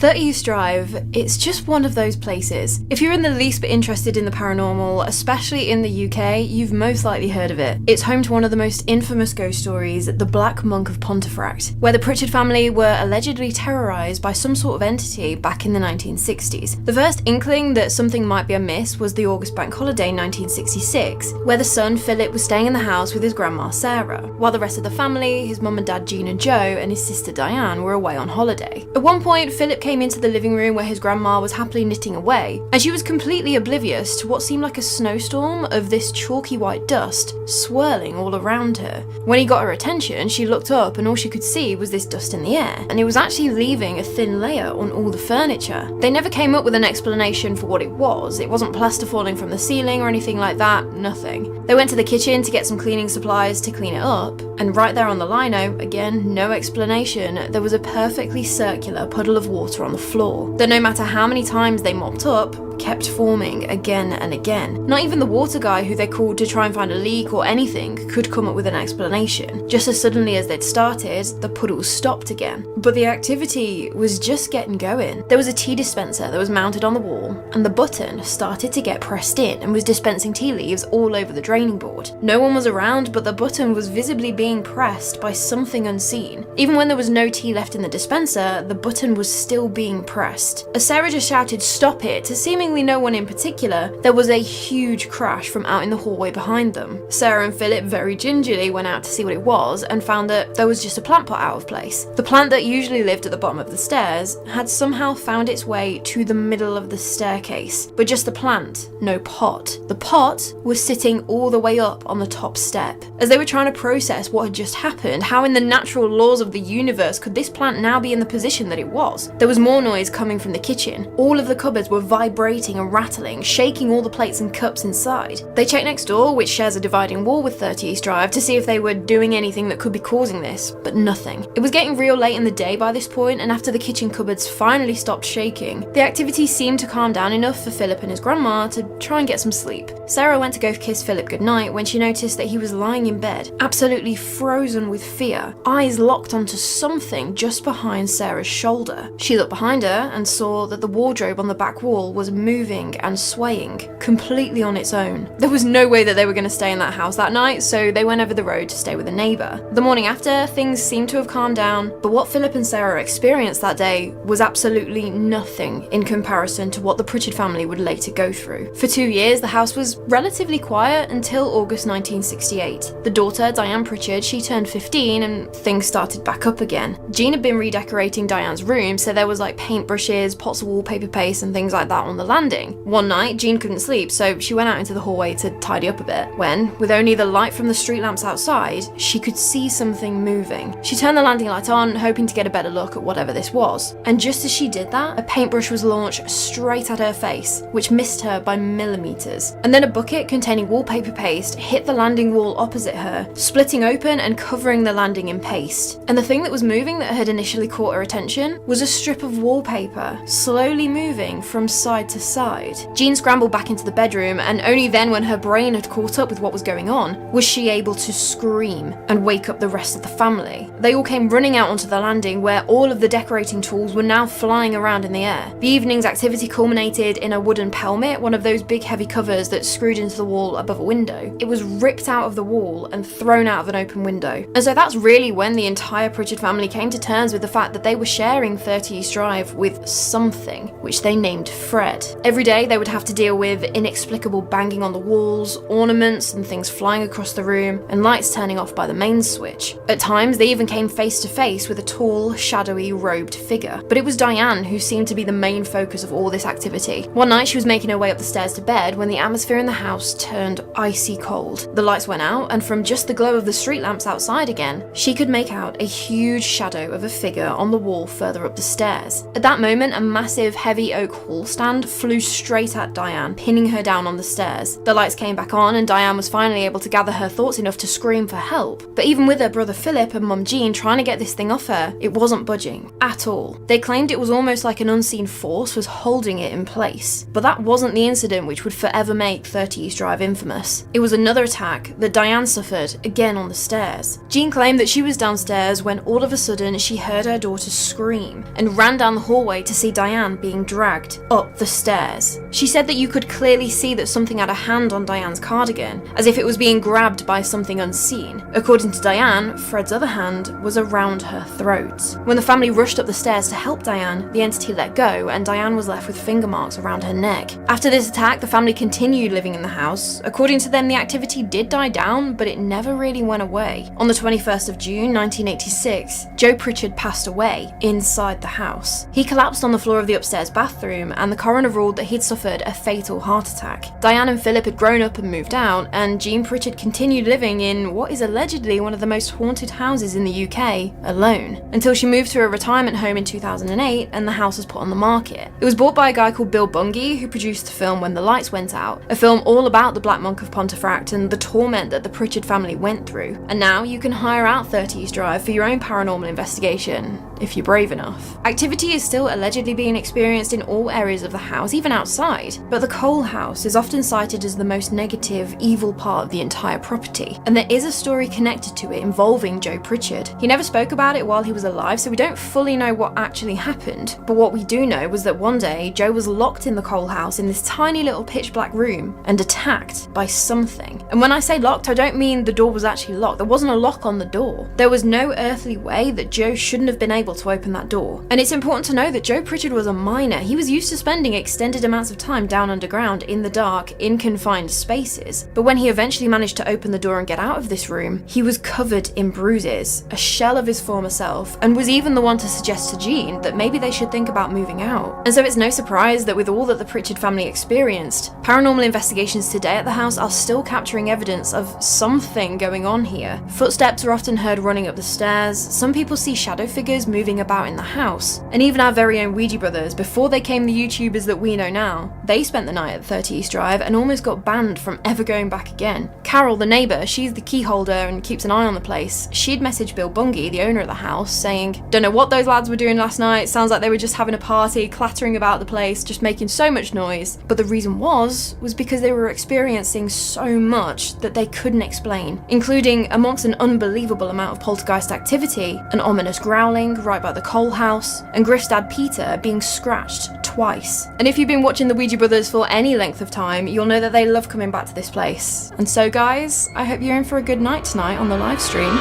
30 East Drive, it's just one of those places. If you're in the least bit interested in the paranormal, especially in the UK, you've most likely heard of it. It's home to one of the most infamous ghost stories, the Black Monk of Pontefract, where the Pritchard family were allegedly terrorised by some sort of entity back in the 1960s. The first inkling that something might be amiss was the August bank holiday in 1966, where the son Philip was staying in the house with his grandma Sarah, while the rest of the family, his mum and dad Jean and Joe, and his sister Diane were away on holiday. At one point, Philip came into the living room where his grandma was happily knitting away, and she was completely oblivious to what seemed like a snowstorm of this chalky white dust swirling all around her. When he got her attention, she looked up and all she could see was this dust in the air, and it was actually leaving a thin layer on all the furniture. They never came up with an explanation for what it was. It wasn't plaster falling from the ceiling or anything like that, nothing. They went to the kitchen to get some cleaning supplies to clean it up, and right there on the lino, again, no explanation, there was a perfectly circular puddle of water on the floor that no matter how many times they mopped up, kept forming again and again. Not even the water guy who they called to try and find a leak or anything could come up with an explanation. Just as suddenly as they'd started, the puddles stopped again. But the activity was just getting going. There was a tea dispenser that was mounted on the wall, and the button started to get pressed in and was dispensing tea leaves all over the draining board. No one was around, but the button was visibly being pressed by something unseen. Even when there was no tea left in the dispenser, the button was still being pressed. As Sarah just shouted, "Stop it," to seemingly no one in particular, there was a huge crash from out in the hallway behind them. Sarah and Philip very gingerly went out to see what it was and found that there was just a plant pot out of place. The plant that usually lived at the bottom of the stairs had somehow found its way to the middle of the staircase, but just the plant, no pot. The pot was sitting all the way up on the top step. As they were trying to process what had just happened, how in the natural laws of the universe could this plant now be in the position that it was? There was more noise coming from the kitchen. All of the cupboards were vibrating and rattling, shaking all the plates and cups inside. They checked next door, which shares a dividing wall with 30 East Drive, to see if they were doing anything that could be causing this, but nothing. It was getting real late in the day by this point, and after the kitchen cupboards finally stopped shaking, the activity seemed to calm down enough for Philip and his grandma to try and get some sleep. Sarah went to go kiss Philip goodnight when she noticed that he was lying in bed, absolutely frozen with fear, eyes locked onto something just behind Sarah's shoulder. She looked behind her and saw that the wardrobe on the back wall was moving and swaying completely on its own. There was no way that they were going to stay in that house that night, so they went over the road to stay with a neighbour. The morning after, things seemed to have calmed down, but what Philip and Sarah experienced that day was absolutely nothing in comparison to what the Pritchard family would later go through. For 2 years, the house was relatively quiet until August 1968. The daughter, Diane Pritchard, she turned 15 and things started back up again. Jean had been redecorating Diane's room, so there was like paintbrushes, pots of wallpaper paste and things like that on the landing. One night, Jean couldn't sleep, so she went out into the hallway to tidy up a bit, when, with only the light from the street lamps outside, she could see something moving. She turned the landing light on, hoping to get a better look at whatever this was. And just as she did that, a paintbrush was launched straight at her face, which missed her by millimeters. And then a bucket containing wallpaper paste hit the landing wall opposite her, splitting open and covering the landing in paste. And the thing that was moving that had initially caught her attention was a strip of wallpaper, slowly moving from side to side. Jean scrambled back into the bedroom, and only then, when her brain had caught up with what was going on, was she able to scream and wake up the rest of the family. They all came running out onto the landing, where all of the decorating tools were now flying around in the air. The evening's activity culminated in a wooden pelmet, one of those big heavy covers that's screwed into the wall above a window. It was ripped out of the wall and thrown out of an open window. And so that's really when the entire Pritchard family came to terms with the fact that they were sharing 30 East Drive with something, which they named Fred. Every day they would have to deal with inexplicable banging on the walls, ornaments and things flying across the room, and lights turning off by the main switch. At times they even came face to face with a tall, shadowy, robed figure. But it was Diane who seemed to be the main focus of all this activity. One night she was making her way up the stairs to bed when the atmosphere in the house turned icy cold. The lights went out, and from just the glow of the street lamps outside again, she could make out a huge shadow of a figure on the wall further up the stairs. At that moment, a massive, heavy oak hall stand flew flew straight at Diane, pinning her down on the stairs. The lights came back on and Diane was finally able to gather her thoughts enough to scream for help. But even with her brother Philip and mum Jean trying to get this thing off her, it wasn't budging at all. They claimed it was almost like an unseen force was holding it in place. But that wasn't the incident which would forever make 30 East Drive infamous. It was another attack that Diane suffered, again on the stairs. Jean claimed that she was downstairs when all of a sudden she heard her daughter scream and ran down the hallway to see Diane being dragged up the stairs. She said that you could clearly see that something had a hand on Diane's cardigan, as if it was being grabbed by something unseen. According to Diane, Fred's other hand was around her throat. When the family rushed up the stairs to help Diane, the entity let go and Diane was left with finger marks around her neck. After this attack, the family continued living in the house. According to them, the activity did die down, but it never really went away. On the 21st of June 1986, Joe Pritchard passed away inside the house. He collapsed on the floor of the upstairs bathroom and the coroner ruled that he'd suffered a fatal heart attack. Diane and Philip had grown up and moved out, and Jean Pritchard continued living in what is allegedly one of the most haunted houses in the UK, alone, until she moved to a retirement home in 2008 and the house was put on the market. It was bought by a guy called Bill Bungie, who produced the film When the Lights Went Out, a film all about the Black Monk of Pontefract and the torment that the Pritchard family went through. And now you can hire out 30 East Drive for your own paranormal investigation, if you're brave enough. Activity is still allegedly being experienced in all areas of the house, even outside, but the Cole house is often cited as the most negative, evil part of the entire property, and there is a story connected to it involving Joe Pritchard. He never spoke about it while he was alive, so we don't fully know what actually happened, but what we do know was that one day Joe was locked in the Cole house in this tiny little pitch black room and attacked by something. And when I say locked, I don't mean the door was actually locked. There wasn't a lock on the door. There was no earthly way that Joe shouldn't have been able to open that door. And it's important to know that Joe Pritchard was a miner. He was used to spending extended amounts of time down underground in the dark in confined spaces. But when he eventually managed to open the door and get out of this room, he was covered in bruises, a shell of his former self, and was even the one to suggest to Jean that maybe they should think about moving out. And so it's no surprise that with all that the Pritchard family experienced, paranormal investigations today at the house are still capturing evidence of something going on here. Footsteps are often heard running up the stairs, some people see shadow figures moving about in the house, and even our very own Ouija Brothers, before they came the YouTubers that we know now, they spent the night at 30 East Drive and almost got banned from ever going back again. Carol, the neighbour, she's the key holder and keeps an eye on the place. She'd messaged Bill Bungie, the owner of the house, saying, "Don't know what those lads were doing last night, sounds like they were just having a party, clattering about the place, just making so much noise." But the reason was because they were experiencing so much that they couldn't explain, including, amongst an unbelievable amount of poltergeist activity, an ominous growling right by the Cole house, and Griff's dad Peter being scratched twice. And if you've been watching the Ouija Brothers for any length of time, you'll know that they love coming back to this place. And so guys, I hope you're in for a good night tonight on the live stream.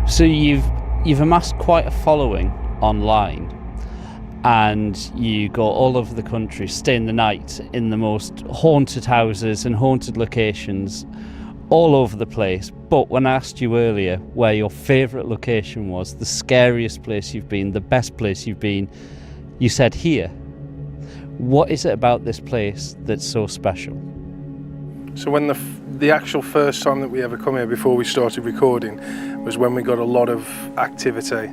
So you've amassed quite a following online, and you go all over the country, staying the night in the most haunted houses and haunted locations all over the place. But when I asked you earlier where your favourite location was, the scariest place you've been, the best place you've been, you said here. What is it about this place that's so special? So when the actual first time that we ever come here before we started recording was when we got a lot of activity,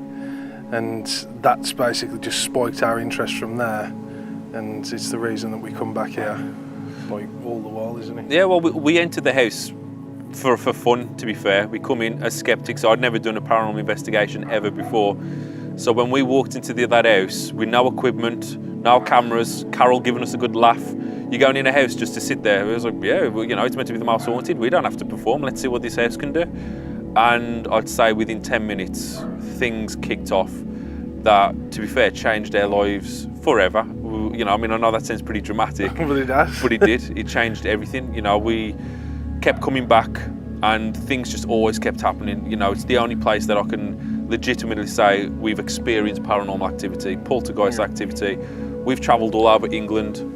and that's basically just spiked our interest from there, and it's the reason that we come back here like all the while, isn't it? Yeah, well, we entered the house for fun, to be fair. We come in as skeptics. I'd never done a paranormal investigation ever before. So when we walked into that house with no equipment, no cameras, Carol giving us a good laugh, you're going in a house just to sit there. It was like, yeah, well, you know, it's meant to be the most haunted. We don't have to perform. Let's see what this house can do. And I'd say within 10 minutes, things kicked off that, to be fair, changed their lives forever. You know, I mean, I know that sounds pretty dramatic. But it does. But it did. It changed everything. You know, we kept coming back and things just always kept happening. You know, it's the only place that I can legitimately say we've experienced paranormal activity, poltergeist activity. We've travelled all over England,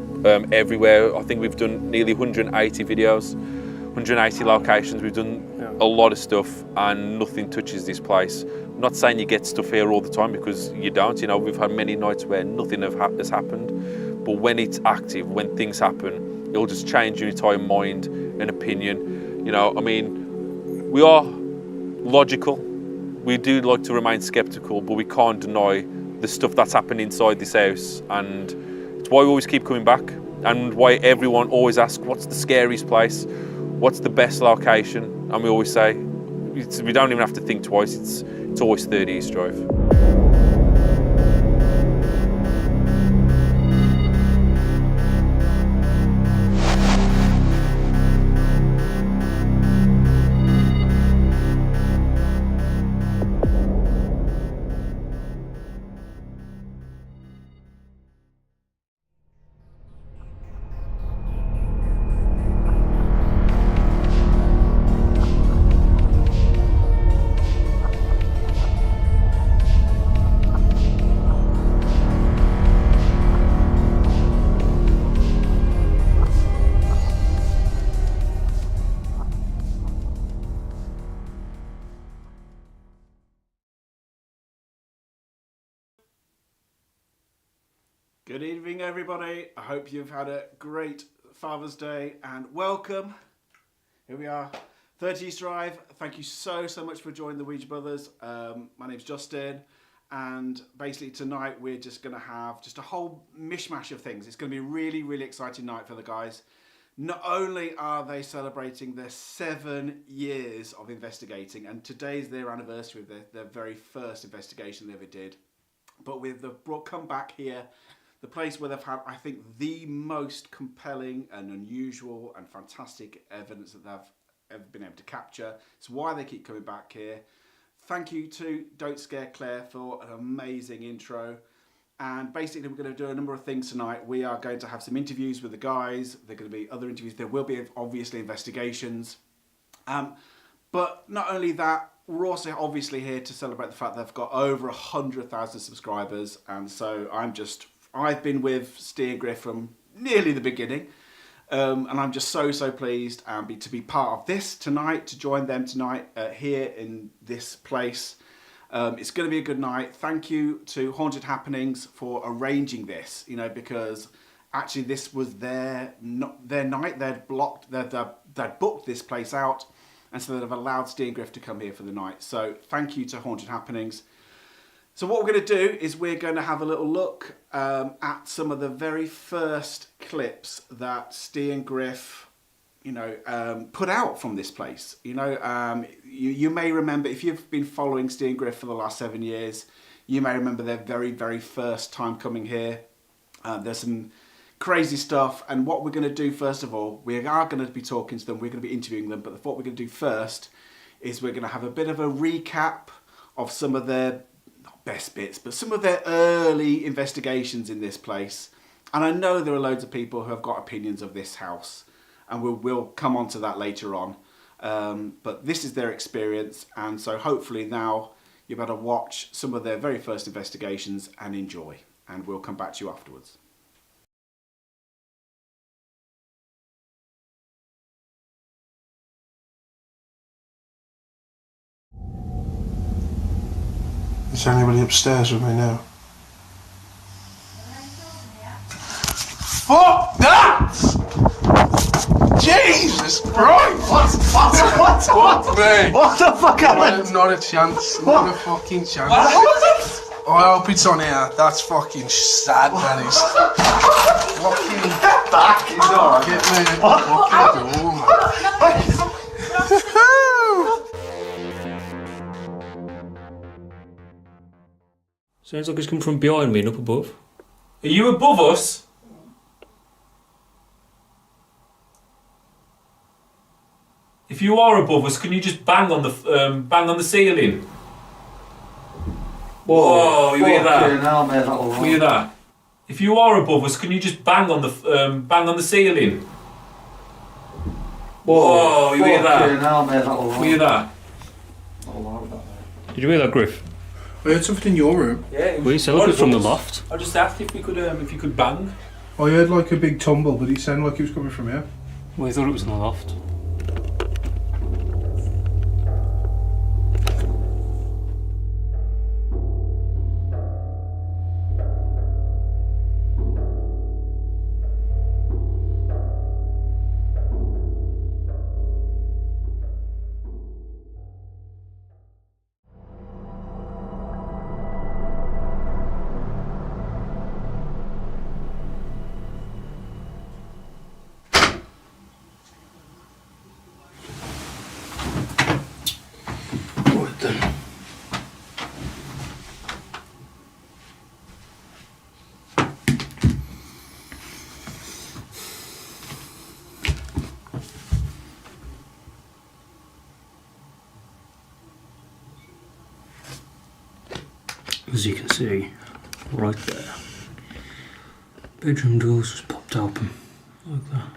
everywhere. I think we've done nearly 180 videos, 180 locations. We've done a lot of stuff, and nothing touches this place. I'm not saying you get stuff here all the time, because you don't. You know, we've had many nights where nothing has happened, but when it's active, when things happen, it'll just change your entire mind and opinion. You know, I mean, we are logical, we do like to remain skeptical, but we can't deny the stuff that's happened inside this house, and it's why we always keep coming back, and why everyone always asks, what's the scariest place? What's the best location? And we always say, we don't even have to think twice, it's always 30 East Drive. Good evening, everybody. I hope you've had a great Father's Day, and welcome. Here we are, 30 East Drive. Thank you so much for joining the Ouija Brothers. My name's Justin, and basically tonight we're just going to have just a whole mishmash of things. It's going to be a really exciting night for the guys. Not only are they celebrating their 7 years of investigating, and today's their anniversary of their very first investigation they ever did, but with the come back here, the place where they've had, I think, the most compelling and unusual and fantastic evidence that they've ever been able to capture. It's why they keep coming back here. Thank you to Don't Scare Claire for an amazing intro. And basically, we're going to do a number of things tonight. We are going to have some interviews with the guys. There are going to be other interviews. There will be, obviously, investigations. But not only that, we're also obviously here to celebrate the fact they've got over 100,000 subscribers. And so I've been with Steve and Griff from nearly the beginning, and I'm just so pleased to be part of this tonight, to join them tonight here in this place. It's going to be a good night. Thank you to Haunted Happenings for arranging this, because actually this was their night. They'd booked this place out, and so they've allowed Steve and Griff to come here for the night. So thank you to Haunted Happenings. So what we're going to do is we're going to have a little look at some of the very first clips that Steve and Griff, put out from this place. You may remember, if you've been following Steve and Griff for the last 7 years, you may remember their very first time coming here. There's some crazy stuff, and what we're going to do first of all, we are going to be talking to them, we're going to be interviewing them, but what we're going to do first is we're going to have a bit of a recap of some of their best bits, but some of their early investigations in this place. And I know there are loads of people who have got opinions of this house, and we'll come on to that later on. But this is their experience, and so hopefully now you better watch some of their very first investigations and enjoy, and we'll come back to you afterwards. Is there anybody upstairs with me now? Fuck that! Jesus Christ! What me? What the fuck happened? Not a chance. Not a fucking chance. I hope it's on here. That's fucking sad, that is. Fucking get back! He's alright. Get me fucking door. Sounds like it's come from behind me and up above. Are you above us? If you are above us, can you just bang on the ceiling? Whoa, you hear that? You hear that? If you are above us, can you just bang on the ceiling? Whoa, you hear that? You hear that? Did you hear that, Griff? I heard something in your room. Yeah, We sounded from the loft. I just asked if you could bang. I heard like a big tumble, but it sounded like it was coming from here. We thought it was in the loft. As you can see, right there, bedroom doors just popped open like that.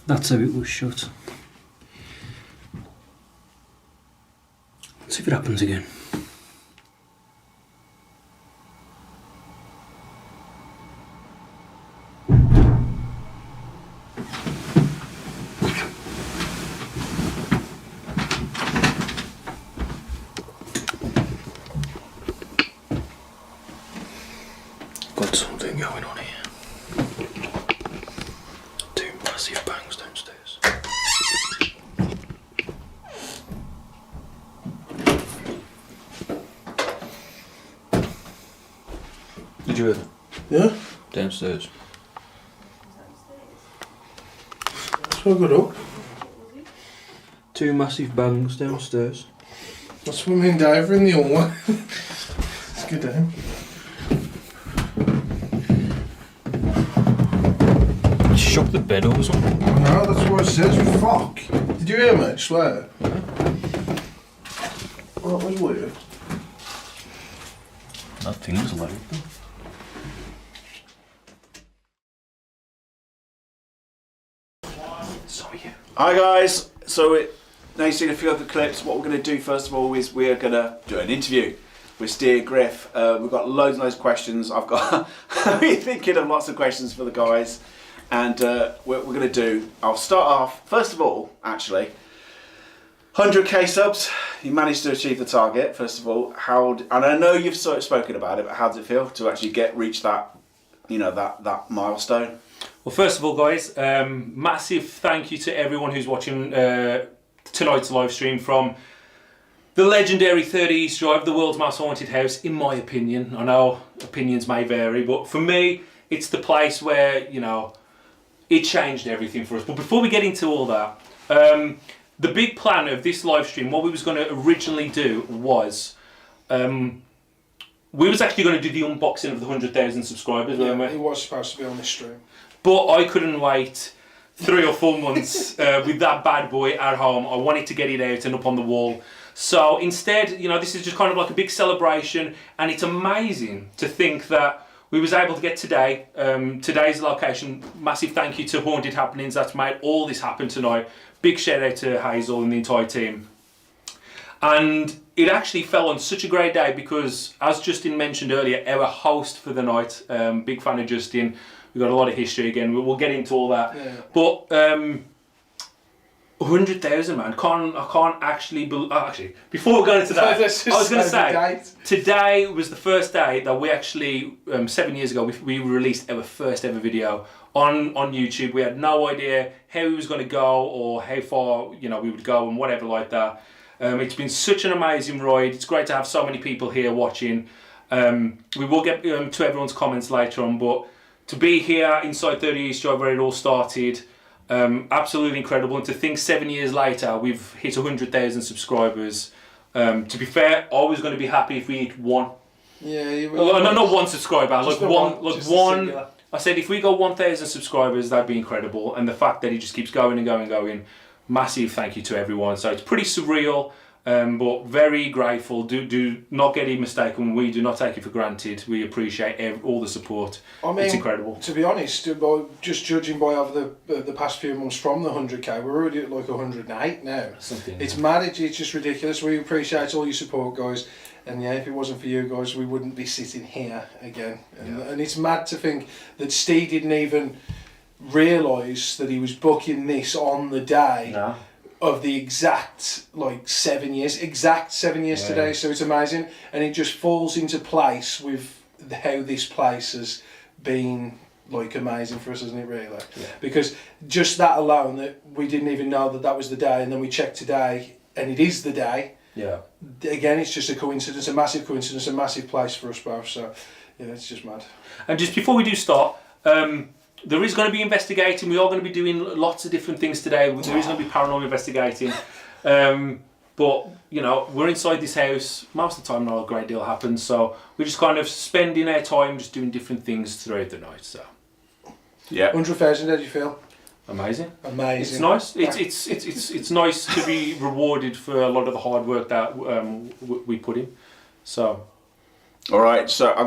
That's how it was shut. Let's see if it happens again. Got something going on here. Two massive bangs downstairs. Did you hear that? Yeah, Downstairs. that's what I got up. Two massive bangs downstairs. That's what me and Dave are in the hallway. Let's go down. Shook the bed or something. No, that's what I said. Fuck. Did you hear me? I swear. Well, that was weird. That thing was loud. Hi guys, so now you've seen a few other clips. What we're going to do first of all is we're going to do an interview with Steer Griff. We've got loads and loads of questions. I've been thinking of lots of questions for the guys, and what we're going to do, I'll start off, first of all, actually, 100k subs. You managed to achieve the target, first of all. And I know you've sort of spoken about it, but how does it feel to actually reach that, you know, that milestone? Well, first of all, guys, massive thank you to everyone who's watching tonight's live stream from the legendary 30 East Drive, the world's most haunted house, in my opinion. I know opinions may vary, but for me, it's the place where, you know, it changed everything for us. But before we get into all that, the big plan of this live stream, what we was going to originally do was, we was actually going to do the unboxing of the 100,000 subscribers, weren't we? It was supposed to be on this stream. But I couldn't wait 3 or 4 months with that bad boy at home. I wanted to get it out and up on the wall. So instead, you know, this is just kind of like a big celebration, and it's amazing to think that we was able to get today, today's location. Massive thank you to Haunted Happenings that's made all this happen tonight. Big shout out to Hazel and the entire team. And it actually fell on such a great day because, as Justin mentioned earlier, our host for the night, big fan of Justin. We've got a lot of history again. We'll get into all that. Yeah. But 100,000, man. I can't actually believe. Actually, before we go into that, I was going to say today was the first day that we actually 7 years ago we released our first ever video on YouTube. We had no idea how it was going to go or how far we would go and whatever like that. It's been such an amazing ride. It's great to have so many people here watching. We will get to everyone's comments later on, but to be here inside 30 East Drive where it all started, absolutely incredible. And to think 7 years later, we've hit 100,000 subscribers. To be fair, I was going to be happy if we hit one. Yeah, not one subscriber, just one. I said if we got 1,000 subscribers, that'd be incredible. And the fact that it just keeps going and going and going, massive thank you to everyone. So it's pretty surreal. But very grateful. Do not get it mistaken. We do not take it for granted. We appreciate all the support. I mean, it's incredible. To be honest, just judging by over the past few months from the 100k, we're already at like 108 now. It's mad. It's just ridiculous. We appreciate all your support, guys. And yeah, if it wasn't for you guys, we wouldn't be sitting here again. And it's mad to think that Steve didn't even realise that he was booking this on the day. No. Of the exact 7 years today, so it's amazing, and it just falls into place with how this place has been amazing for us, isn't it, really? Yeah. Because just that alone, that we didn't even know that was the day, and then we checked today and it is the day. Yeah. Again, it's just a coincidence, a massive coincidence, a massive place for us both. So yeah, it's just mad. And just before we do start, there is going to be investigating. We are going to be doing lots of different things today. There is going to be paranormal investigating. But, we're inside this house. Most of the time, not a great deal happens. So we're just kind of spending our time just doing different things throughout the night. So, yeah. 100,000, how do you feel? Amazing. Amazing. It's nice. It's nice to be rewarded for a lot of the hard work that we put in. So. All right. So what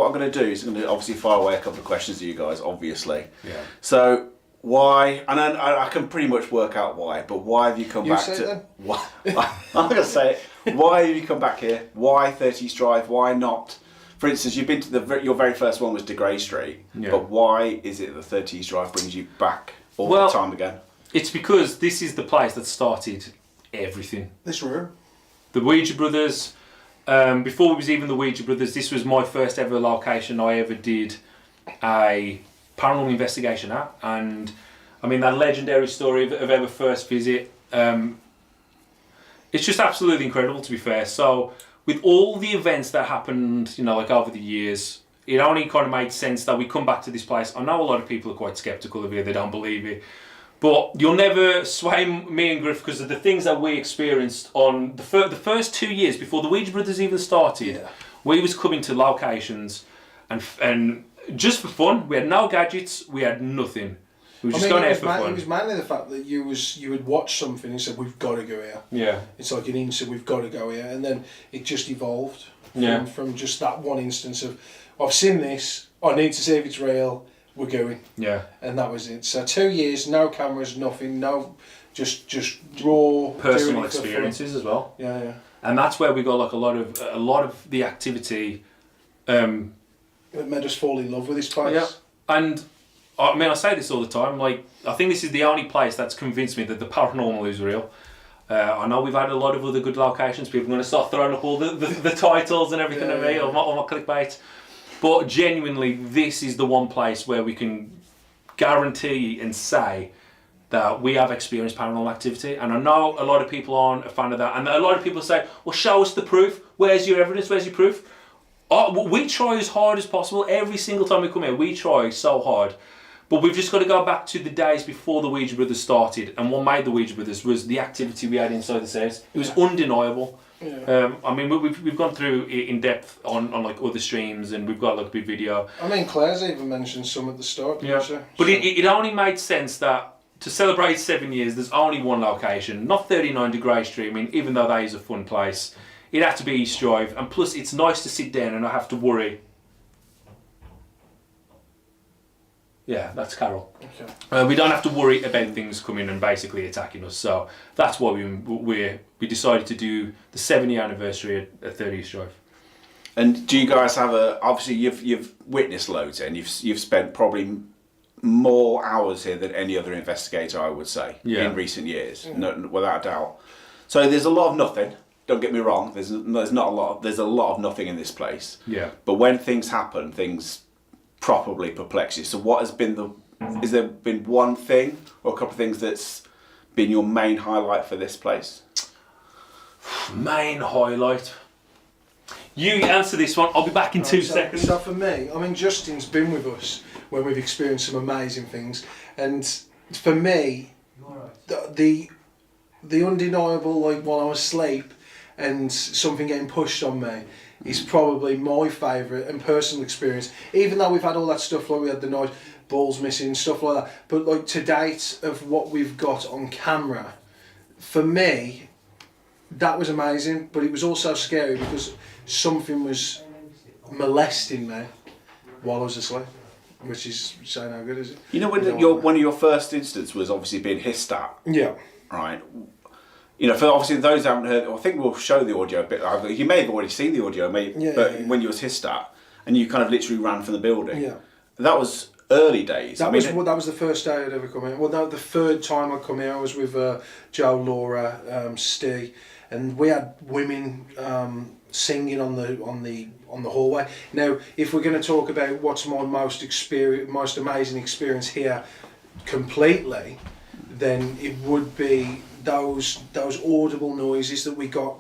I'm gonna do is I'm gonna obviously fire away a couple of questions to you guys, obviously. Yeah. So why? And I can pretty much work out why. But why have you come back to? Then. Why? I'm gonna say it. Why have you come back here? Why 30 East Drive? Why not? For instance, you've been to your very first one was De Grey Street. Yeah. But why is it that 30 East Drive brings you back all the time again? It's because this is the place that started everything. This room. The Ouija Brothers. Before it was even the Ouija Brothers, this was my first ever location I ever did a paranormal investigation at. And I mean, that legendary story of our first visit, it's just absolutely incredible, to be fair. So with all the events that happened, like over the years, it only kind of made sense that we come back to this place. I know a lot of people are quite sceptical of it, they don't believe it. But you'll never sway me and Griff because of the things that we experienced on the first 2 years before the Ouija Brothers even started. Yeah. We was coming to locations and just for fun. We had no gadgets. We had nothing. We were just going out for fun. It was mainly the fact that you would watch something and said, we've got to go here. Yeah. It's like an instant, we've got to go here. And then it just evolved from just that one instance of, I've seen this, I need to see if it's real. We're going. Yeah. And that was it. So 2 years, no cameras, nothing, just raw personal experiences as well. Yeah, yeah. And that's where we got like a lot of the activity. It made us fall in love with this place. Yeah. And I mean, I say this all the time. Like, I think this is the only place that's convinced me that the paranormal is real. I know we've had a lot of other good locations. People are going to start throwing up all the titles and everything to me, or my clickbait. But genuinely, this is the one place where we can guarantee and say that we have experienced paranormal activity. And I know a lot of people aren't a fan of that. And a lot of people say, well, show us the proof. Where's your evidence? Where's your proof? We try as hard as possible. Every single time we come here, we try so hard. But we've just got to go back to the days before the Ouija Brothers started. And what made the Ouija Brothers was the activity we had inside the house. It was undeniable. Yeah. I mean, we've gone through it in depth on like other streams, and we've got like a big video. I mean, Claire's even mentioned some at the start. Yeah. But it only made sense that to celebrate 7 years, there's only one location, not 39 De Grey Street. I mean, even though that is a fun place, it had to be East Drive, and plus it's nice to sit down and not have to worry. Yeah, that's Carol. Okay. We don't have to worry about things coming and basically attacking us. So that's why we decided to do the 7-year anniversary at 30 East Drive. And do you guys have obviously you've witnessed loads and you've spent probably more hours here than any other investigator, I would say, in recent years, no, without a doubt. So there's a lot of nothing. Don't get me wrong. There's not a lot. There's a lot of nothing in this place. Yeah. But when things happen, things properly perplex you. So what has been has there been one thing or a couple of things that's been your main highlight for this place? Main highlight. You answer this one. I'll be back in 2 seconds. So for me, I mean, Justin's been with us when we've experienced some amazing things, and for me, the undeniable, like while I was asleep and something getting pushed on me, is probably my favourite and personal experience. Even though we've had all that stuff, like we had the night balls missing, stuff like that, but like to date of what we've got on camera, for me, that was amazing. But it was also scary because something was molesting me while I was asleep, which is saying how good is it? You know, when one of your first instances was obviously being hissed at. Yeah. Right. You know, for obviously those who haven't heard, I think we'll show the audio a bit. You may have already seen the audio, when you was hissed at, and you kind of literally ran from the building. Yeah. That was early days. That was the first day I'd ever come here. Well, no, the third time I'd come here, I was with Joe, Laura, Steve, and we had women singing on the hallway. Now, if we're going to talk about what's my most amazing experience here, completely, then it would be those audible noises that we got.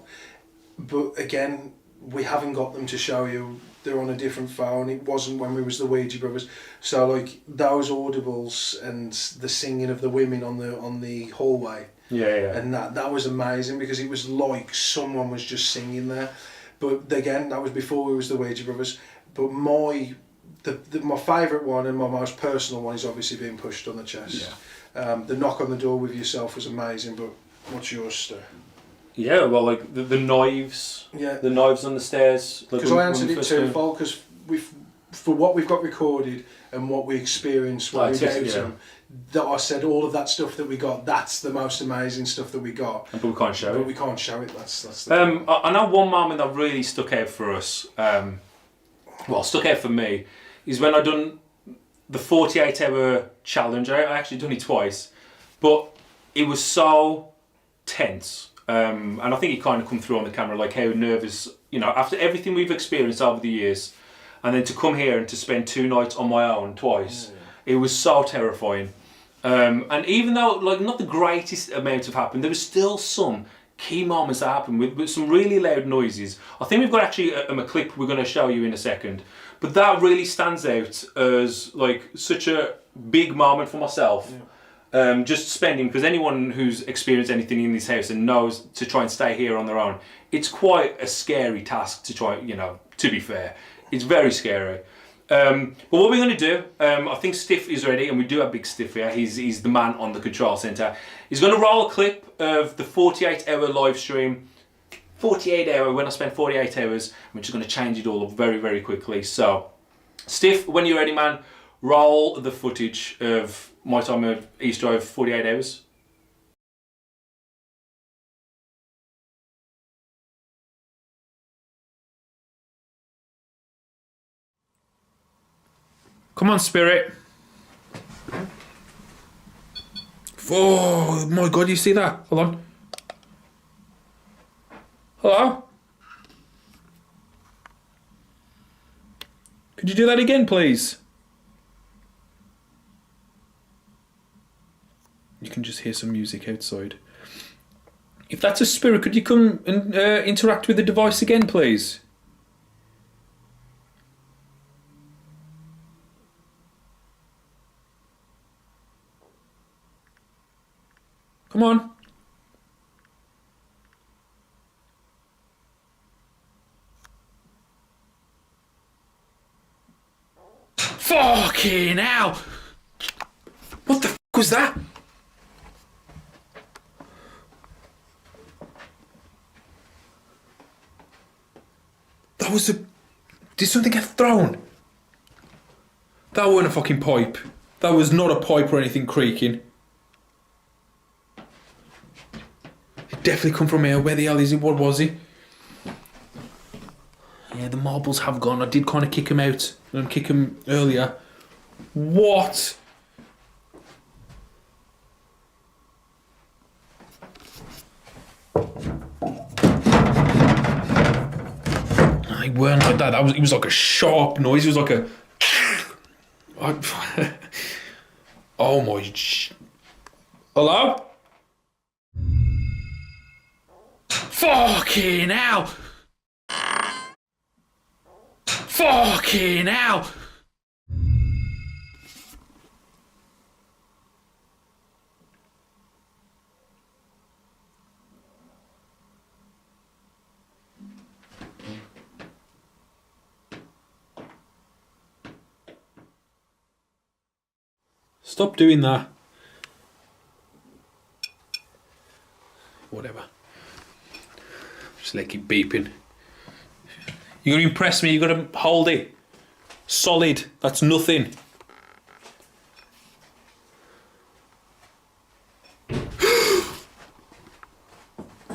But again, we haven't got them to show you. They're on a different phone. It wasn't when we was the Ouija Brothers. So like those audibles and the singing of the women on the hallway. Yeah. And that was amazing because it was like someone was just singing there. But again, that was before we was the Ouija Brothers. But my favourite one and my most personal one is obviously being pushed on the chest. The knock on the door with yourself was amazing, but what's yours, Stu? Yeah, well, like the knives. Yeah. The knives on the stairs. Because I answered it twofold, because for what we've got recorded and what we experienced when we gave them, that I said all of that stuff that we got, that's the most amazing stuff that we got. But we can't show it. But we can't show it, that's the I know one moment that really stuck out for us, stuck out for me, is when I done the 48-hour challenge. I actually done it twice, but it was so tense. And I think it kind of come through on the camera, like how nervous, after everything we've experienced over the years, and then to come here and to spend 2 nights on my own twice, it was so terrifying. And even though, like, not the greatest amount have happened, there was still some key moments that happened with some really loud noises. I think we've got actually a clip we're going to show you in a second, but that really stands out as like such a big moment for myself. Just spending, because anyone who's experienced anything in this house and knows to try and stay here on their own, it's quite a scary task to try, to be fair. It's very scary. But what we're going to do, I think Stiff is ready, and we do have Big Stiff here. He's the man on the control centre. He's going to roll a clip of the 48-hour live stream. 48-hour, when I spent 48 hours, we're just going to change it all up very, very quickly. So, Stiff, when you're ready, man, roll the footage of my time at East Drive 48 hours. Come on, Spirit. Oh my God, you see that? Hold on. Hello? Could you do that again, please? You can just hear some music outside. If that's a spirit, could you come and interact with the device again, please? Come on. Fucking hell! What the f*** was that? That was a... Did something get thrown? That wasn't a fucking pipe. That was not a pipe or anything creaking. It definitely come from here. Where the hell is he? What was he? Yeah, the marbles have gone. I did kind of kick him out and kick him earlier. What? It weren't like that. It was like a sharp noise. It was like a... Oh my... Hello? Fucking hell! Fucking hell! Stop doing that. Whatever. Just let it keep beeping. You gotta impress me, you gotta hold it. Solid, that's nothing.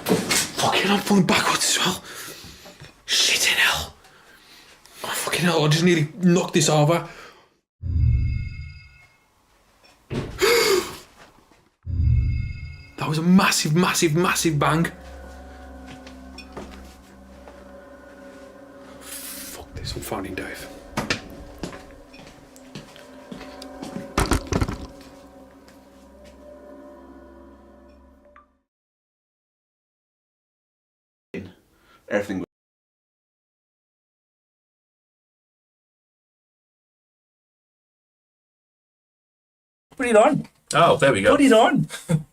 Fucking, I'm falling backwards as well. Shit in hell. Oh, fucking hell, I just nearly knocked this over. That was a massive, massive, massive bang. Fuck this, I'm finding Dave. Everything. Put it on. Oh, there we go. Put it on.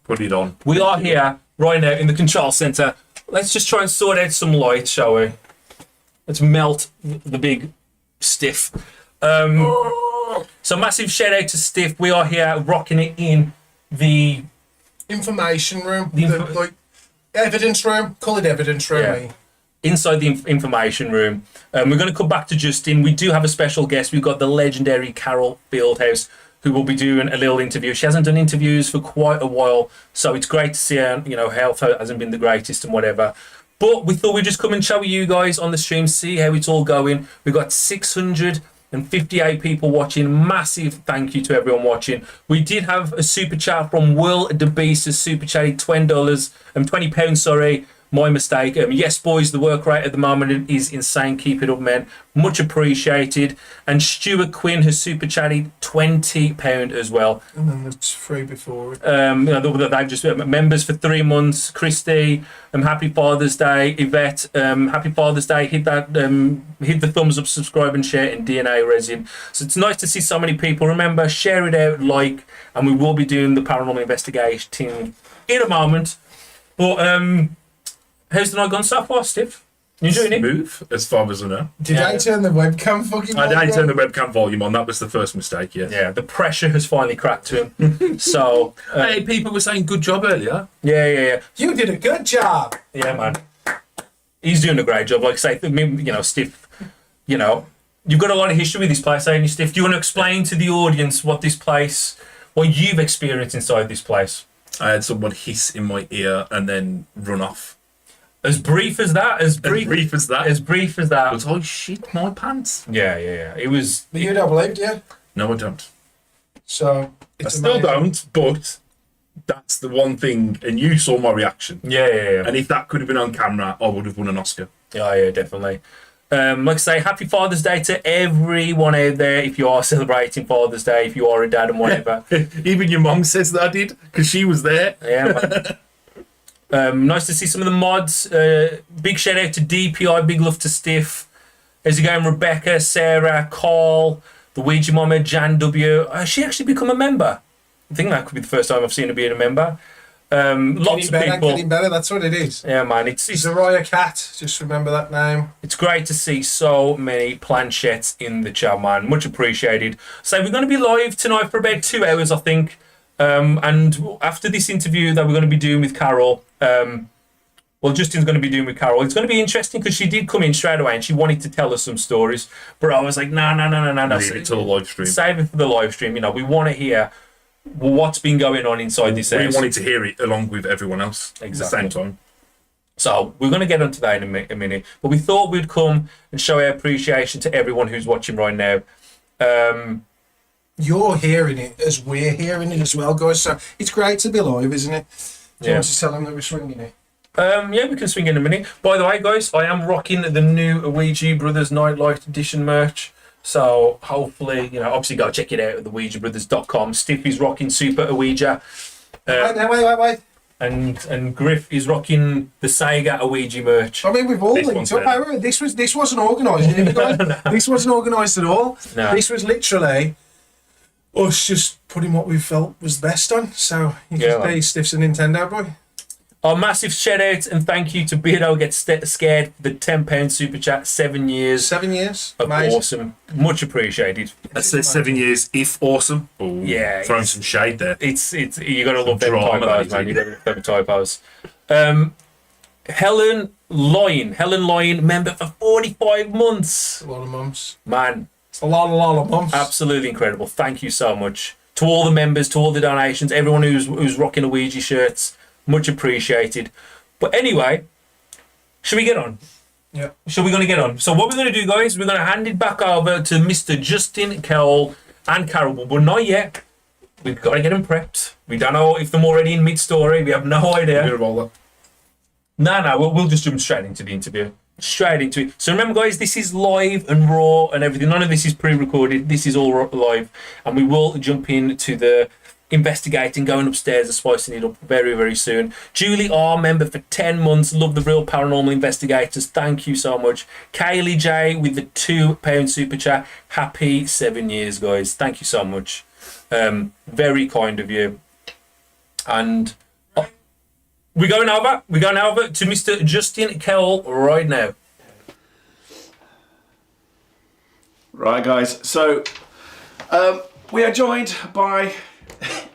Put it on. We are here right now in the control center. Let's just try and sort out some light, shall we? Let's melt the big Stiff. So massive shout out to Stiff. We are here rocking it in the information room, like evidence room. Call it evidence room. Yeah. Inside the information room. We're going to come back to Justin. We do have a special guest. We've got the legendary Carol Fieldhouse, who will be doing a little interview. She hasn't done interviews for quite a while, so it's great to see her. You know, health hasn't been the greatest and whatever. But we thought we'd just come and show you guys on the stream, see how it's all going. We've got 658 people watching. Massive thank you to everyone watching. We did have a super chat from Will the Beast, a super chatted £20, sorry. My mistake. Yes, boys, the work rate at the moment is insane. Keep it up, man. Much appreciated. And Stuart Quinn has super chatted £20 as well. And then there's 3 before it. They've just members for 3 months. Christy, happy Father's Day. Yvette, happy Father's Day. Hit the thumbs up, subscribe and share in DNA Resin. So it's nice to see so many people. Remember, share it out, like, and we will be doing the paranormal investigation in a moment. But how's the night gone so far, Steve? You enjoying it? Smooth, as far as I know. Did I turn the webcam fucking volume I didn't turn the on? webcam volume on. That was the first mistake, yes. Yeah, the pressure has finally cracked to him. So, hey, people were saying good job earlier. Yeah. You did a good job. Yeah, man. He's doing a great job. Like I say, you know, Steve, you know, you've got a lot of history with this place, ain't you, Steve? Do you want to explain to the audience what you've experienced inside this place? I had someone hiss in my ear and then run off. As brief as that? As brief as that? As brief as that. But I shit my pants. Yeah. It was... But you don't believe, do you? No, I don't. So, I still don't, but that's the one thing, and you saw my reaction. Yeah. And if that could have been on camera, I would have won an Oscar. Yeah, definitely. Like I say, happy Father's Day to everyone out there. If you are celebrating Father's Day, if you are a dad and whatever. Even your mum says that I did, because she was there. Yeah, man. Nice to see some of the mods. Big shout out to DPI, big love to Stiff. How's it going, Rebecca, Sarah, Carl, the Ouija Mama, Jan W. She actually become a member. I think that could be the first time I've seen her being a member. Lots of people. Getting better, that's what it is. Yeah, man. It's Zariah Cat, just remember that name. It's great to see so many planchettes in the chat, man. Much appreciated. So we're going to be live tonight for about 2 hours, I think. And after this interview that we're going to be doing with Carol, Justin's going to be doing with Carol. It's going to be interesting because she did come in straight away and she wanted to tell us some stories. But I was like, no. Leave it to the live stream. Save it for the live stream. You know, we want to hear what's been going on inside this house. We wanted to hear it along with everyone else at the same time. So we're going to get onto that in a minute. But we thought we'd come and show our appreciation to everyone who's watching right now. You're hearing it as we're hearing it as well, guys. So it's great to be live, isn't it? Do you want to tell them that we're swinging it? Yeah, we can swing in a minute. By the way, guys, I am rocking the new Ouija Brothers Nightlight Edition merch. So hopefully, you know, obviously go check it out at theouijabrothers.com. Stiffy's rocking Super Ouija. Wait. And Griff is rocking the Sega Ouija merch. I mean, we've all linked up. However, this wasn't organised. This wasn't organised at all. No. This was literally us just putting what we felt was best on. So you can say Stiff's a Nintendo boy. A massive shout out and thank you to Beardo Gets Scared for the £10 super chat. 7 years. 7 years. Of Amazing. awesome. Much appreciated. That says 7 years, if awesome. Ooh, yeah. Throwing some shade there. It's you got to love them drama, typos, man. You got to love them typos. Helen Lyon, member for 45 months. A lot of months. Man. It's a lot of months. Absolutely incredible. Thank you so much. To all the members, to all the donations, everyone who's rocking a Ouija shirts. Much appreciated. But anyway, should we get on? Yeah. So we're going to get on. So what we're going to do, guys, we're going to hand it back over to Mr. Justin, Carol, and Carol. But not yet. We've got to get them prepped. We don't know if they're already in mid-story. We have no idea. We're gonna roll that. No, we'll just jump straight into the interview. Straight into it. So remember, guys, this is live and raw and everything. None of this is pre-recorded. This is all live. And we will jump into the investigating, going upstairs and spicing it up very, very soon. Julie R, member for 10 months. Love the real paranormal investigators. Thank you so much. Kaylee J with the £2 super chat. Happy 7 years, guys. Thank you so much. Very kind of you. And we're going over to Mr. Justin Kell right now. Right, guys. So we are joined by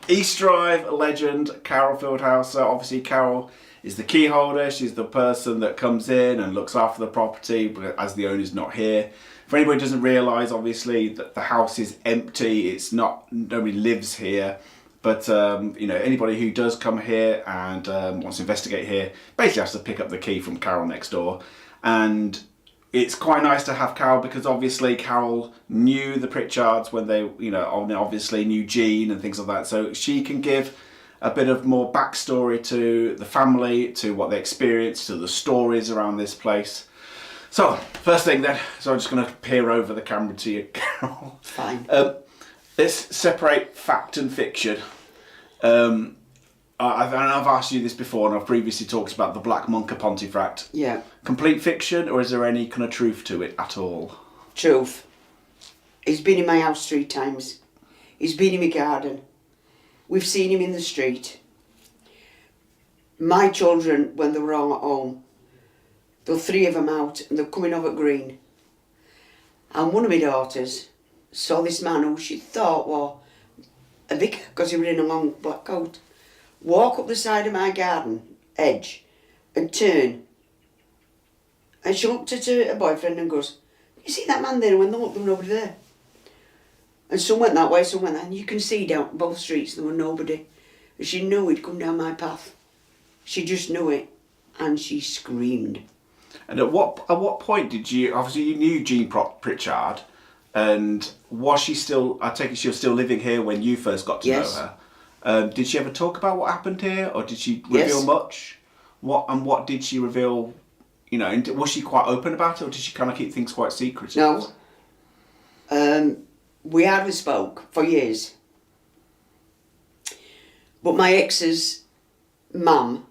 East Drive legend, Carol Fieldhouse. So obviously Carol is the key holder. She's the person that comes in and looks after the property as the owner's not here. For anybody who doesn't realise, obviously, that the house is empty. It's not, nobody lives here. But, you know, anybody who does come here and wants to investigate here basically has to pick up the key from Carol next door. And it's quite nice to have Carol because obviously Carol knew the Pritchards when they, you know, obviously knew Jean and things like that. So she can give a bit of more backstory to the family, to what they experienced, to the stories around this place. So, first thing then, so I'm just going to peer over the camera to you, Carol. Fine. Let's separate fact and fiction. I've asked you this before, and I've previously talked about the Black Monk of Pontefract. Yeah. Complete fiction, or is there any kind of truth to it at all? Truth. He's been in my house 3 times. He's been in my garden. We've seen him in the street. My children, when they were all at home, there were 3 of them out, and they're coming over green. And one of my daughters saw this man who she thought was a vicar, because he was in a long black coat, walk up the side of my garden edge and turn. And she looked at her boyfriend and goes, "You see that man there?" And when they looked, there was nobody there. And some went that way, some went that. And you can see down both streets there was nobody. And she knew he'd come down my path. She just knew it. And she screamed. And at what point did you, obviously you knew Jean Pritchard, and was she still, I take it she was still living here when you first got to know her. Did she ever talk about what happened here, or did she reveal much? What did she reveal, you know, and was she quite open about it, or did she kind of keep things quite secretive? No. We hardly spoke for years. But my ex's mum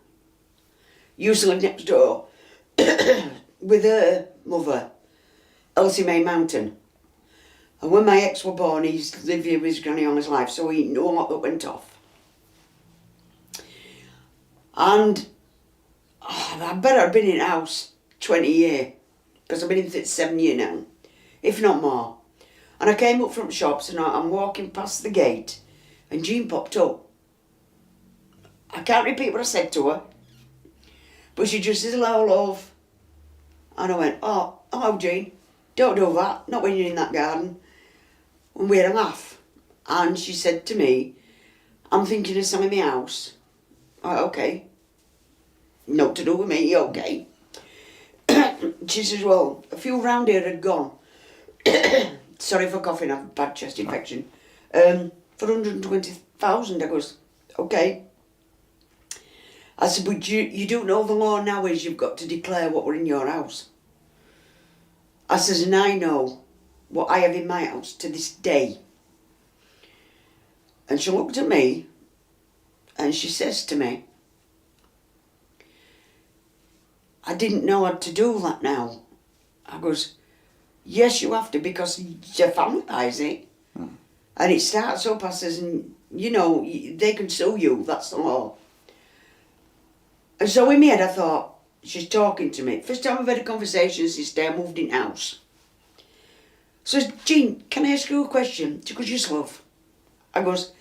used to live next door with her mother, Elsie May Mountain. And when my ex were born, he lived here with his granny all his life, so he knew a lot that went off. And I bet I've been in the house 20 years, because I've been in it 7 years now, if not more. And I came up from shops and I'm walking past the gate and Jean popped up. I can't repeat what I said to her, but she just says, "Hello, love." And I went, "Oh, hello, Jean. Don't do that, not when you're in that garden." And we had a laugh. And she said to me, "I'm thinking of selling my house." I went, "Okay." "Not to do with me, okay." She says, "Well, a few round here had gone." Sorry for coughing, I've a bad chest infection. For 120,000, I goes, "Okay." I said, "But you don't know the law now is you've got to declare what were in your house." I says, "And I know what I have in my house to this day." And she looked at me and she says to me, "I didn't know how to do that now." I goes, "Yes, you have to, because your family buys it." And it starts up, I says, "and you know, they can sue you, that's the law." And so in my head I thought, she's talking to me. First time I've had a conversation since the day I moved in house. So, "Jean, can I ask you a question?" She goes, "Yes, love." I goes,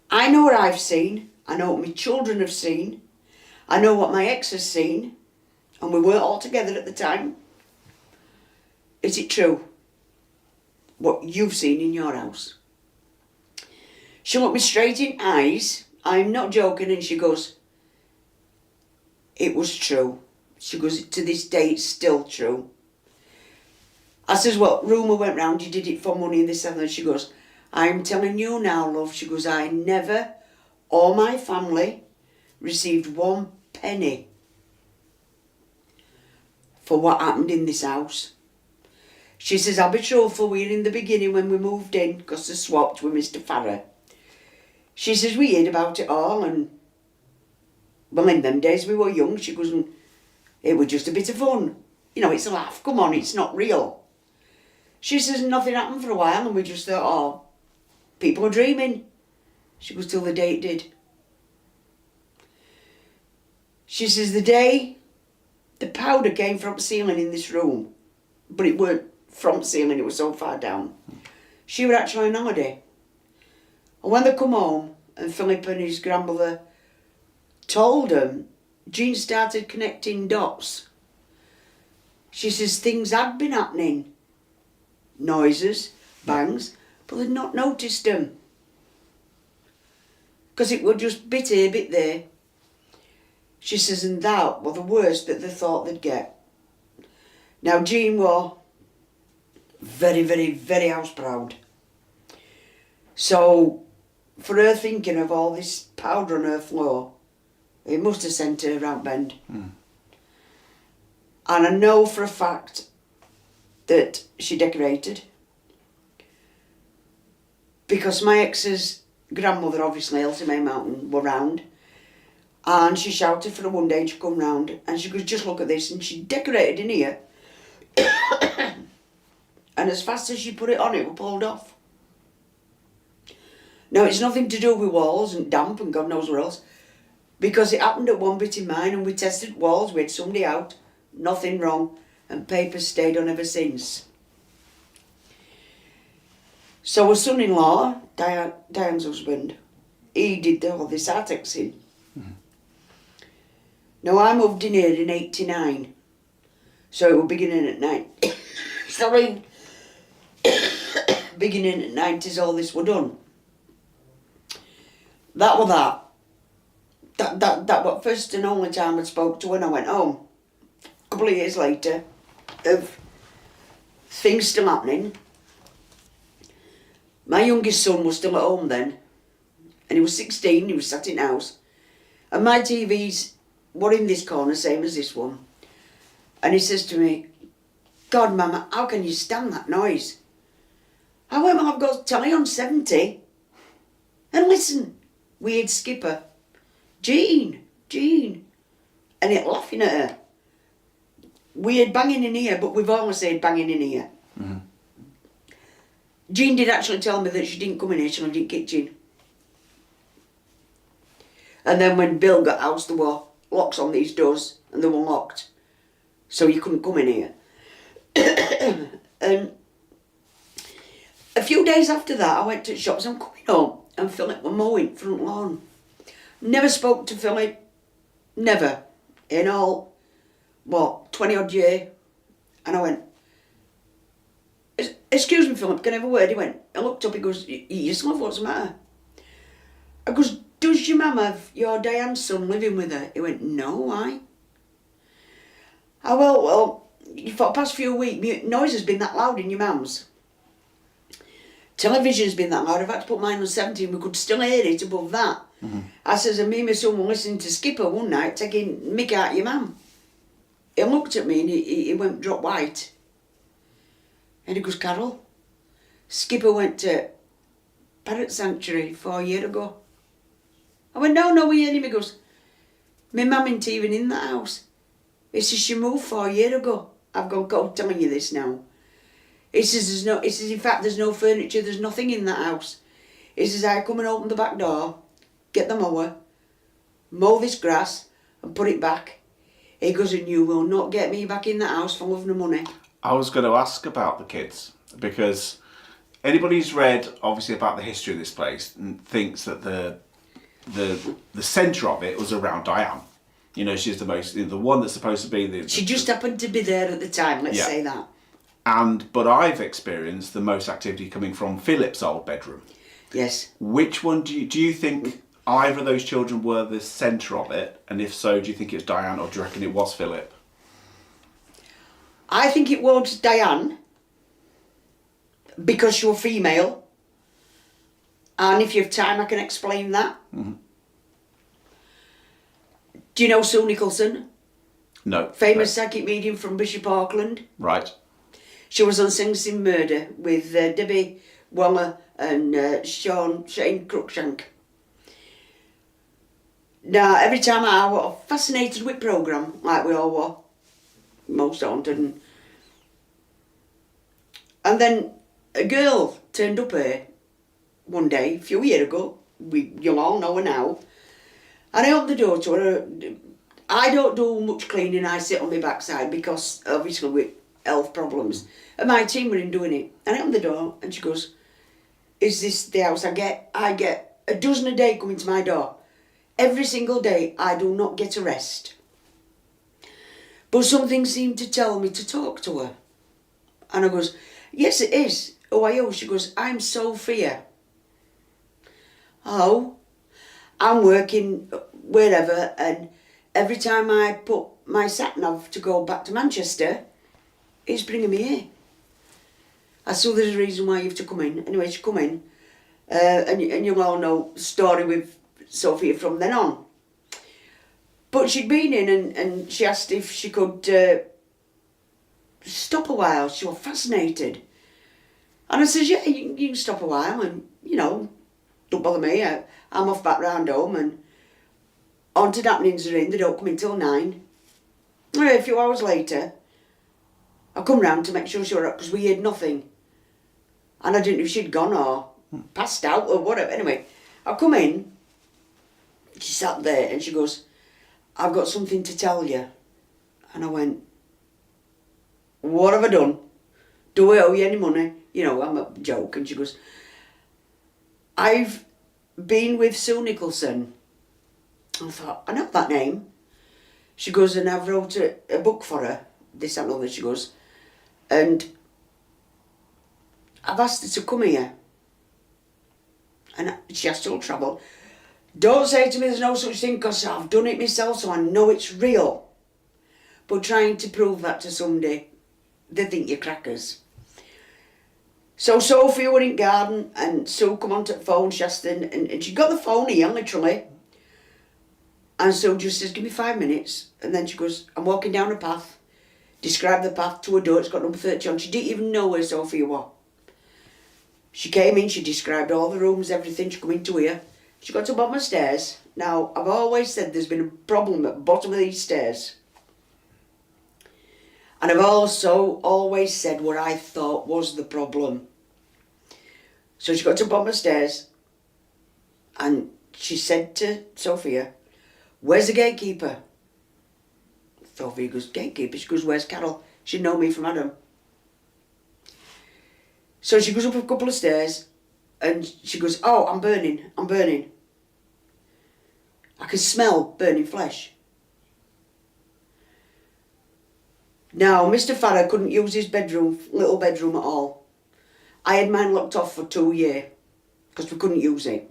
"I know what I've seen, I know what my children have seen, I know what my ex has seen, and we weren't all together at the time. Is it true, what you've seen in your house?" She looked me straight in eyes, I'm not joking, and she goes, "It was true." She goes, "To this day it's still true." I says, "Well, rumour went round you did it for money and this and that." She goes, "I'm telling you now, love." She goes, "I never, or my family, received 1 penny for what happened in this house." She says, "I'll be truthful, we were in the beginning when we moved in, because they swapped with Mr. Farrer." She says, "We heard about it all, and well, in them days we were young." She goes, "And it was just a bit of fun. You know, it's a laugh, come on, it's not real." She says, "Nothing happened for a while, and we just thought, oh, people are dreaming." She goes, "Till the day it did." She says, "The day the powder came from the ceiling in this room, but it weren't from the ceiling, it was so far down. She was actually on holiday. And when they come home, and Philip and his grandmother told him, Jean started connecting dots. She says things had been happening. Noises, bangs, but they'd not noticed them. Because it would just bit here, bit there. She says, and that were the worst that they thought they'd get. Now, Jean was very, very, very house proud. So, for her thinking of all this powder on her floor, it must have sent her out bend. And I know for a fact that she decorated. Because my ex's grandmother, obviously, Elsie Mae Mountain, were round. And she shouted for her one day to come round. And she goes, just look at this. And she decorated in here. And as fast as she put it on, it was pulled off. Now, it's nothing to do with walls and damp and God knows what else. Because it happened at one bit in mine and we tested walls, we had somebody out, nothing wrong, and papers stayed on ever since. So her son-in-law, Diane's husband, he did all this artexing. Now, I moved in here in 89, so it was beginning at sorry, beginning at 90s all this were done. That was that. That was first and only time I spoke to when I went home. A couple of years later, of things still happening. My youngest son was still at home then, and he was 16, he was sat in the house, and my TVs were in this corner, same as this one. And he says to me, God, Mama, how can you stand that noise? I went, well, I've got telly on 70. And listen, weird skipper. Jean. And it laughing at her. Weird banging in here, but we've always said banging in here. Jean did actually tell me that she didn't come in here, she lived in the kitchen. And then when Bill got house, there were locks on these doors, and they were locked. So you couldn't come in here. And a few days after that, I went to the shops. I'm coming home, and Philip was mowing front lawn. Never spoke to Philip. Never. In all, 20 odd year. And I went, excuse me, Philip, can I have a word? He went, I looked up, he goes, yourself, what's the matter? I goes, does your mum have your Diane's son living with her? He went, no, why? I well, for the past few weeks, noise has been that loud in your mum's. Television's been that loud. I've had to put mine on 70 and we could still hear it above that. I says, and me and my son were listening to Skipper one night taking mick out your mum. He looked at me and he went drop white. And he goes, Carol, Skipper went to Parrot Sanctuary 4 years ago. I went, no, we heard him. He goes, my mum ain't even in that house. He says, she moved 4 years ago. I've gone telling you this now. He says, in fact, there's no furniture, there's nothing in that house. He says, I come and open the back door, get the mower, mow this grass and put it back. He goes, and you will not get me back in the house for love nor money. I was going to ask about the kids, because anybody who's read, obviously, about the history of this place and thinks that the centre of it was around Diane. You know, she's the one that's supposed to be She just happened to be there at the time, let's say that. But I've experienced the most activity coming from Philip's old bedroom. Yes. Which one do you think either of those children were the centre of it? And if so, do you think it was Diane or do you reckon it was Philip? I think it was Diane, because you're female. And if you have time, I can explain that. Do you know Sue Nicholson? No. Famous psychic medium from Bishop Auckland. Right. She was on Sing Sing Murder with Debbie Waller and Shane Cruikshank. Now, every time I was fascinated with programme, like we all were, most haunted. And then a girl turned up here one day, a few years ago, you'll all know her now, and I opened the door to her. I don't do much cleaning, I sit on my backside because obviously with health problems, and my team were in doing it. And I opened the door and she goes, is this the house I get a dozen a day coming to my door. Every single day I do not get a rest. But something seemed to tell me to talk to her. And I goes, yes it is. Who are you? She goes, I'm Sophia. Oh, I'm working wherever, and every time I put my sat-nav to go back to Manchester, it's bringing me here. I saw there's a reason why you have to come in. Anyway, she come in, and you'll all know the story with Sophia from then on. But she'd been in and she asked if she could stop a while. She was fascinated. And I says, yeah, you can stop a while and, you know, don't bother me. I'm off back round home and haunted happenings are in. They don't come in till 9. A few hours later, I come round to make sure she was up because we heard nothing. And I didn't know if she'd gone or passed out or whatever. Anyway, I come in, she sat there and she goes, I've got something to tell you. And I went, what have I done? Do I owe you any money? You know, I'm a joke. And she goes, I've been with Sue Nicholson. I thought, I know that name. She goes, and I've wrote a book for her, this and other, she goes, and I've asked her to come here. And she has to travel. Don't say to me there's no such thing, because I've done it myself, so I know it's real. But trying to prove that to somebody, they think you're crackers. So Sophie were in garden, and Sue come onto the phone, she asked her, and she got the phone here, literally. And Sue just says, give me 5 minutes. And then she goes, I'm walking down a path. Describe the path to a door, it's got number 30 on. She didn't even know where Sophia was. She came in, she described all the rooms, everything, she come into here. She got to the bottom of the stairs. Now, I've always said there's been a problem at the bottom of these stairs. And I've also always said what I thought was the problem. So she got to the bottom of the stairs and she said to Sophia, where's the gatekeeper? Sophia goes, gatekeeper? She goes, where's Carol? She'd know me from Adam. So she goes up a couple of stairs and she goes, oh, I'm burning. I can smell burning flesh. Now, Mr. Farrer couldn't use his little bedroom at all. I had mine locked off for 2 years because we couldn't use it.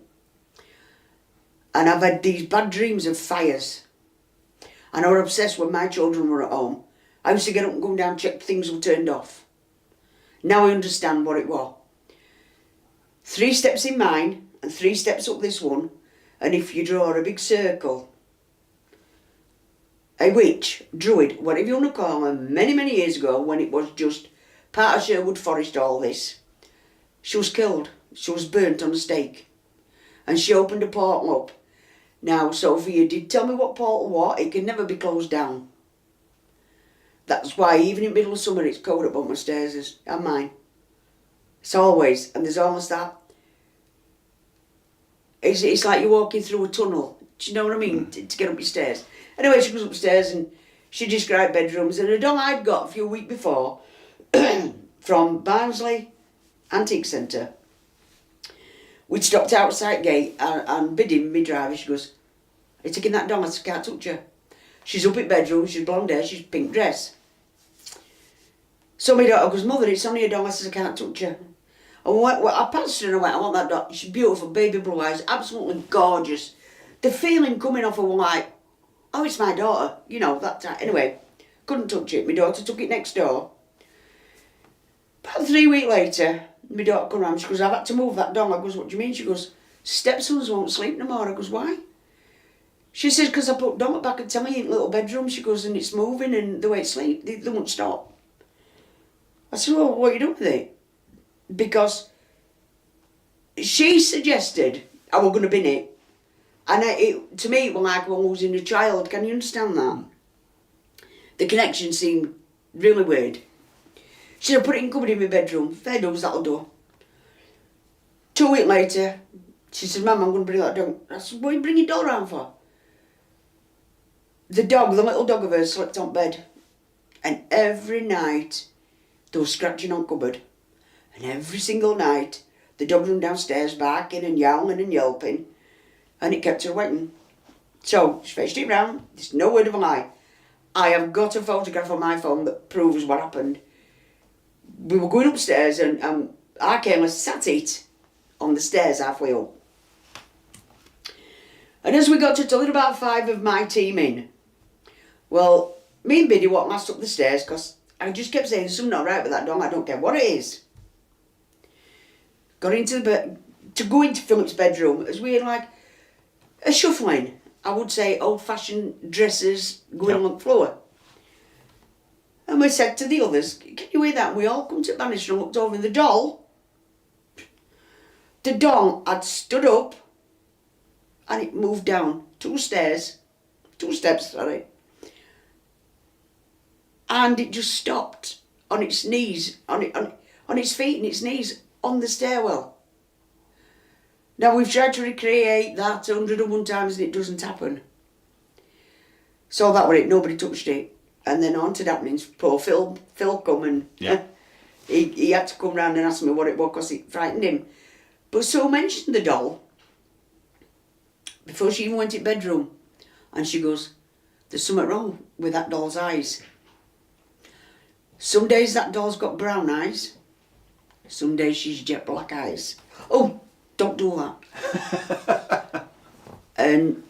And I've had these bad dreams of fires. And I was obsessed when my children were at home. I used to get up and go down and check things were turned off. Now I understand what it was. 3 steps in mine and 3 steps up this one. And if you draw a big circle, a witch, druid, whatever you want to call them, many, many years ago when it was just part of Sherwood Forest, all this, she was killed. She was burnt on a stake. And she opened a portal up. Now, Sophia did tell me what portal was. It can never be closed down. That's why even in the middle of summer it's cold up on my stairs and mine. It's always, and there's almost that. It's like you're walking through a tunnel. Do you know what I mean? To get up your stairs. Anyway, she goes upstairs and she described bedrooms. And a doll I'd got a few weeks before from Barnsley Antique Centre. We'd stopped outside gate and bidding me driver. She goes, are you taking that doll? I said, can't touch her. She's up in bedroom, she's blonde hair, she's pink dress. So my daughter goes, mother, it's only a doll. I said, I can't touch her. And I passed her and I went, I want that doll. She's beautiful, baby blue eyes, absolutely gorgeous. The feeling coming off her was like, oh, it's my daughter, you know, that time. Anyway, couldn't touch it. My daughter took it next door. About 3 weeks later, my daughter come round, she goes, I've had to move that doll. I goes, what do you mean? She goes, stepsons won't sleep no more. I goes, why? She says, because I put Dom back and tell me in the little bedroom. She goes, and it's moving and the way it sleep, they won't stop. I said, well, what are you doing with it? Because she suggested I was going to bin it. And to me, it was like when losing a child. Can you understand that? The connection seemed really weird. She said, put it in cupboard in my bedroom. Fair dues, that'll do. 2 weeks later, she said, Mum, I'm going to bring that dog. I said, what are you bringing your dog around for? The little dog of hers, slept on bed. And every night, they were scratching on cupboard. And every single night, The dog run downstairs barking and yowling and yelping, and it kept her waiting. So she fetched it round. There's no word of a lie. I have got a photograph on my phone that proves what happened. We were going upstairs and I came and sat it on the stairs halfway up. And as we got to there about 5 of my team in, well, me and Biddy walked last up the stairs because I just kept saying, there's something not right with that dog, I don't care what it is. Got into the bed, to go into Philip's bedroom, as we had like a shuffling, I would say old-fashioned dresses going along the floor. And we said to the others, can you hear that? And we all come to the banister and looked over, and the doll had stood up and it moved down 2 steps, and it just stopped on its knees, on its feet and its knees on the stairwell. Now we've tried to recreate that 101 times and it doesn't happen. So that was it, nobody touched it. And then on to happenings, poor Phil come and he had to come round and ask me what it was because it frightened him. But Sue mentioned the doll before she even went in bedroom, and she goes, there's something wrong with that doll's eyes. Some days that doll's got brown eyes, some days she's jet black eyes. Oh, don't do that. And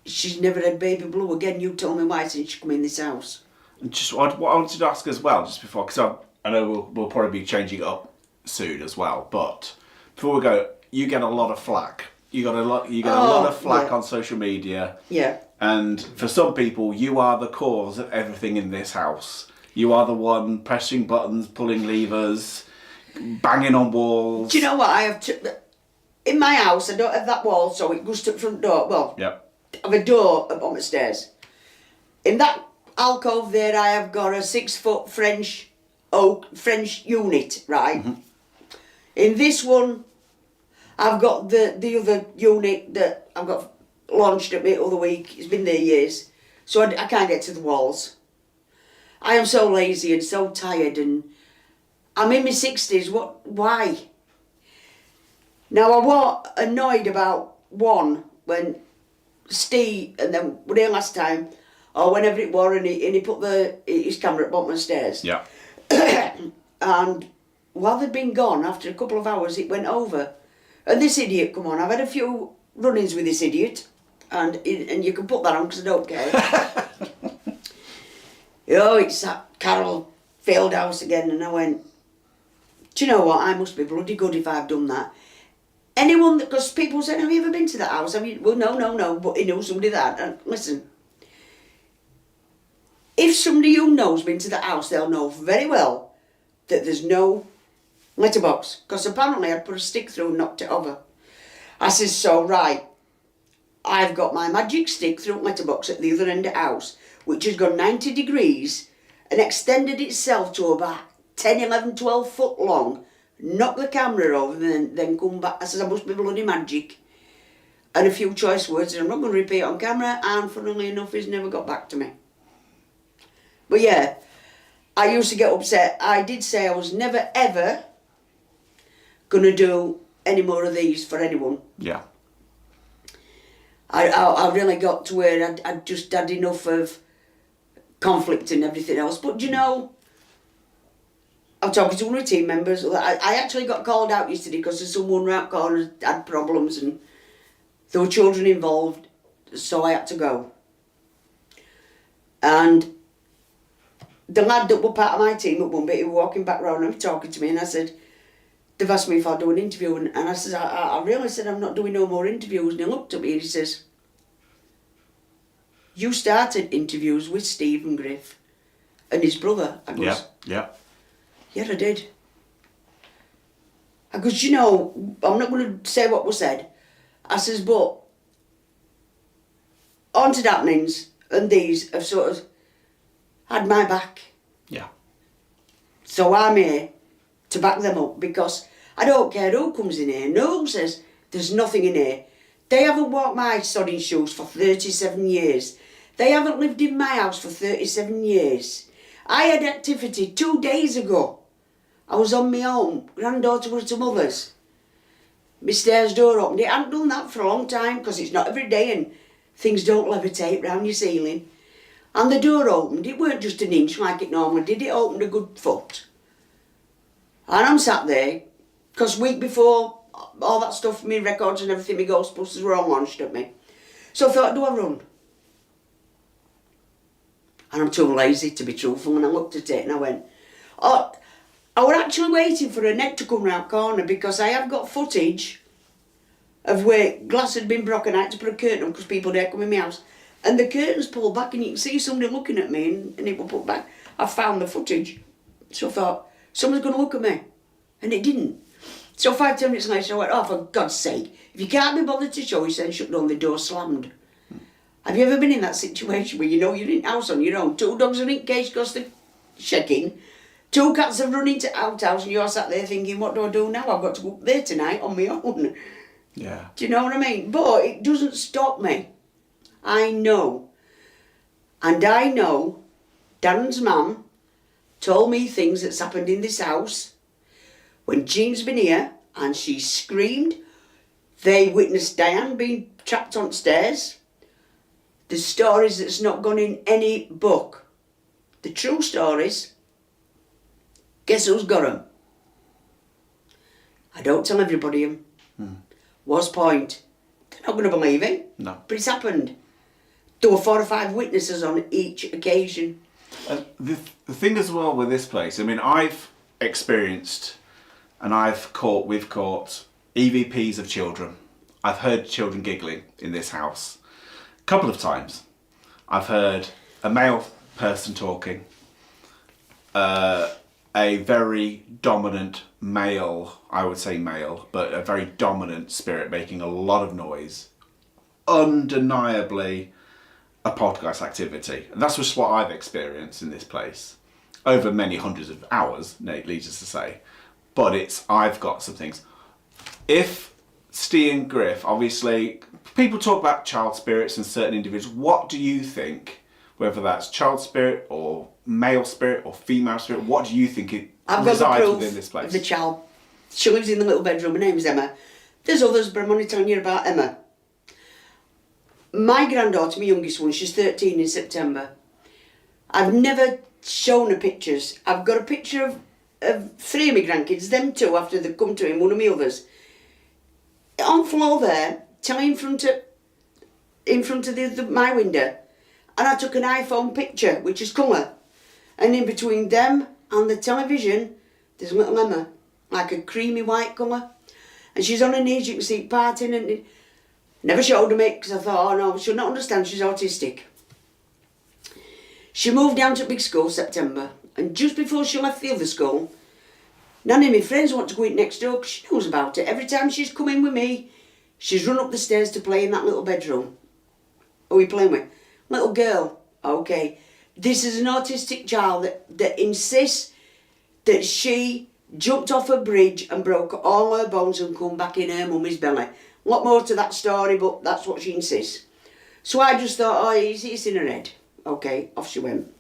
she's never had baby blue again. You tell me why since she come in this house. Just what I wanted to ask as well, just before, because I know we'll probably be changing it up soon as well, but before we go, you get a lot of flack. You get a lot of flack on social media. Yeah. And for some people, you are the cause of everything in this house. You are the one pressing buttons, pulling levers, banging on walls. Do you know what I have in my house? I don't have that wall, so it goes to the front door. Well, I have a door up on the stairs. In that alcove there, I have got a 6-foot French unit, right? Mm-hmm. In this one, I've got the other unit that I've got launched at me the other week. It's been there years, so I can't get to the walls. I am so lazy and so tired, and I'm in my 60s. Why? Now I was annoyed about one when Steve, and then we were there last time, or whenever it was, and he put his camera at the bottom of the stairs. Yeah. And while they'd been gone, after a couple of hours, it went over. And this idiot, come on, I've had a few run-ins with this idiot, and you can put that on because I don't care. Oh, it's that Carol Fieldhouse again, and I went, do you know what, I must be bloody good if I've done that. Anyone that, because people said, have you ever been to that house? Well, no, but he knows somebody that. And listen, if somebody you know's been to the house, they'll know very well that there's no letterbox, because apparently I'd put a stick through and knocked it over. I says, so right, I've got my magic stick through letterbox at the other end of the house, which has gone 90 degrees and extended itself to about 10, 11, 12 foot long, knock the camera over and then come back. I says, I must be bloody magic. And a few choice words, and I'm not going to repeat it on camera, and funnily enough, he's never got back to me. But yeah, I used to get upset. I did say I was never ever going to do any more of these for anyone. Yeah. I really got to where I just had enough of conflict and everything else. But you know, I'm talking to one of the team members. I actually got called out yesterday because someone round corner had problems and there were children involved, so I had to go. And the lad that was part of my team at one bit, he was walking back round and talking to me, and I said, they've asked me if I'll do an interview, and I said, I really said I'm not doing no more interviews. And he looked at me and he says, you started interviews with Stephen Griff and his brother. I goes, yeah, I did. I goes, you know, I'm not going to say what was said. I says, but Haunted Happenings and these have sort of had my back. Yeah. So I'm here to back them up, because I don't care who comes in here. No one says there's nothing in here. They haven't walked my sodding shoes for 37 years. They haven't lived in my house for 37 years. I had activity 2 days ago. I was on my own. Granddaughter was at her mother's. My stairs door opened. It hadn't done that for a long time because it's not every day and things don't levitate round your ceiling. And the door opened. It weren't just an inch like it normally did. It opened a good foot. And I'm sat there because week before all that stuff, my records and everything, my Ghostbusters were all launched at me. So I thought, do I run? And I'm too lazy to be truthful, and I looked at it and I went, oh, I was actually waiting for a neck to come round corner because I have got footage of where glass had been broken. I had to put a curtain on because people dare come in my house. And the curtain's pulled back and you can see somebody looking at me and it will put back. I found the footage. So I thought, someone's going to look at me. And it didn't. So 5-10 minutes later I went, oh, for God's sake, if you can't be bothered to show us, then shut down, the door slammed. Have you ever been in that situation where you know you're in the house on your own? 2 dogs are in cage because they're shaking. 2 cats have run into outhouse and you're sat there thinking, what do I do now? I've got to go up there tonight on my own. Yeah. Do you know what I mean? But it doesn't stop me. I know. And I know Darren's mum told me things that's happened in this house when Jean's been here and she screamed. They witnessed Diane being trapped on stairs. The stories that's not gone in any book. The true stories. Guess who's got them? I don't tell everybody them. What's the point? They're not going to believe it. No. But it's happened. There were 4 or 5 witnesses on each occasion. The thing as well with this place, I mean, I've experienced and we've caught EVPs of children. I've heard children giggling in this house. A couple of times. I've heard a male person talking, a very dominant male, I would say male, but a very dominant spirit making a lot of noise. Undeniably a poltergeist activity. And that's just what I've experienced in this place. Over many hundreds of hours, needless to say. But I've got some things. If Steve and Griff, obviously, people talk about child spirits and certain individuals. What do you think, whether that's child spirit or male spirit or female spirit, what do you think it resides within this place? The child. She lives in the little bedroom. Her name's Emma. There's others, but I'm only telling you about Emma. My granddaughter, my youngest one, she's 13 in September. I've never shown her pictures. I've got a picture of 3 of my grandkids, them 2 after they've come to him, one of my others. On floor there, telling in front of my window, and I took an iPhone picture, which is colour, and in between them and the television, there's little Emma, like a creamy white colour, and she's on her knees, you can see it parting, and never showed her it because I thought, oh no, she'll not understand, she's autistic. She moved down to a big school September, and just before she left the other school, none of my friends want to go in next door because she knows about it. Every time she's come in with me, she's run up the stairs to play in that little bedroom. Who are we playing with? Little girl. Okay. This is an autistic child that insists that she jumped off a bridge and broke all her bones and come back in her mummy's belly. A lot more to that story, but that's what she insists. So I just thought, oh, it's in her head. Okay, off she went.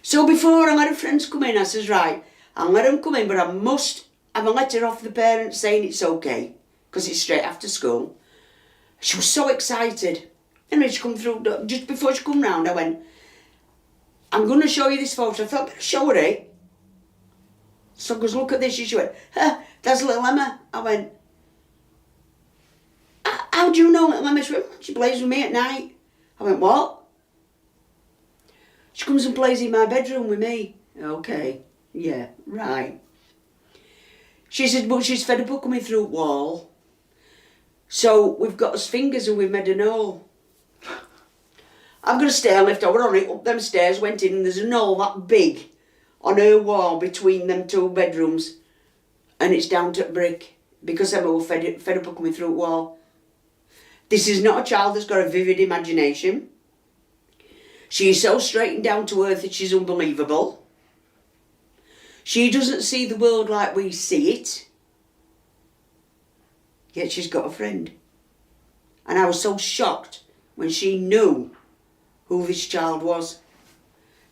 So before I let her friends come in, I says, right, I'll let them come in, but I must have a letter off the parents saying it's okay, because it's straight after school. She was so excited. Anyway, she come through, just before she come round, I went, I'm going to show you this photo. I thought, better show her it. So I goes, look at this. She went, that's little Emma. I went, how do you know little Emma? She went, she plays with me at night. I went, what? She comes and plays in my bedroom with me. Okay, yeah, right. She said, but she's fed up of coming through the wall. So we've got us fingers and we've made a hole. I've got a stair lift, I were on it, up them stairs, went in, and there's a hole that big on her wall between them 2 bedrooms. And it's down to brick, because Emma was fed up of coming through the wall. This is not a child that's got a vivid imagination. She is so straight and down to earth that she's unbelievable. She doesn't see the world like we see it. Yet she's got a friend. And I was so shocked when she knew who this child was.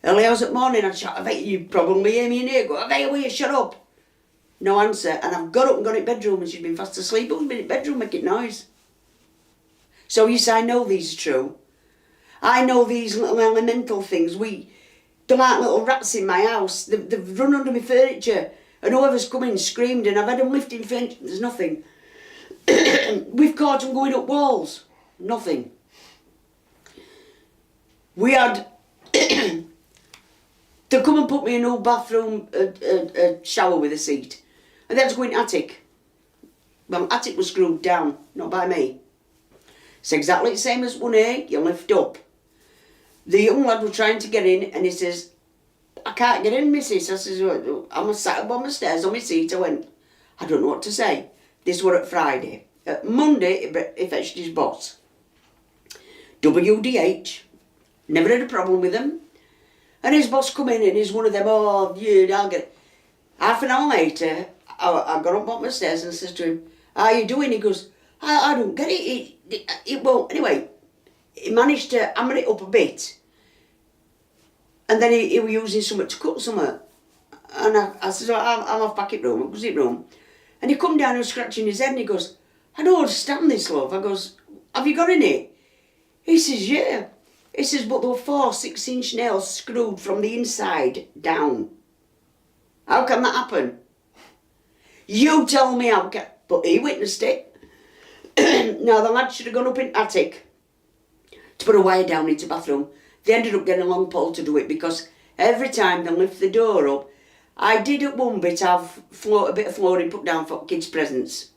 Early hours at morning, I'd shout, I bet you probably hear me in here. Go, I bet you, shut up. No answer. And I've got up and gone in bedroom and she's been fast asleep. Who's been in bedroom making noise? So yes, I know these are true. I know these little elemental things. They're like little rats in my house. They've run under my furniture. And whoever's come in screamed and I've had them lifting furniture. There's nothing. We've caught them going up walls. Nothing. We had... They come and put me in an old bathroom, a shower with a seat. And they had to go in the attic. Well, attic was screwed down, not by me. It's exactly the same as 1A, you lift up. The young lad was trying to get in and he says, I can't get in, missus. I says, I'm sat up on the stairs on my seat. I went, I don't know what to say. This was at Friday. At Monday, he fetched his boss. WDH. Never had a problem with him. And his boss come in and he's one of them, oh, yeah, I'll get it. Half an hour later, I got up on the stairs and I says to him, how are you doing? He goes, I don't get it. It won't. Anyway, he managed to hammer it up a bit. And then he was using something to cut something. And I said, I'm off back at room, I goes in room. And he come down and scratching his head and he goes, I don't understand this, love. I goes, have you got in it? He says, yeah. He says, but there were 4 6-inch nails screwed from the inside down. How can that happen? You tell me how can... But he witnessed it. Now, the lad should have gone up in the attic to put a wire down into the bathroom. They ended up getting a long pole to do it because every time they lift the door up, I did at one bit have a bit of flooring put down for kids' presents.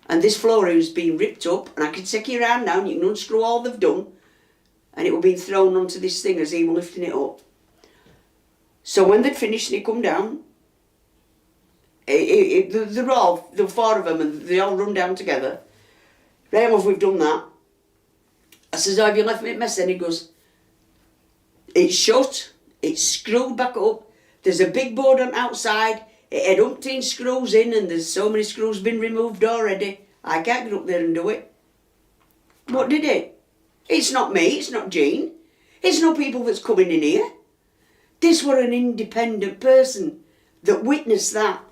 And this flooring was being ripped up, and I can take you around now and you can unscrew all they've done. And it was being thrown onto this thing as he was lifting it up. So when they'd finished and he come down, there were 4 of them and they all run down together. Right, well, we've done that. I says, oh, have you left me a mess? And he goes, it's shut, it's screwed back up, there's a big board on the outside, it had umpteen screws in and there's so many screws been removed already. I can't get up there and do it. What did it? It's not me, it's not Jean. It's not people that's coming in here. This were an independent person that witnessed that.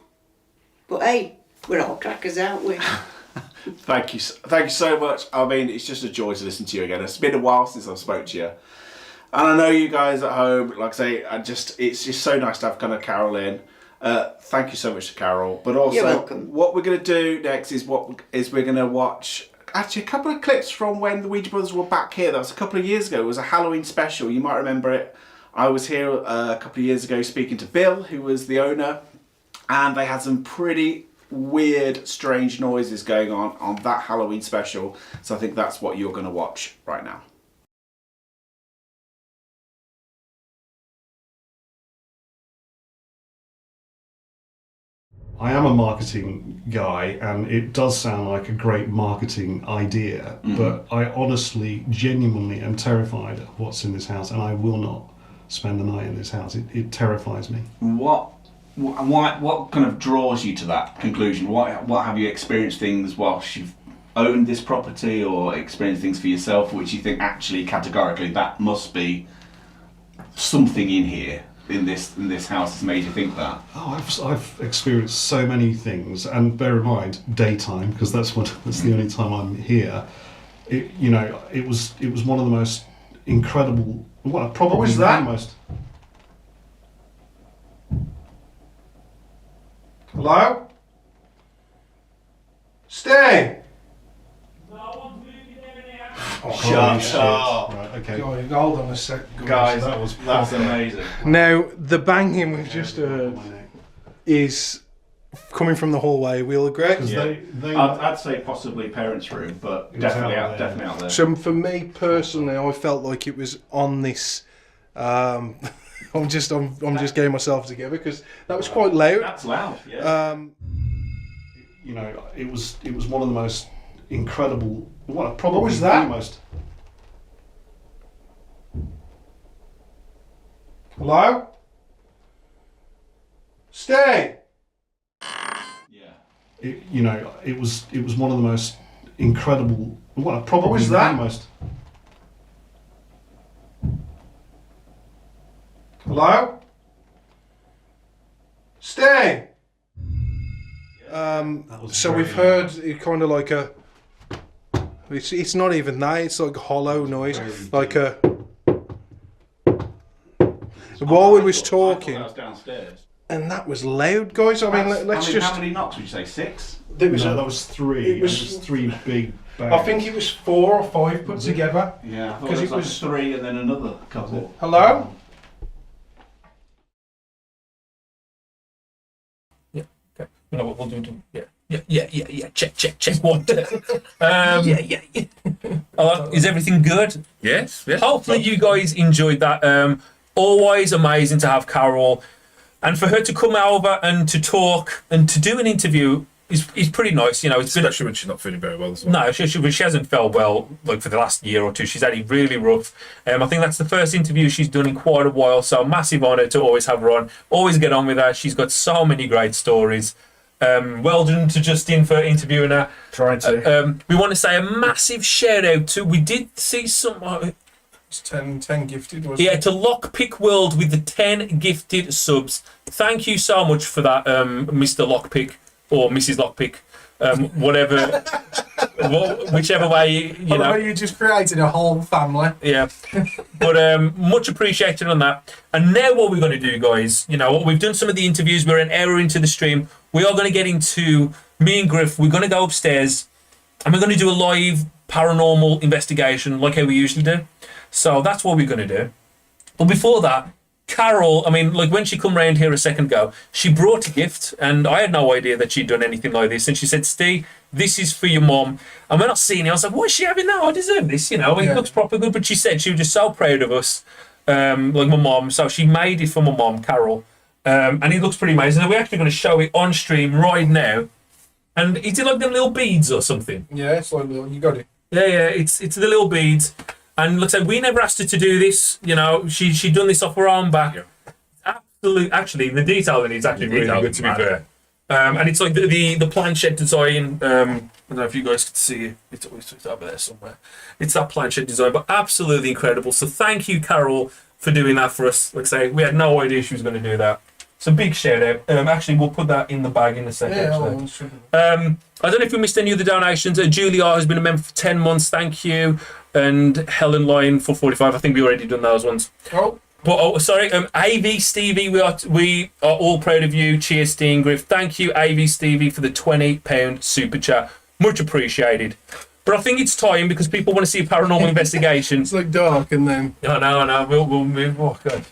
But hey, we're all crackers, aren't we? Thank you so much. I mean, it's just a joy to listen to you again. It's been a while since I've spoke to you. And I know you guys at home, like I say, it's just so nice to have kind of Carol in. Thank you so much to Carol. But also, you're welcome. What we're going to do next is we're going to watch actually a couple of clips from when the Ouija Brothers were back here. That was a couple of years ago. It was a Halloween special. You might remember it. I was here a couple of years ago speaking to Bill, who was the owner, and they had some pretty weird, strange noises going on that Halloween special. So I think that's what you're going to watch right now. I am a marketing guy and it does sound like a great marketing idea, but I honestly, genuinely am terrified of what's in this house and I will not spend the night in this house. It terrifies me. What kind of draws you to that conclusion? What have you experienced things whilst you've owned this property or experienced things for yourself which you think actually categorically that must be something in here? In this house has made you think that? Oh, I've experienced so many things, and bear in mind daytime because that's the only time I'm here. It was one of the most incredible. Well, probably what was that? The most. Hello? Stay! Shut up. Right, okay. Hold on a sec. Guys, that's amazing. Now, the banging we've just heard is coming from the hallway, we'll agree? Yeah. I'd say possibly parents' room, but definitely out there. So for me personally, I felt like it was on this. I'm just getting myself together because that was quite loud. That's loud. Yeah. It was one of the most incredible. Probably what was that? The most. Hello? Stay! Yeah. It was one of the most incredible. Probably what was that? The most. Hello? Stay! So we've heard it kind of like a. It's not even that. It's like a hollow noise, like a. While we was talking, that was downstairs. and that was loud, guys. I mean, let's just. How many knocks would you say? 6? There was that was 3. It was 3 big bags. I think it was 4 or 5 put together. Yeah, because it was 3 and then another couple. Hello. You know what we'll do? Yeah. Check. 1, 2. Yeah. Is everything good? Yes. Hopefully you guys enjoyed that. Always amazing to have Carol, and for her to come over and to talk and to do an interview is pretty nice. You know, it's Especially when she's not feeling very well as well. No, she hasn't felt well like for the last year or two. She's had it really rough. I think that's the first interview she's done in quite a while. So massive honour to always have her on. Always get on with her. She's got so many great stories. Well done to Justin for interviewing her. Trying to. We want to say a massive shout out to. We did see some. It's 10 gifted, wasn't Yeah, to Lockpick World with the 10 gifted subs. Thank you so much for that, Mr. Lockpick or Mrs. Lockpick, whatever, whichever way you know. You just created a whole family. Yeah, but much appreciated on that. And now what we're going to do, guys, you know, we've done some of the interviews. We're an hour into the stream. We are going to get into me and Griff. We're going to go upstairs and we're going to do a live paranormal investigation like how we usually do. So that's what we're going to do. But before that, Carol, I mean, like when she come round here a second ago, she brought a gift and I had no idea that she'd done anything like this. And she said, Steve, this is for your mum. And when I seen it, I was like, what is she having now? I deserve this, you know, it looks proper good. But she said she was just so proud of us, like my mum. So she made it for my mum, Carol. And it looks pretty amazing. And we're actually going to show it on stream right now. And is it like them little beads or something? Yeah, it's like little, you got it. Yeah, it's the little beads. And looks like we never asked her to do this. You know, she done this off her own back. Yeah. Absolutely, actually, the detail in it is actually really good to be fair. And it's like the planchette design. I don't know if you guys could see it. It's over there somewhere. It's that planchette design, but absolutely incredible. So thank you, Carol, for doing that for us. Like I say, we had no idea she was going to do that. So big shout out. Actually, we'll put that in the bag in a second. I don't know if we missed any of the donations. Julia has been a member for 10 months. Thank you. And Helen Lyon for 45. I think we already done those ones. But sorry, AV Stevie, we are all proud of you. Cheers, Steve Griff. Thank you, AV Stevie, for the £20 super chat. Much appreciated. But I think it's time because people want to see a paranormal investigation. It's like dark and then. I know. We'll move. Oh god.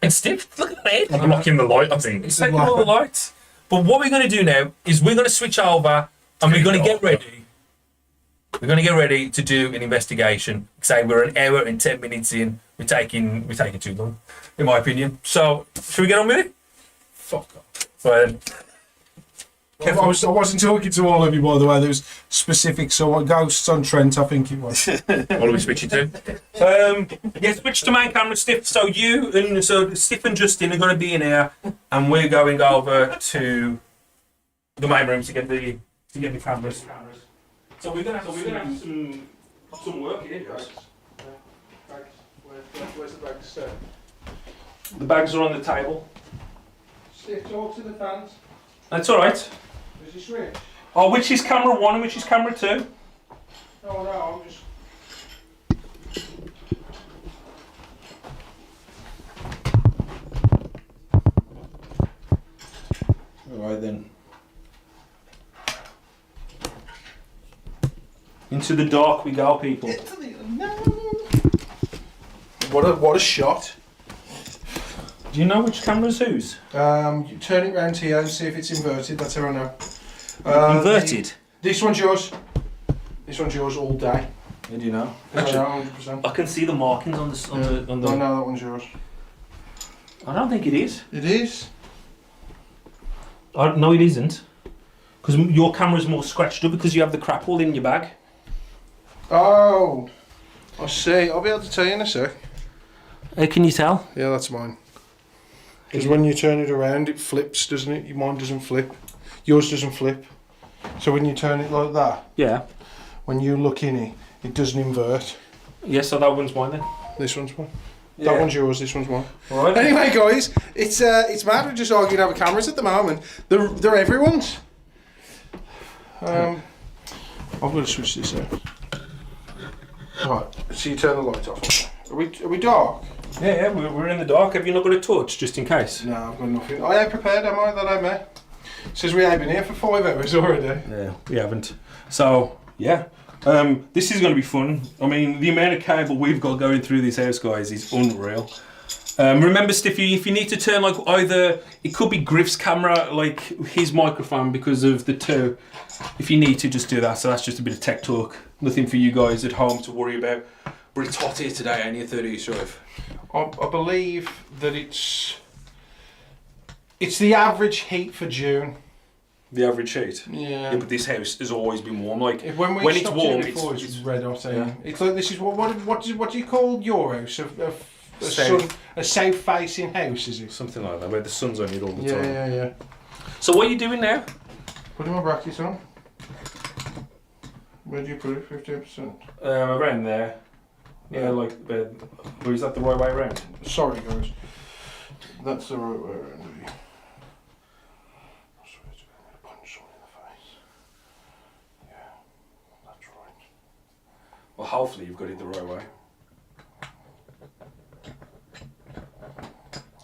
It's stiff. Look at that. I'm blocking the light, I think. It's taking all the lights. But what we're going to do now is we're going to switch over and we're going to get ready. We're going to get ready to do an investigation. Say we're an hour and 10 minutes in. We're taking too long, in my opinion. So, should we get on with it? Fuck off. Well, I wasn't talking to all of you, by the way. There was specific ghosts on Trent, I think it was. what are we switching to? Switch to main camera, Stiff. So Stiff and Justin are going to be in here, and we're going over to the main room to get the cameras. So we're going to have some work here, guys. Where's the bags? The bags are on the table. Stiff, talk to the fans. That's all right. Is he switch? Oh, which is camera 1 and which is camera 2? No, I'm just. Alright then. Into the dark we go, people. What a shot. Do you know which camera's whose? You turn it round here and see if it's inverted. That's how I know. Inverted? This one's yours. This one's yours all day. How do you know? Actually, I know 100%. I can see the markings on the. No, that one's yours. I don't think it is. It is. No, it isn't. Because your camera's more scratched up because you have the crap all in your bag. Oh, I see. I'll be able to tell you in a sec. How can you tell? Yeah, that's mine. Because when you turn it around, it flips, doesn't it? Mine doesn't flip. Yours doesn't flip. So when you turn it like that, yeah. When you look in it, it doesn't invert. Yeah, so that one's mine then. This one's mine. Yeah. That one's yours. This one's mine. All right. Anyway, guys, it's mad. We're just arguing over cameras at the moment. They're everyone's. I've got to switch this out. Right, so you turn the light off. Are we dark? Yeah, we're in the dark. Have you not got a torch, just in case? No, I've got nothing. I ain't prepared, am I, that I may? Says we ain't been here for 5 hours already. Yeah, we haven't. So, yeah. This is going to be fun. I mean, the amount of cable we've got going through this house, guys, is unreal. Remember, Stiffy, if you need to turn, like, either... It could be Griff's camera, like, his microphone, because of the two. If you need to, just do that. So that's just a bit of tech talk. Nothing for you guys at home to worry about. But it's hot here today, ain't it, 30 East Drive? I believe that it's the average heat for June. The average heat? Yeah. But this house has always been warm. Like, when it's warm, it's red hot. Yeah. It's like, this is what do you call your house? A south-facing house, is it? Something like that, where the sun's on it all the time. Yeah. So what are you doing now? Putting my brackets on. Where do you put it? 15%? Around there. Yeah, like, is that the right way around? Sorry, guys. That's the right way around. I swear to God, I'm going to punch someone in the face. Yeah, that's right. Well, hopefully you've got it the right way. I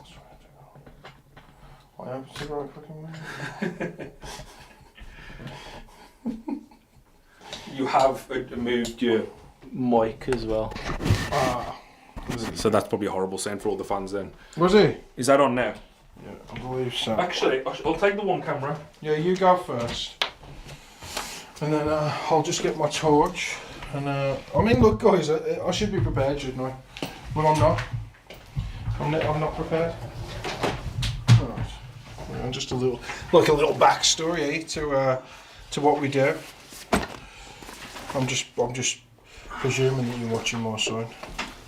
swear to God. I hope it's the right fucking way. You have moved your mic as well. So that's probably a horrible sound for all the fans then. Was he? Is that on now? Yeah, I believe so. Actually, I'll take the one camera. Yeah, you go first. And then I'll just get my torch. And I mean, look, guys, I should be prepared, shouldn't I? But I'm not. I'm not prepared. Right. Yeah, just a little backstory to what we do. I'm just presuming that you're watching my side.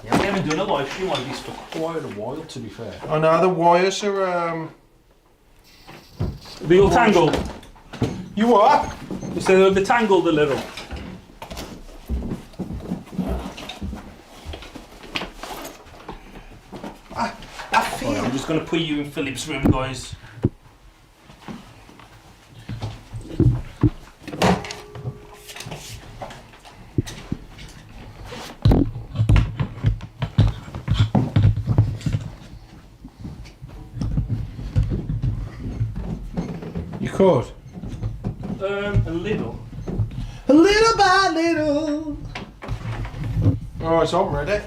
Yeah, we haven't done a live stream like this for quite a while, to be fair. I know the wires are The old tangled. You what? So the tangled a little. I feel. Right, I'm just going to put you in Philip's room, guys. You could. A little. A little by little. Alright, so I'm ready.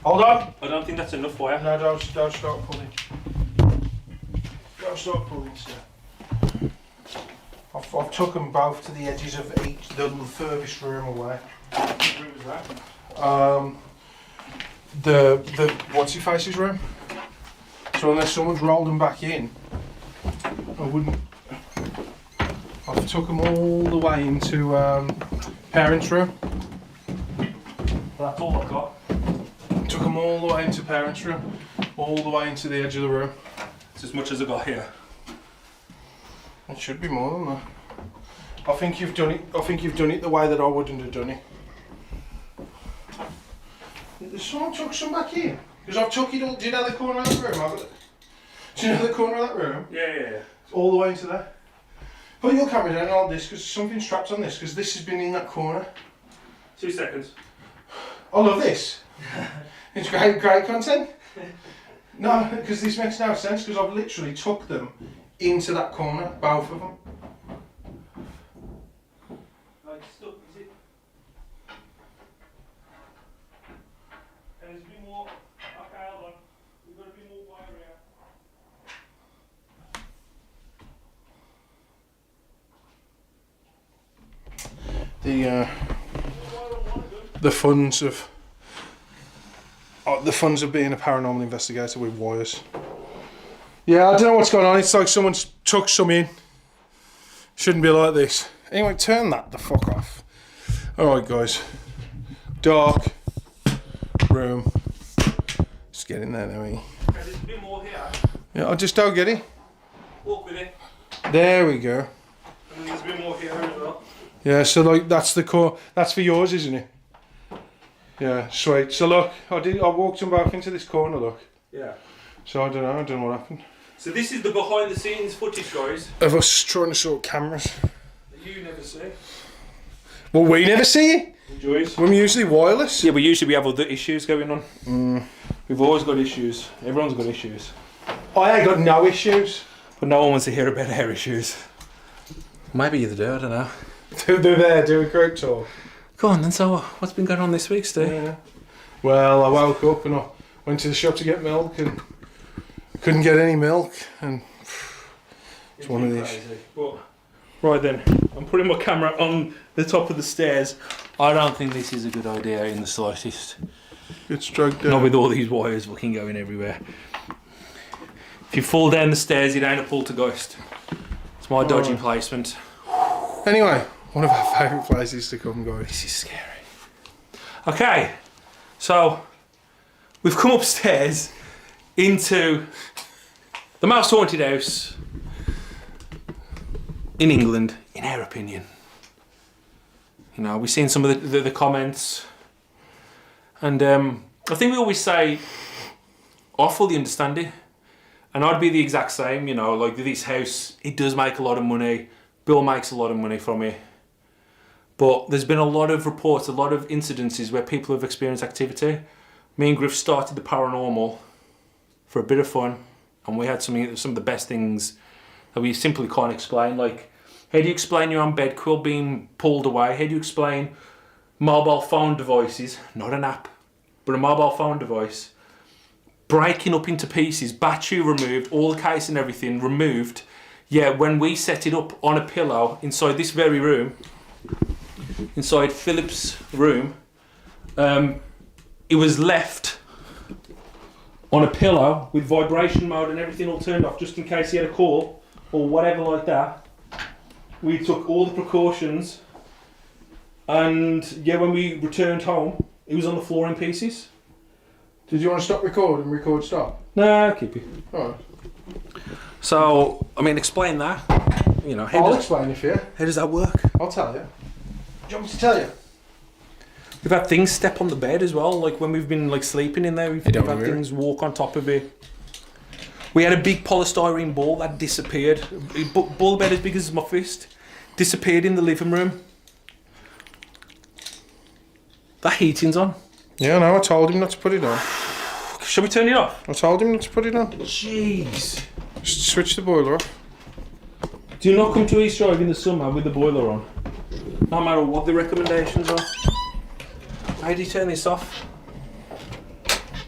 Hold on. I don't think that's enough for you. No, don't start pulling. Don't start pulling, sir. I've took them both to the edges of the furthest room away. What room is that? The what's your face's room? So unless someone's rolled them back in, I wouldn't. I've took them all the way into parents' room. That's all I've got. Took them all the way into parents' room, all the way into the edge of the room. It's as much as I got here. It should be more than that. I think you've done it. I think you've done it the way that I wouldn't have done it. Someone took some back in because I've took it all. Do you know the corner of that room? Do you know the corner of that room? Yeah. All the way into there. Put your camera down and hold this because something's trapped on this because this has been in that corner. 2 seconds. I love this. It's great content. No, because this makes no sense because I've literally took them into that corner, both of them. Like stuck, is it? And there's a bit more. Okay, hold on. We've got a bit more wire here. The funds of being a paranormal investigator with wires. Yeah, I don't know what's going on. It's like someone's took some in. Shouldn't be like this. Anyway, turn that the fuck off. Alright guys. Dark room. Just get in there now, Okay, there's a bit more here. Yeah, I just don't get it. Walk with it. There we go. And then there's a bit more here as well. Yeah, so like that's the core. That's for yours, isn't it? Yeah, sweet. So look, I walked them both into this corner. Look. Yeah. So I don't know what happened. So this is the behind the scenes footage, guys. Of us trying to sort cameras. You You never see. Well, we never see it. Joyce. We're usually wireless. Yeah, but usually we have other issues going on. We've always got issues. Everyone's got issues. I ain't got no issues. But no one wants to hear about our issues. Maybe you do, I don't know. Do a group talk. Go on then, so what's been going on this week, Steve? Yeah. Well, I woke up and I went to the shop to get milk and couldn't get any milk, and it's one of these. Crazy. But, right then, I'm putting my camera on the top of the stairs. I don't think this is a good idea in the slightest. It's dragged down. Not with all these wires fucking going everywhere. If you fall down the stairs, it ain't a poltergeist. It's my dodgy placement. Anyway, one of our favourite places to come, guys. This is scary. Okay, so we've come upstairs into the most haunted house in England, in our opinion. You know, we've seen some of the comments, and I think we always say, I fully understand it, and I'd be the exact same, you know, like this house, it does make a lot of money, Bill makes a lot of money from it, but there's been a lot of reports, a lot of incidences where people have experienced activity. Me and Griff started the paranormal for a bit of fun, and we had some of the best things that we simply can't explain, like, how do you explain your own bed quilt being pulled away? How do you explain mobile phone devices, not an app, but a mobile phone device, breaking up into pieces, battery removed, all the case and everything removed. Yeah, when we set it up on a pillow inside this very room, inside Philip's room, it was left on a pillow with vibration mode and everything all turned off just in case he had a call or whatever like that. We took all the precautions, and yeah, when we returned home, it was on the floor in pieces. Did you want to stop recording? Record stop? Nah, keep it. Alright. So, I mean, explain that. You know, I'll explain it for you. How does that work? I'll tell you. Do you want me to tell you? We've had things step on the bed as well, like when we've been like sleeping in there, we've had things walk on top of it. We had a big polystyrene ball that disappeared. A ball about as big as my fist. Disappeared in the living room. That heating's on. Yeah, no, I told him not to put it on. Shall we turn it off? I told him not to put it on. Jeez. Just switch the boiler off. Do not come to East Drive in the summer with the boiler on. No matter what the recommendations are. How do you turn this off?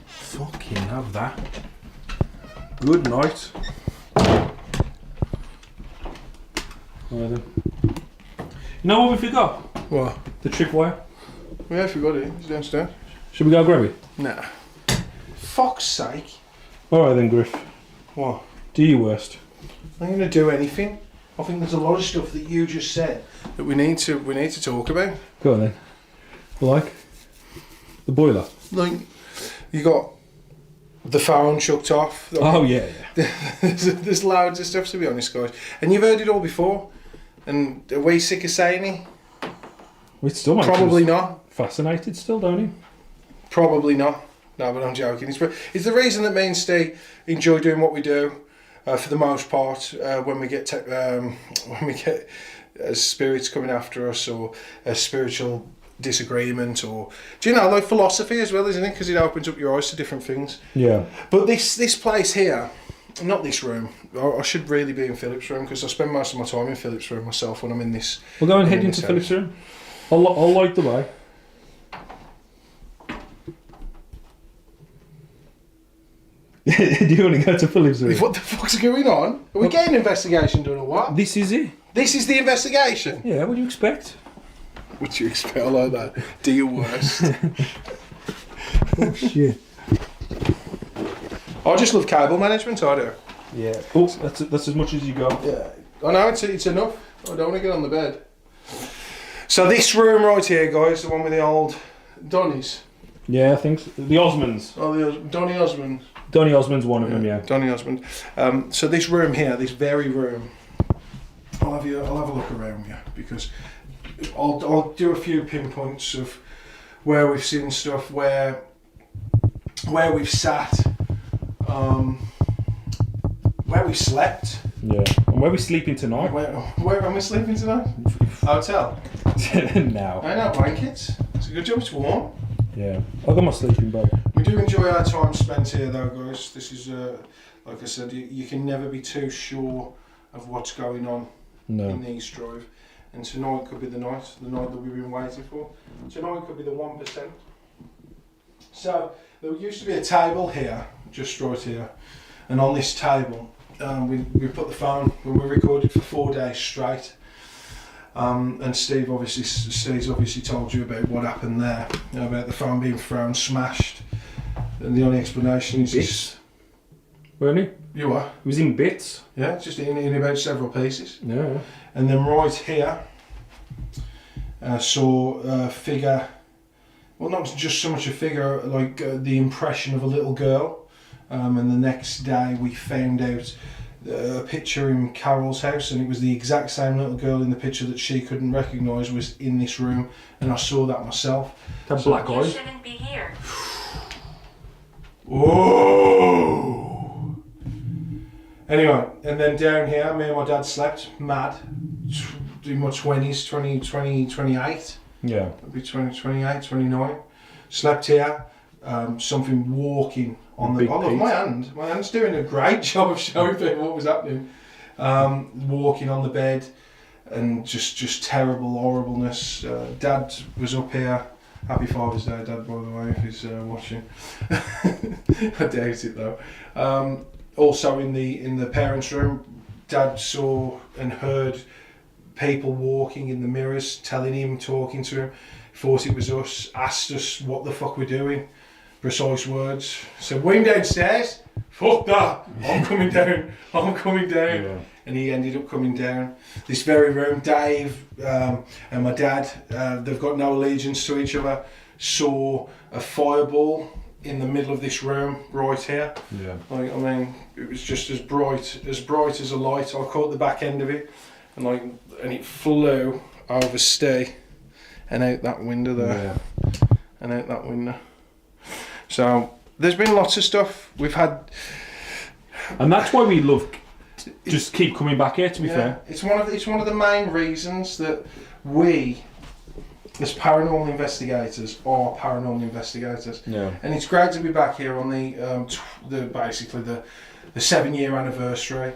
Fucking have that. Good night. Right then. You know what we forgot? What? The tripwire. Yeah, I forgot it. It's downstairs. Should we go grab it? Nah. Fuck's sake. Alright then, Griff. What? Do your worst. I'm going to do anything. I think there's a lot of stuff that you just said that we need to talk about. Go on then. Like? The boiler. Like, you got the phone chucked off. Oh yeah. There's loads of stuff, to be honest, guys. And you've heard it all before. And are we sick of saying it? We still might Probably not. Fascinated still, don't you? Probably not. No, but I'm joking. It's the reason that me and Steve enjoy doing what we do, for the most part. When we get spirits coming after us, or a spiritual disagreement, or do you know, like philosophy as well, isn't it? Because it opens up your eyes to different things. Yeah. But this place here, not this room. I should really be in Philip's room, because I spend most of my time in Philip's room myself when I'm in this. We'll go and head into Philip's room. I'll light the way. Do you want to go to Philip's room? What the fuck's going on? Are we getting an investigation done or what? This is it. This is the investigation? Yeah, what do you expect? What do you expect? I like that. Do your worst. Oh shit. I just love cable management, I do. Yeah. Oh, that's as much as you got. Yeah. I know, it's enough. I don't want to get on the bed. So this room right here, guys, the one with the old Donnies. Yeah, I think so. The Osmonds. Oh, the Donny Osmond. Donny Osmond's one of them, yeah. Donny Osmond. So this room here, this very room, I'll have a look around you, because I'll do a few pinpoints of where we've seen stuff, where we've sat, where we've slept. Yeah. And where are we sleeping tonight? Where am I sleeping tonight? Hotel. Now. I know, blankets. It's a good job, it's warm. Yeah. I got my sleeping bag. We do enjoy our time spent here though, guys. This is, like I said, you can never be too sure of what's going on in the East Drive. And tonight could be the night that we've been waiting for. Tonight could be the 1%. So, there used to be a table here, just right here. And on this table, we put the phone, when we recorded for 4 days straight. And Steve's obviously told you about what happened there, about the phone being thrown, smashed. And the only explanation is... Bits? Weren't he? You are? He was in bits. Yeah, just in about several pieces. Yeah. And then right here, saw a figure, well, not just so much a figure, like the impression of a little girl. And the next day we found out a picture in Carol's house, and it was the exact same little girl in the picture that she couldn't recognise was in this room, and I saw that myself. That black eye. You shouldn't be here. Whoa! Anyway, and then down here, me and my dad slept, mad, in my 20s, 28. Yeah. Maybe 28, 29. Slept here, something walking on the... Oh, look, my hand's doing a great job of showing people what was happening. Walking on the bed, and just terrible horribleness. Dad was up here. Happy Father's Day, Dad, by the way, if he's watching. I doubt it though. Also in the parents' room, Dad saw and heard people walking in the mirrors, telling him, talking to him. Thought it was us. Asked us what the fuck we're doing. Precise words. Said, "We're downstairs." Fuck that. I'm coming down. I'm coming down. Yeah. And he ended up coming down. This very room, Dave and my dad, they've got no allegiance to each other, saw a fireball in the middle of this room, right here. Yeah. Like, I mean, it was just as bright as a light. I caught the back end of it, and it flew over Stay and out that window there. Yeah. And out that window. So there's been lots of stuff we've had, and that's why we love just keep coming back here. To be fair, it's one of the main reasons that we, as paranormal investigators, are paranormal investigators. Yeah. And it's great to be back here on the 7-year anniversary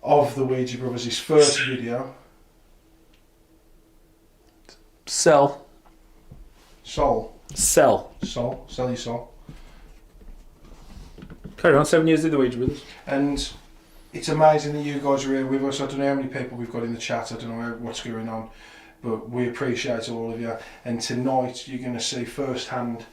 of the Ouija Brothers' first video. Sell your soul. Carry on. 7 years of the Ouija Brothers. And it's amazing that you guys are here with us. I don't know how many people we've got in the chat. I don't know what's going on, but we appreciate all of you. And tonight you're going to see firsthand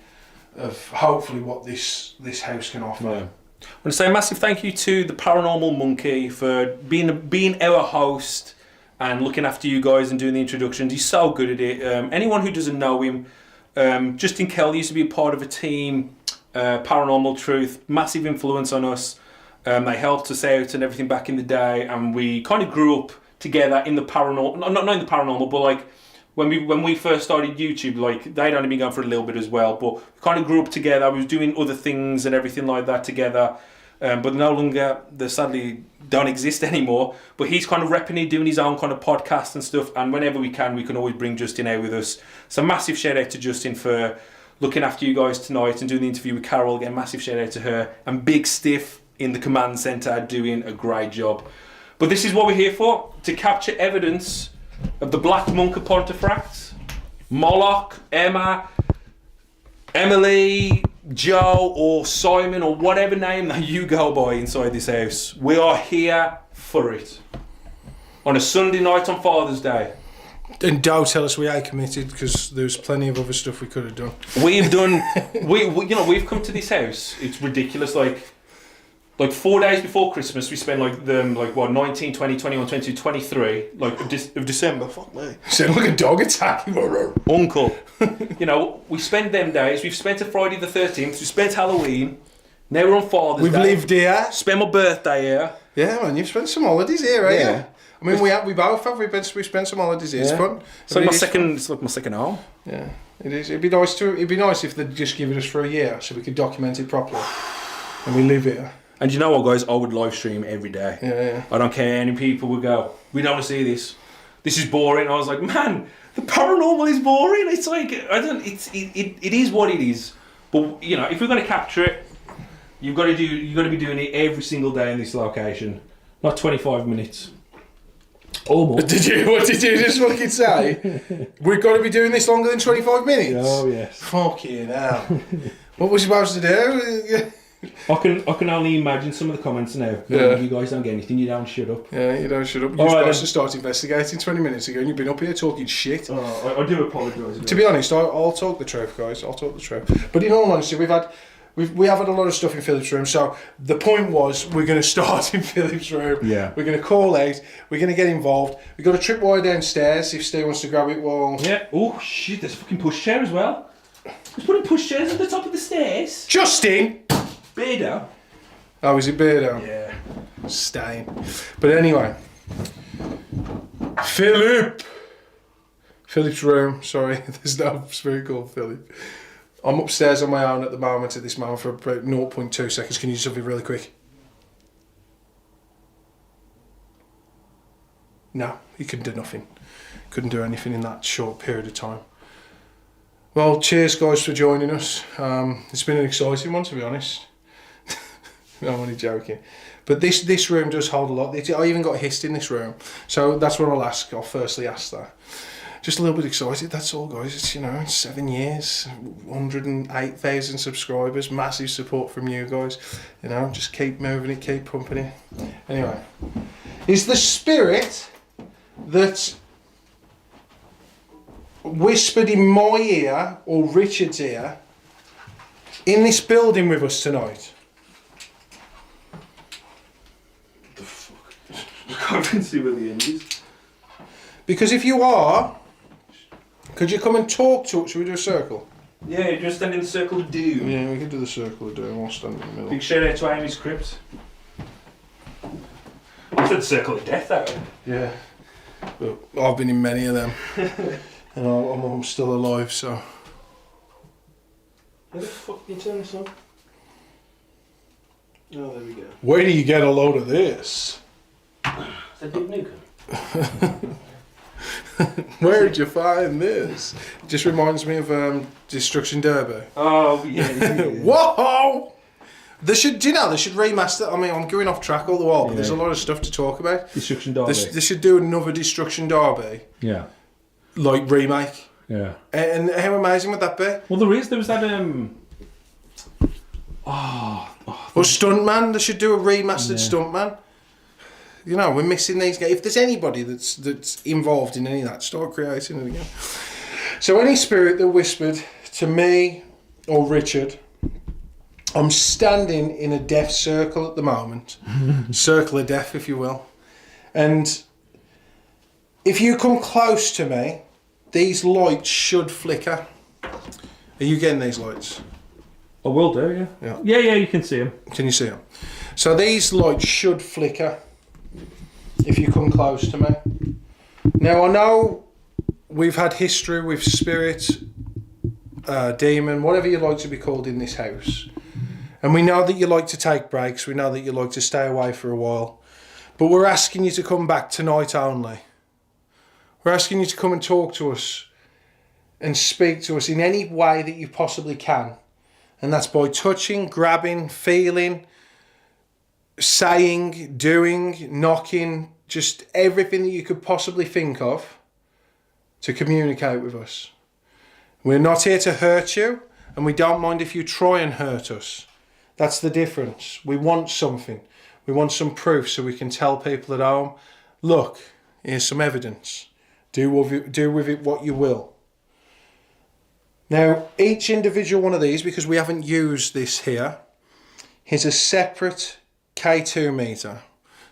of hopefully what this house can offer. Yeah. I want to say a massive thank you to the Paranormal Monkey for being our host and looking after you guys and doing the introductions. He's so good at it. Anyone who doesn't know him, Justin Kelly used to be a part of a team, Paranormal Truth, massive influence on us. They helped us out and everything back in the day, and we kind of grew up together in the paranormal. Not in the paranormal, but like when we first started YouTube, like they'd only been going for a little bit as well, but we kind of grew up together. We was doing other things and everything like that together, but no longer, they sadly don't exist anymore. But he's kind of repping it, doing his own kind of podcast and stuff, and whenever we can always bring Justin out with us. So massive shout out to Justin for looking after you guys tonight and doing the interview with Carol. Again, massive shout out to her, and Big Stiff in the command centre doing a great job. But this is what we're here for, to capture evidence of the Black Monk of Pontefract, Moloch, Emma, Emily, Joe or Simon or whatever name that you go by inside this house. We are here for it. On a Sunday night on Father's Day. And don't tell us we ain't committed, because there's plenty of other stuff we could have done. We've done, we've come to this house. It's ridiculous. Like 4 days before Christmas, we spent 19, 20, 21, 22, 23, of December. Fuck me. Sound like a dog attack. Uncle. We spent them days. We've spent a Friday the 13th. We spent Halloween. Now we're on Father's Day. We've lived here. Spent my birthday here. Yeah, man, you've spent some holidays here, right? Yeah. I mean, we both have. We spent some holidays here. It's fun. It's like my second home. Yeah, it is. It'd be nice if they'd just give it us for a year so we could document it properly. And we live here. And you know what, guys? I would live stream every day. Yeah. I don't care. Any people would go, we don't want to see this. This is boring. I was like, man, the paranormal is boring. It's like, it is what it is. But, you know, if we're going to capture it, you've got to be doing it every single day in this location. Not 25 minutes. Or more. What did you just fucking say? We've got to be doing this longer than 25 minutes? Oh, yes. Fucking hell. What was you supposed to do? I can only imagine some of the comments now. Yeah. You guys don't get anything, you don't shut up. Yeah, you don't shut up. You're supposed to start investigating 20 minutes ago and you've been up here talking shit. Oh, I do apologise. To be honest, I'll talk the truth, guys. I'll talk the truth. But in all honesty, we have had a lot of stuff in Philip's room. So the point was, we're going to start in Philip's room. Yeah. We're going to call out. We're going to get involved. We've got a tripwire downstairs if Steve wants to grab it. Well. Yeah. Oh shit! There's a fucking pushchair as well. He's putting pushchairs at the top of the stairs. Justin. Beardo. Oh, is it Beardo? Yeah. Stain. But anyway, Philip's room. Sorry, there's no spirit called Philip. I'm upstairs on my own at this moment for about 0.2 seconds. Can you do something really quick? No, he couldn't do nothing. Couldn't do anything in that short period of time. Well, cheers guys for joining us. It's been an exciting one, to be honest. No, I'm only joking. But this room does hold a lot. I even got hissed in this room. So that's what I'll firstly ask that. Just a little bit excited, that's all guys. It's, you know, 7 years, 108,000 subscribers, massive support from you guys. You know, just keep moving it, keep pumping it. Anyway, is the spirit that whispered in my ear or Richard's ear in this building with us tonight? I can't even see where the end is. Because if you are, could you come and talk to us? Should we do a circle? Yeah, just stand in the circle of doom. Yeah, we can do the circle of doom. I'll stand in the middle. Big shout out to Amy's Crypt. I said circle of death, that way. Yeah. But I've been in many of them. And I'm still alive, so. How the fuck do you turn this on? Oh, there we go. Where do you get a load of this? Is that Big Nukem? Where did you find this? It just reminds me of Destruction Derby. Oh, yeah. Whoa! They should remaster. I mean, I'm going off track all the while, but there's a lot of stuff to talk about. Destruction Derby. They should do another Destruction Derby. Yeah. Like remake. Yeah. And how amazing would that be? Well, there was that Or Stuntman. They should do a remastered Stuntman. You know, we're missing these guys. If there's anybody that's involved in any of that, start creating it again. So any spirit that whispered to me or Richard, I'm standing in a death circle at the moment. Circle of death, if you will. And if you come close to me, these lights should flicker. Are you getting these lights? I will do, yeah. Yeah, you can see them. Can you see them? So these lights should flicker if you come close to me. Now I know we've had history with spirit, demon, whatever you like to be called in this house. And we know that you like to take breaks, we know that you like to stay away for a while. But we're asking you to come back tonight only. We're asking you to come and talk to us and speak to us in any way that you possibly can. And that's by touching, grabbing, feeling, saying, doing, knocking, just everything that you could possibly think of to communicate with us. We're not here to hurt you, and we don't mind if you try and hurt us. That's the difference. We want something. We want some proof so we can tell people at home, look, here's some evidence. Do with it what you will. Now, each individual one of these, because we haven't used this here, is a separate K2 meter.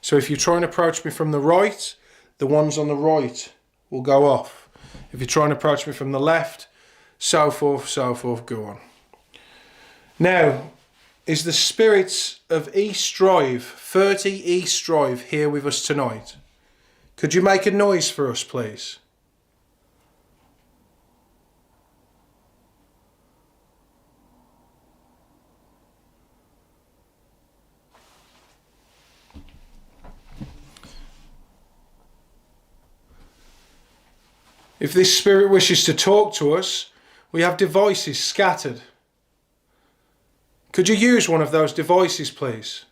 So if you try and approach me from the right, the ones on the right will go off. If you try and approach me from the left, so forth, go on. Now, is the spirits of East Drive, 30 East Drive, here with us tonight? Could you make a noise for us, please? If this spirit wishes to talk to us, we have devices scattered. Could you use one of those devices, please?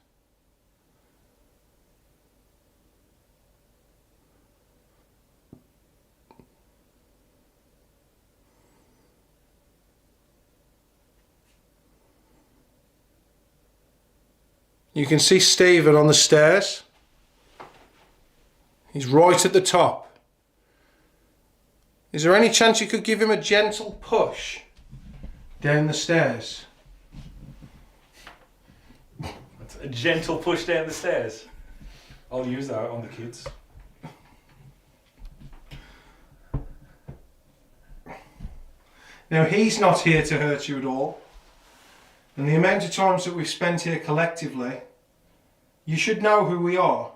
You can see Stephen on the stairs. He's right at the top. Is there any chance you could give him a gentle push down the stairs? A gentle push down the stairs. I'll use that on the kids. Now, he's not here to hurt you at all. And the amount of times that we've spent here collectively, you should know who we are.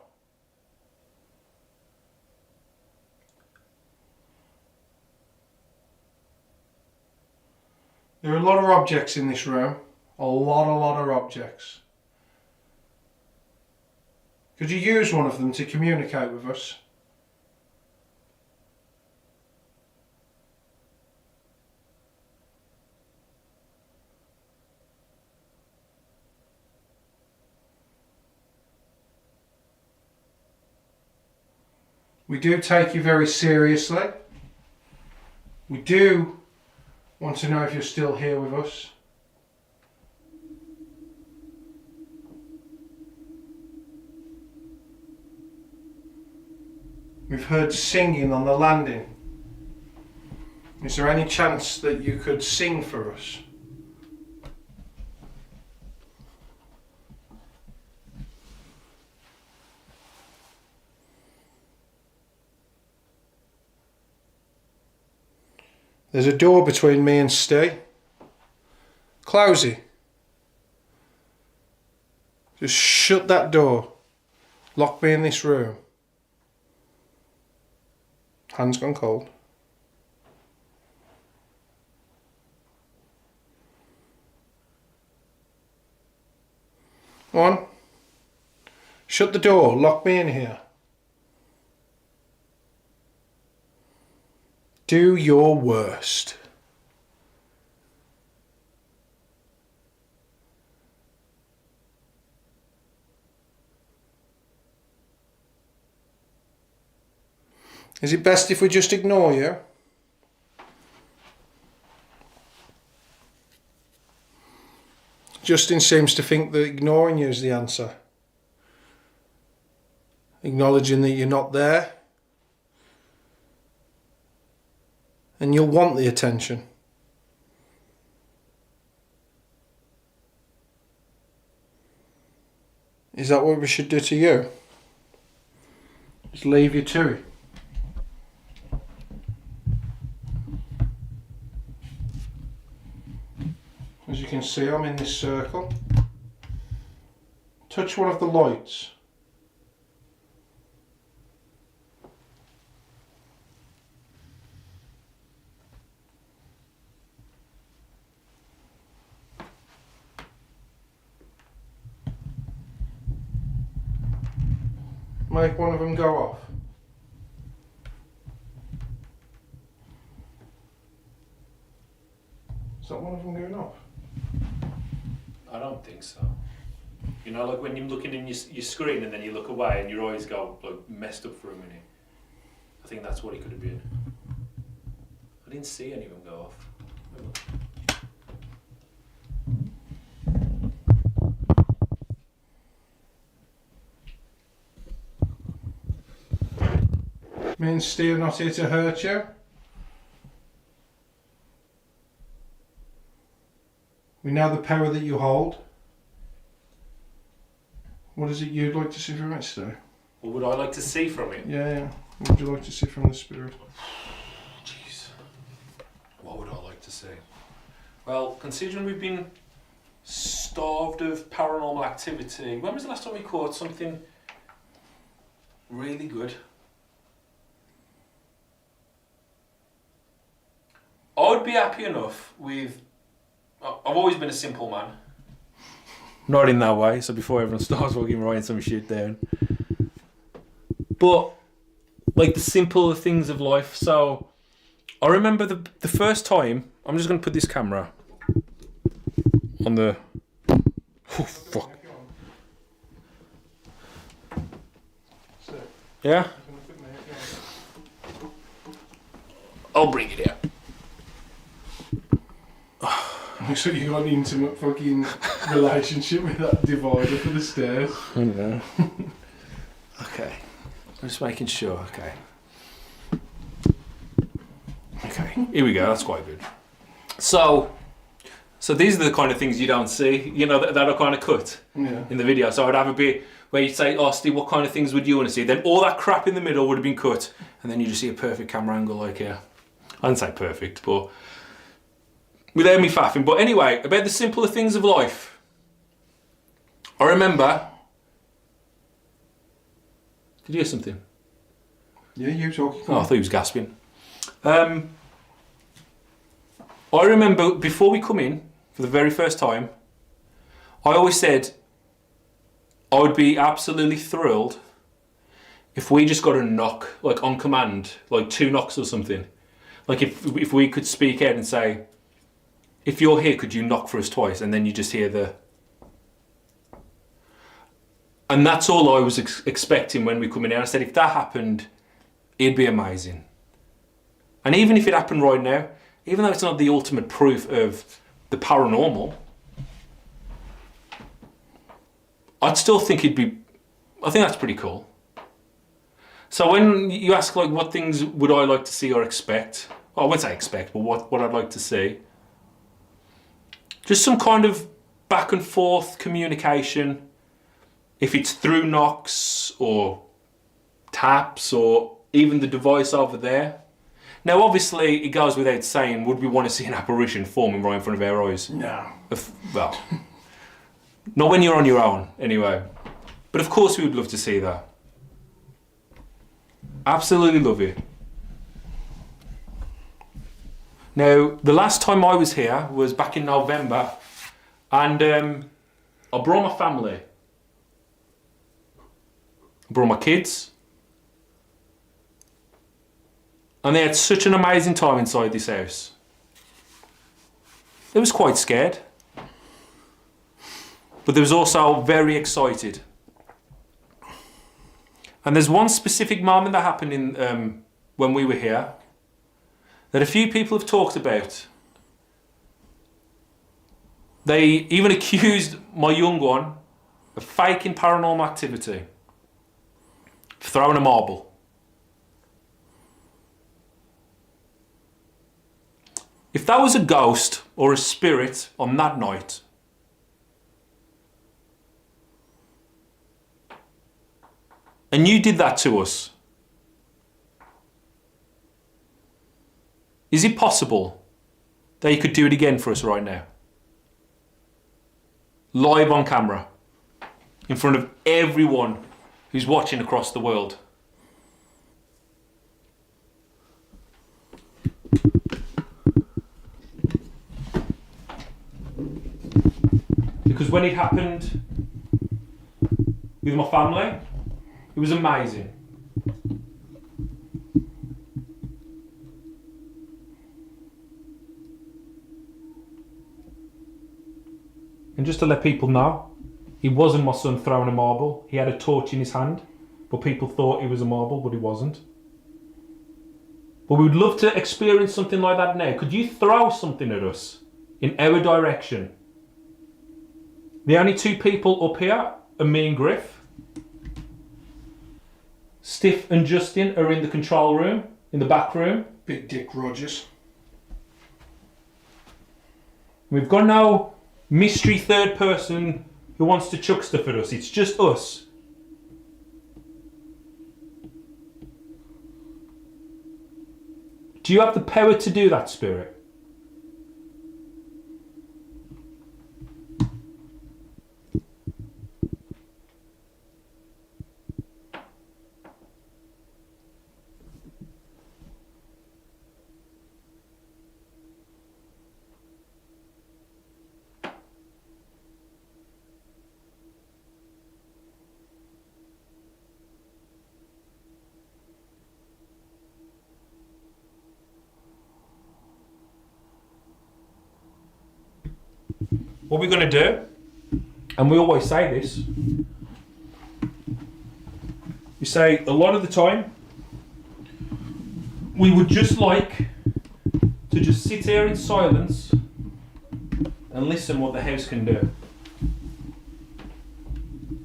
There are a lot of objects in this room. A lot of objects. Could you use one of them to communicate with us? We do take you very seriously. We do want to know if you're still here with us. We've heard singing on the landing. Is there any chance that you could sing for us? There's a door between me and Steve. Close it. Just shut that door. Lock me in this room. Hands gone cold. One. Shut the door. Lock me in here. Do your worst. Is it best if we just ignore you? Justin seems to think that ignoring you is the answer. Acknowledging that you're not there. And you'll want the attention. Is that what we should do to you? Just leave you to it. As you can see, I'm in this circle. Touch one of the lights. Make one of them go off. Is that one of them going off? I don't think so. You know, like when you're looking in your screen and then you look away and your eyes go like messed up for a minute. I think that's what it could have been. I didn't see any of them go off. Me and Steve are not here to hurt you. We know the power that you hold. What is it you'd like to see from it, Steve? What would I like to see from it? Yeah. What would you like to see from the spirit? Jeez. What would I like to see? Well, considering we've been starved of paranormal activity, when was the last time we caught something really good? I would be happy enough with... I've always been a simple man. Not in that way, so before everyone starts fucking writing some shit down. But, like the simpler things of life, so I remember the first time. I'm just going to put this camera on the. Oh fuck. Yeah. I'll bring it out. So you got an intimate fucking relationship with that divider for the stairs. I know. Okay. I'm just making sure. Okay. Okay. Here we go. That's quite good. So these are the kind of things you don't see. You know that are kind of cut in the video. So I'd have a bit where you'd say, "Oh, Steve, what kind of things would you want to see?" Then all that crap in the middle would have been cut, and then you just see a perfect camera angle like here. I didn't say perfect, but without me faffing. But anyway, about the simpler things of life. I remember. Did you hear something? Yeah, you talking. Oh, I thought he was gasping. I remember before we come in for the very first time, I always said I would be absolutely thrilled if we just got a knock, like on command, like 2 knocks or something. Like if we could speak out and say, if you're here, could you knock for us twice? And then you just hear the... And that's all I was expecting when we come in here. I said, if that happened, it'd be amazing. And even if it happened right now, even though it's not the ultimate proof of the paranormal, I'd still think it'd be... I think that's pretty cool. So when you ask, like, what things would I like to see or expect? Well, I wouldn't say expect, but what I'd like to see. Just some kind of back and forth communication. If it's through knocks or taps or even the device over there. Now, obviously, it goes without saying, would we want to see an apparition forming right in front of our eyes? No. Well, not when you're on your own, anyway. But of course we would love to see that. Absolutely love it. Now, the last time I was here was back in November, and I brought my family. I brought my kids. And they had such an amazing time inside this house. They was quite scared. But they was also very excited. And there's one specific moment that happened in when we were here that a few people have talked about. They even accused my young one of faking paranormal activity, for throwing a marble. If that was a ghost or a spirit on that night, and you did that to us, is it possible that you could do it again for us right now? Live on camera, in front of everyone who's watching across the world. Because when it happened with my family, it was amazing. And just to let people know, it wasn't my son throwing a marble. He had a torch in his hand, but people thought it was a marble, but it wasn't. But we would love to experience something like that now. Could you throw something at us in our direction? The only 2 people up here are me and Griff. Stiff and Justin are in the control room, in the back room. Big Dick Rogers. We've got no mystery third person who wants to chuck stuff at us. It's just us. Do you have the power to do that, Spirit? what we're going to do, and we always say this, we say a lot of the time, we would just like to just sit here in silence and listen what the house can do.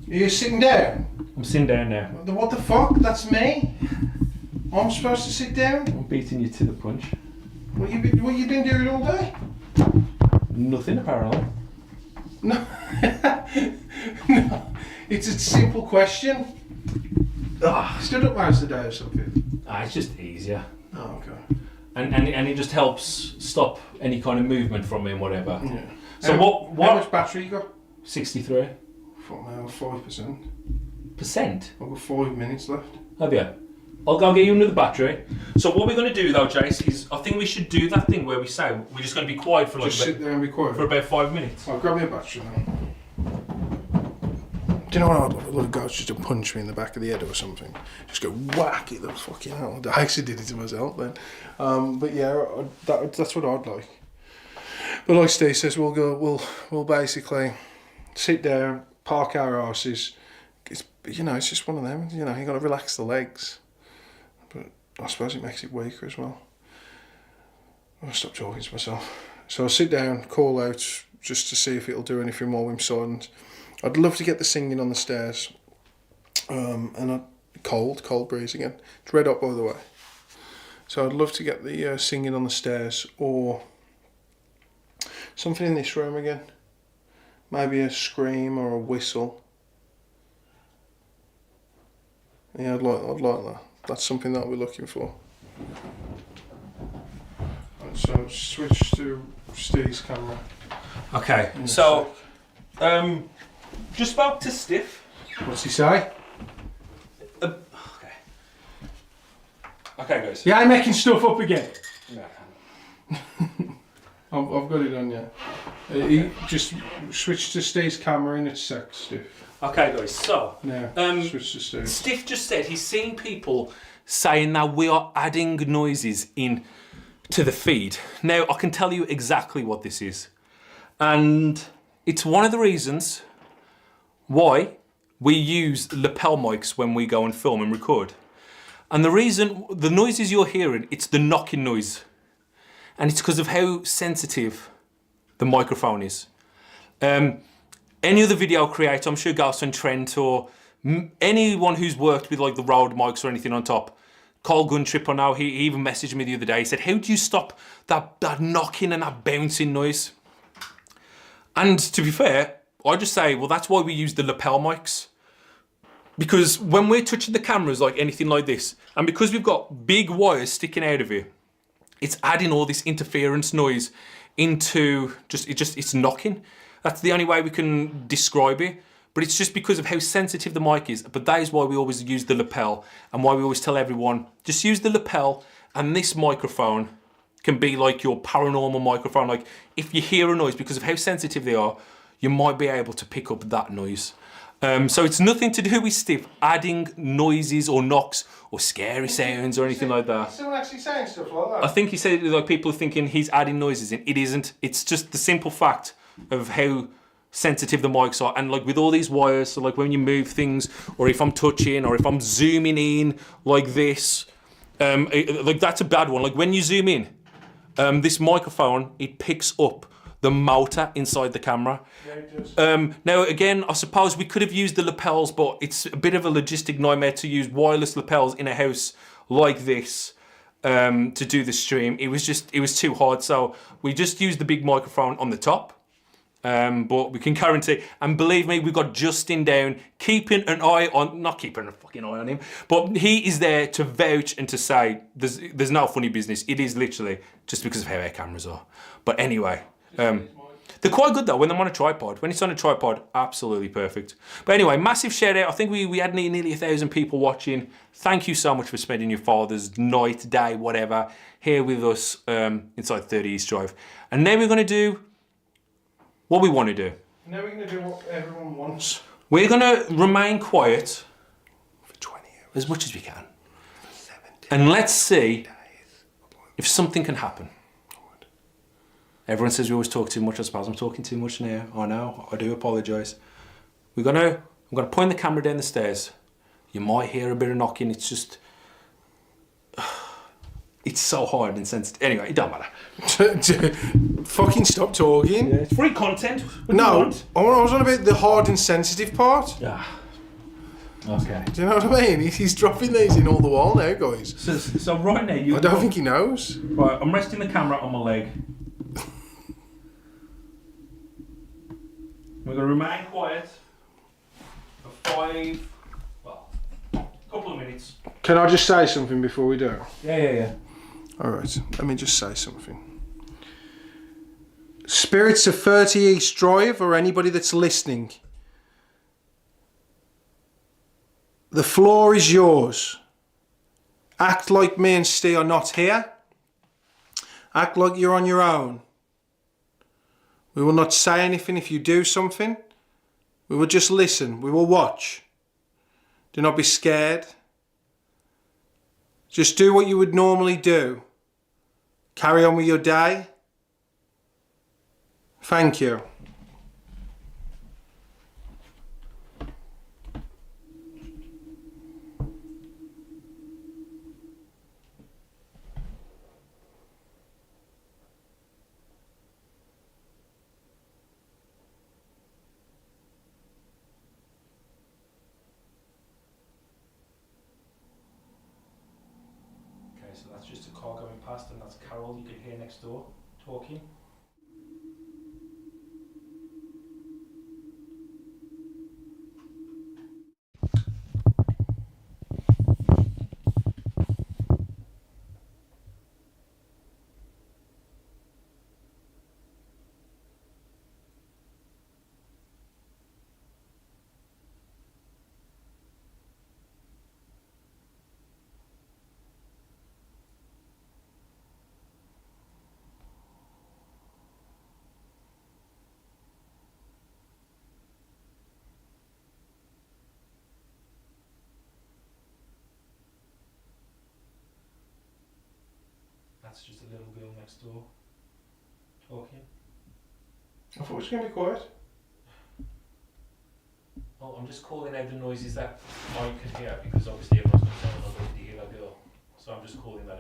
Are you sitting down? I'm sitting down now. What the fuck? That's me? I'm supposed to sit down? I'm beating you to the punch. What you been doing all day? Nothing apparently. No. No. It's a simple question. Stood up most of the day or something. It's just easier. Oh, okay. And it just helps stop any kind of movement from me and whatever. Yeah. So how much battery you got? 63. Fuck now, 5%. Percent? I've got 5 minutes left. Have you? I'll go get you another battery. So what we're going to do though, Jace, is I think we should do that thing where we say we're just going to be quiet for like just sit there and be quiet for about 5 minutes. I'll grab me a battery now. Do you know what I'd love guys just to punch me in the back of the head or something? Just go whack it, the fucking hell. I actually did it to myself then. But yeah, that's what I'd like. But like Steve says, we'll basically sit down, park our arses. It's just one of them. You got to relax the legs. But I suppose it makes it weaker as well. I'll stop talking to myself. So I'll sit down, call out just to see if it'll do anything while I'm silent. I'd love to get the singing on the stairs. Cold breeze again. It's red hot, by the way. So I'd love to get the singing on the stairs or something in this room again. Maybe a scream or a whistle. Yeah, I'd like that. That's something that we're looking for. Right, so switch to Steve's camera. Okay, so just spoke to Stiff. What's he say? Okay, guys. Yeah, I'm making stuff up again. No. I've got it on, yeah. He just switch to Steve's camera in a sec, Stiff. Okay, guys. So switch to Steve. Stiff just said he's seen people saying that we are adding noises in to the feed. Now I can tell you exactly what this is, and it's one of the reasons why we use lapel mics when we go and film and record. And the reason, the noises you're hearing, it's the knocking noise. And it's because of how sensitive the microphone is. Any other video creator, I'm sure Ghost and Trent or anyone who's worked with like the Rode mics or anything on top, Carl Guntrip, now, he even messaged me the other day. He said, how do you stop that knocking and that bouncing noise? And to be fair, I just say, well, that's why we use the lapel mics. Because when we're touching the cameras like anything like this, and because we've got big wires sticking out of it, it's adding all this interference noise into it's knocking. That's the only way we can describe it. But it's just because of how sensitive the mic is. But that is why we always use the lapel, and why we always tell everyone, just use the lapel, and this microphone can be like your paranormal microphone. Like if you hear a noise, because of how sensitive they are, you might be able to pick up that noise. So it's nothing to do with Steve adding noises or knocks or scary sounds or anything like that. Is someone actually saying stuff like that? I think he said like people are thinking he's adding noises in. It isn't. It's just the simple fact of how sensitive the mics are, and like with all these wires, so like when you move things, or if I'm touching, or if I'm zooming in like this, like that's a bad one. Like when you zoom in, this microphone, it picks up the motor inside the camera. Yeah, it does. Now again, I suppose we could have used the lapels, but it's a bit of a logistic nightmare to use wireless lapels in a house like this to do the stream. It was too hard, so we just used the big microphone on the top. But we can guarantee, and believe me, we've got Justin down, keeping an eye on, not keeping a fucking eye on him, but he is there to vouch and to say there's no funny business. It is literally just because of how our cameras are. But anyway, they're quite good though when they're on a tripod. When it's on a tripod, absolutely perfect. But anyway, massive shout out. I think we had nearly 1,000 people watching. Thank you so much for spending your Father's night, day, whatever, here with us inside 30 East Drive. And now we're going to do what we want to do. Now we're going to do what everyone wants. We're going to remain quiet for 20 years, as much as we can. And let's see if something can happen. Everyone says we always talk too much. I suppose I'm talking too much now. I know. I do apologise. I'm gonna point the camera down the stairs. You might hear a bit of knocking. It's just, it's so hard and sensitive. Anyway, it don't matter. Fucking stop talking. Yeah, it's free content. What do you No, want? I was on about the hard and sensitive part. Yeah. Okay. Do you know what I mean? He's dropping these in all the while now, guys. So right now you. I don't think he knows. Right, I'm resting the camera on my leg. We're gonna remain quiet for 5, couple of minutes. Can I just say something before we do? Yeah. All right, let me just say something. Spirits of 30 East Drive, or anybody that's listening, the floor is yours. Act like me and Steve are not here. Act like you're on your own. We will not say anything if you do something. We will just listen. We will watch. Do not be scared. Just do what you would normally do. Carry on with your day. Thank you. Okay, so that's just a car going past, and that's Carol. You can hear next door talking. That's just a little girl next door talking. I thought it was going to be quiet. Well, I'm just calling out the noises that I can hear, because obviously everyone's going to tell me to hear that girl. So I'm just calling that out.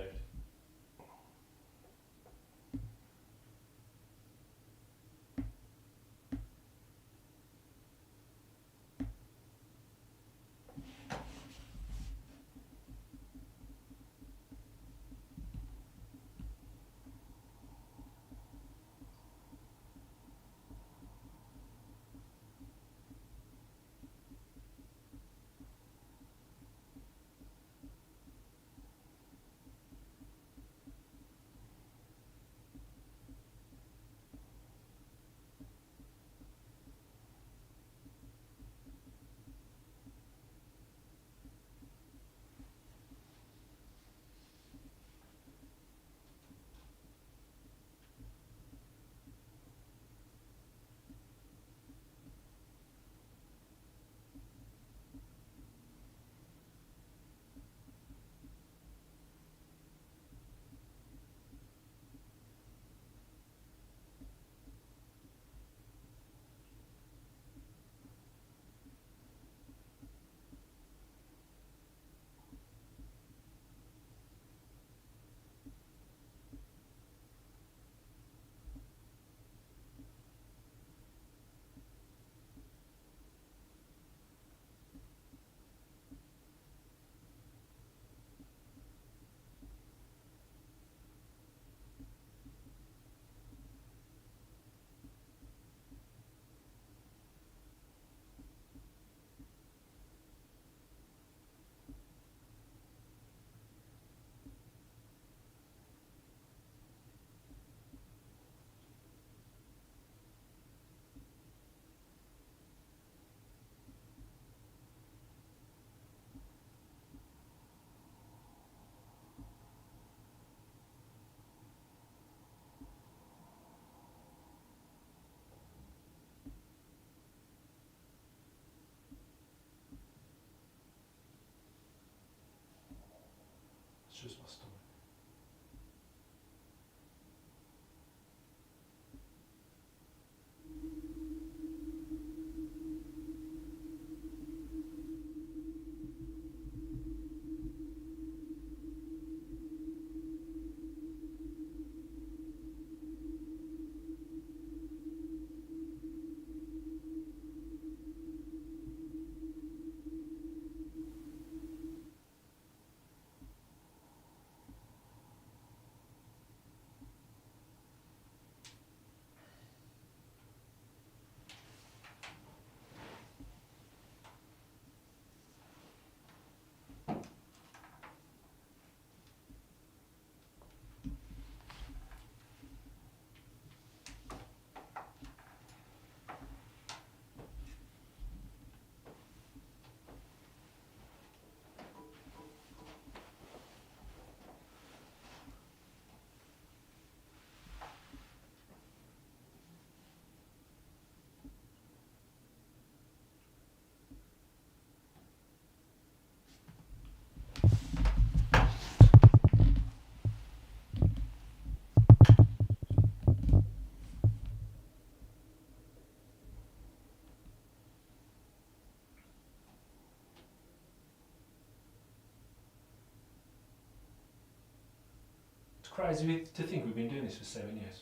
crazy to think we've been doing this for 7 years.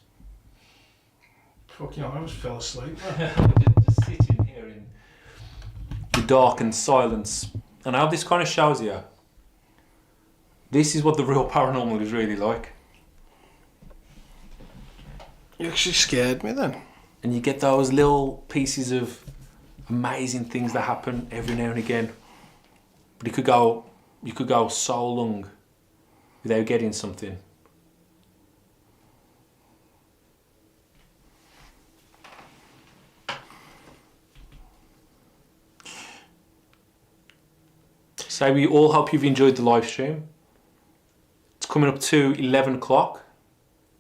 Fucking hell, I almost fell asleep. Just sitting here in the dark and silence. And how this kind of shows you, this is what the real paranormal is really like. You actually scared me then. And you get those little pieces of amazing things that happen every now and again. But you could go so long without getting something. So we all hope you've enjoyed the live stream. It's coming up to 11 o'clock.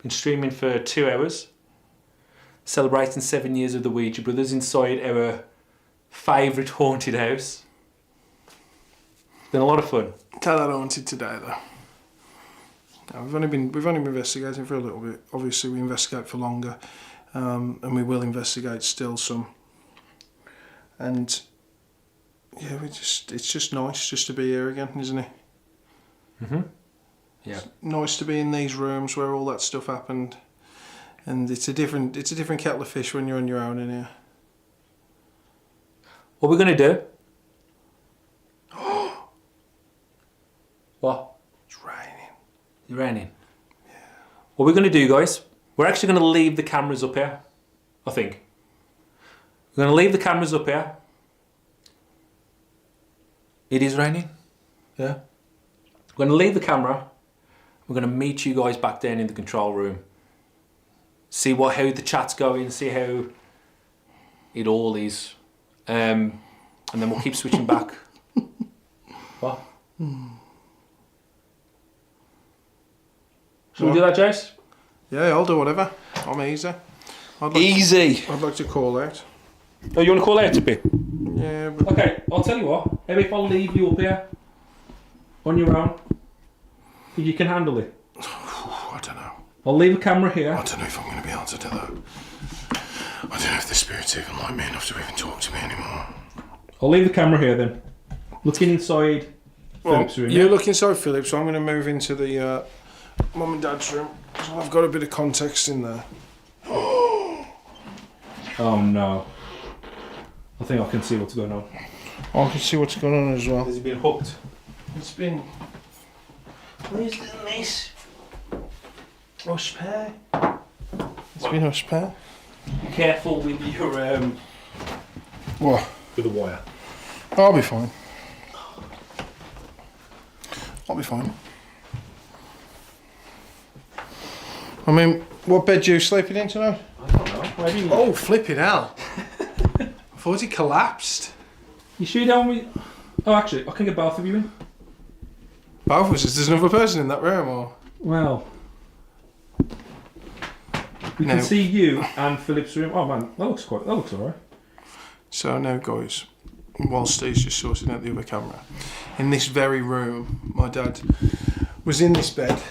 Been streaming for 2 hours. Celebrating 7 years of the Ouija Brothers inside our favourite haunted house. It's been a lot of fun. Tell that haunted today though. No, we've only been investigating for a little bit. Obviously we investigate for longer, and we will investigate still some. And yeah, it's just nice just to be here again, isn't it? Mhm. Yeah. It's nice to be in these rooms where all that stuff happened, and it's a different kettle of fish when you're on your own in here. What we're gonna do? What? It's raining. It's raining. Yeah. What we're gonna do, guys? We're actually gonna leave the cameras up here. I think. We're gonna leave the cameras up here. It is raining. Yeah. We're gonna leave the camera. We're gonna meet you guys back down in the control room. See how the chat's going. See how it all is. And then we'll keep switching back. What? Shall we do that, Jace? Yeah, I'll do whatever. I'm easy. Easy. I'd like to call out. Oh, you want to call out a bit? Yeah, but... Okay, I'll tell you what. Maybe if I leave you up here on your own, think you can handle it? I don't know. I'll leave a camera here. I don't know if I'm going to be able to do that. I don't know if the spirits even like me enough to even talk to me anymore. I'll leave the camera here then. Looking inside Philip's room. You look inside Philip, so I'm going to move into the mum and dad's room. So I've got a bit of context in there. Oh no. I think I can see what's going on. I can see what's going on as well. Has he been hooked? It's been... Where's the nice hush pair? It's been hush pair. Careful with your What? with the wire. I'll be fine. I'll be fine. I mean, what bed are you sleeping in tonight? I don't know. Maybe. Oh, flipping hell. I thought he collapsed. You sure you don't want me? Oh, actually, I can get both of you in. Both of us? Is there another person in that room, or? Well, we No. can see you and Philip's room. Oh man, that looks alright. So now, guys, while Steve's just sorting out the other camera, in this very room, my dad was in this bed.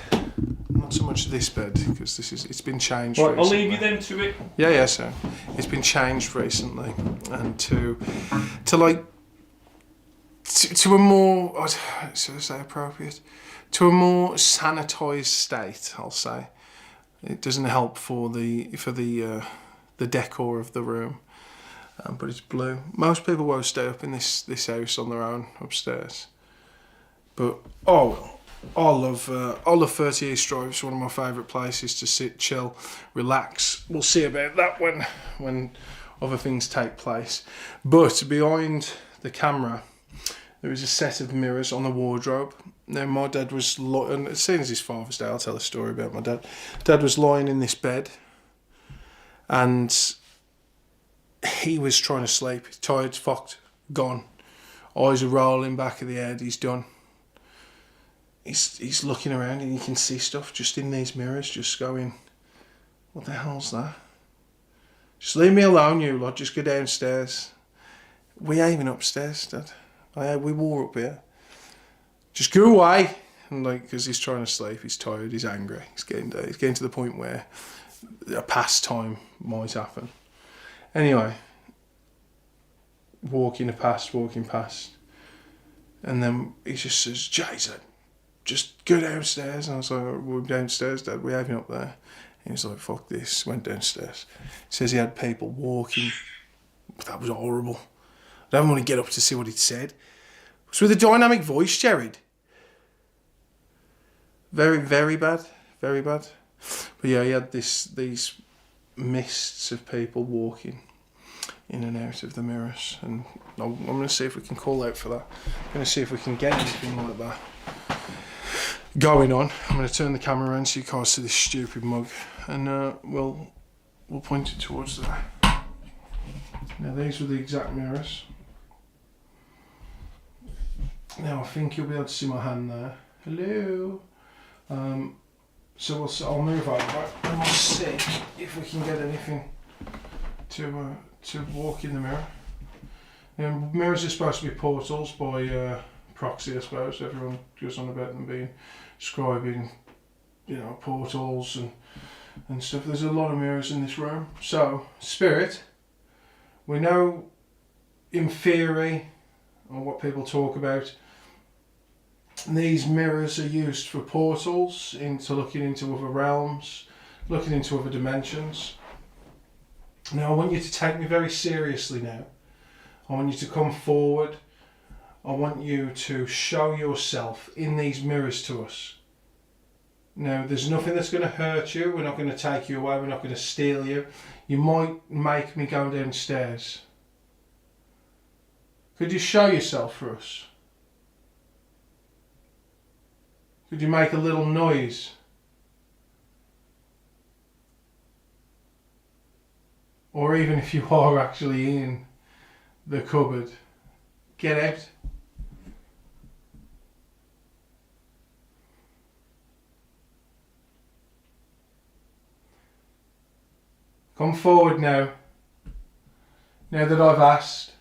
Not so much this bed, because it's been changed Right, recently. I'll leave you then to it. Yeah, so it's been changed recently, and to a more, should I say appropriate, to a more sanitised state, I'll say. It doesn't help for the decor of the room, but it's blue. Most people won't stay up in this house on their own upstairs, but I love 30 East Drive. It's one of my favourite places to sit, chill, relax. We'll see about that when other things take place. But behind the camera, there is a set of mirrors on the wardrobe. Now, my dad was, and as soon as his Father's Day, I'll tell a story about my dad. Dad was lying in this bed, and he was trying to sleep. He's tired, fucked, gone. Eyes are rolling back of the head. He's done. He's looking around and you can see stuff just in these mirrors, just going, what the hell's that? Just leave me alone, you lot. Just go downstairs. We ain't even upstairs, Dad. We were up here. Just go away. And because he's trying to sleep, he's tired, he's angry. He's getting to the point where a pastime might happen. Anyway, walking past, and then he just says, just go downstairs. And I was like, we're downstairs, Dad, we're having up there. He was like, fuck this, went downstairs. He says he had people walking. That was horrible. I don't want to get up to see what it said. It was with a dynamic voice, Jared. Very, very bad. Very bad. But yeah, he had these mists of people walking in and out of the mirrors. And I'm going to see if we can call out for that. I'm going to see if we can get anything like that going on. I'm going to turn the camera around so you can't see this stupid mug. And we'll point it towards there. Now these were the exact mirrors. Now I think you'll be able to see my hand there. Hello. So I'll move over and we'll see if we can get anything to walk in the mirror. Now, mirrors are supposed to be portals by proxy, I suppose. Everyone goes on about them being describing, portals and stuff. There's a lot of mirrors in this room. So, spirit, we know in theory, or what people talk about, these mirrors are used for portals, into looking into other realms, looking into other dimensions. Now I want you to take me very seriously now. I want you to come forward. I want you to show yourself in these mirrors to us. Now there's nothing that's going to hurt you. We're not going to take you away. We're not going to steal you. You might make me go downstairs. Could you show yourself for us? Could you make a little noise? Or even if you are actually in the cupboard, get out. Come forward now. Now that I've asked.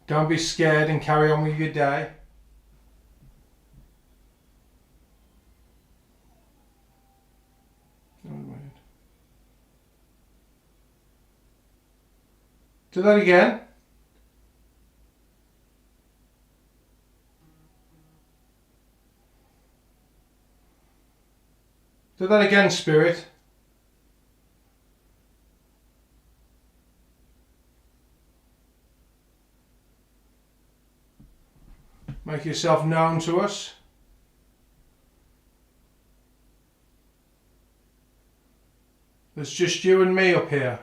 Don't be scared and carry on with your day. Do that again. Do that again, spirit. Make yourself known to us. There's just you and me up here.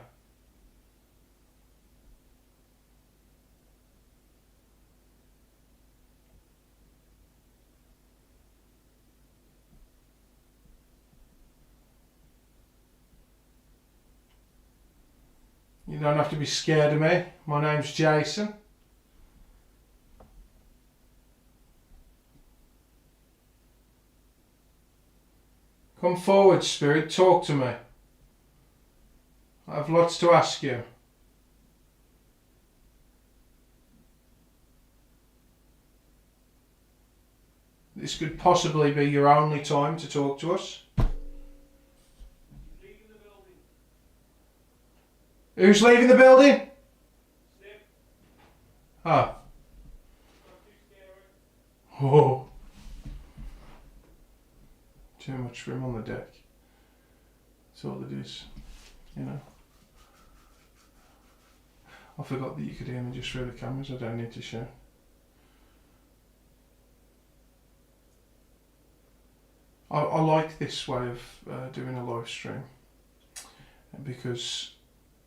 You don't have to be scared of me. My name's Jason. Come forward, spirit, talk to me. I have lots to ask you. This could possibly be your only time to talk to us. Who's leaving the building? Snip. Ah. Oh. Too much room on the deck. That's all it is, I forgot that you could hear me just through the cameras. I don't need to show. I like this way of doing a live stream because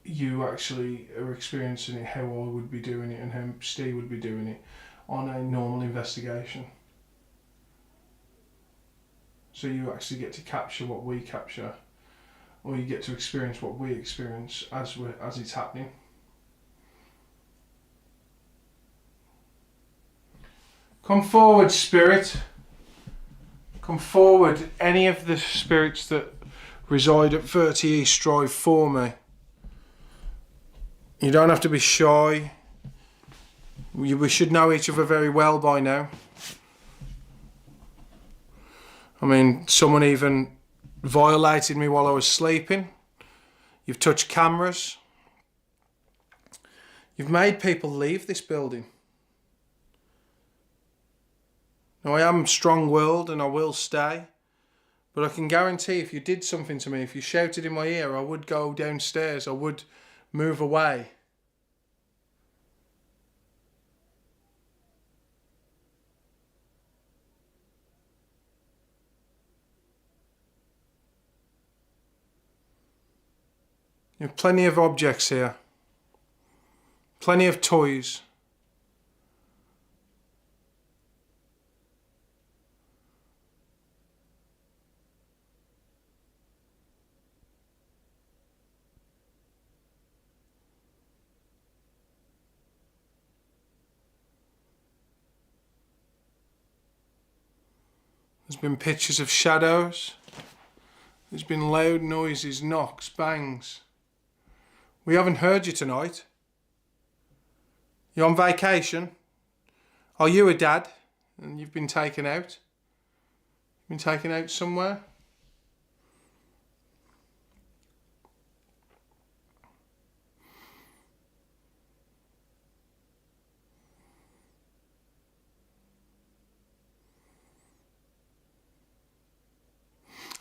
you actually are experiencing it how I would be doing it and how Steve would be doing it on a normal investigation. So you actually get to capture what we capture, or you get to experience what we experience as it's happening. Come forward, spirit. Come forward, any of the spirits that reside at 30 East Drive for me. You don't have to be shy. We should know each other very well by now. I mean, someone even violated me while I was sleeping. You've touched cameras. You've made people leave this building. Now, I am strong-willed and I will stay, but I can guarantee if you did something to me, if you shouted in my ear, I would go downstairs, I would move away. You have plenty of objects here, plenty of toys. There's been pictures of shadows. There's been loud noises, knocks, bangs. We haven't heard you tonight. You're on vacation. Are you a dad? And you've been taken out? Been taken out somewhere?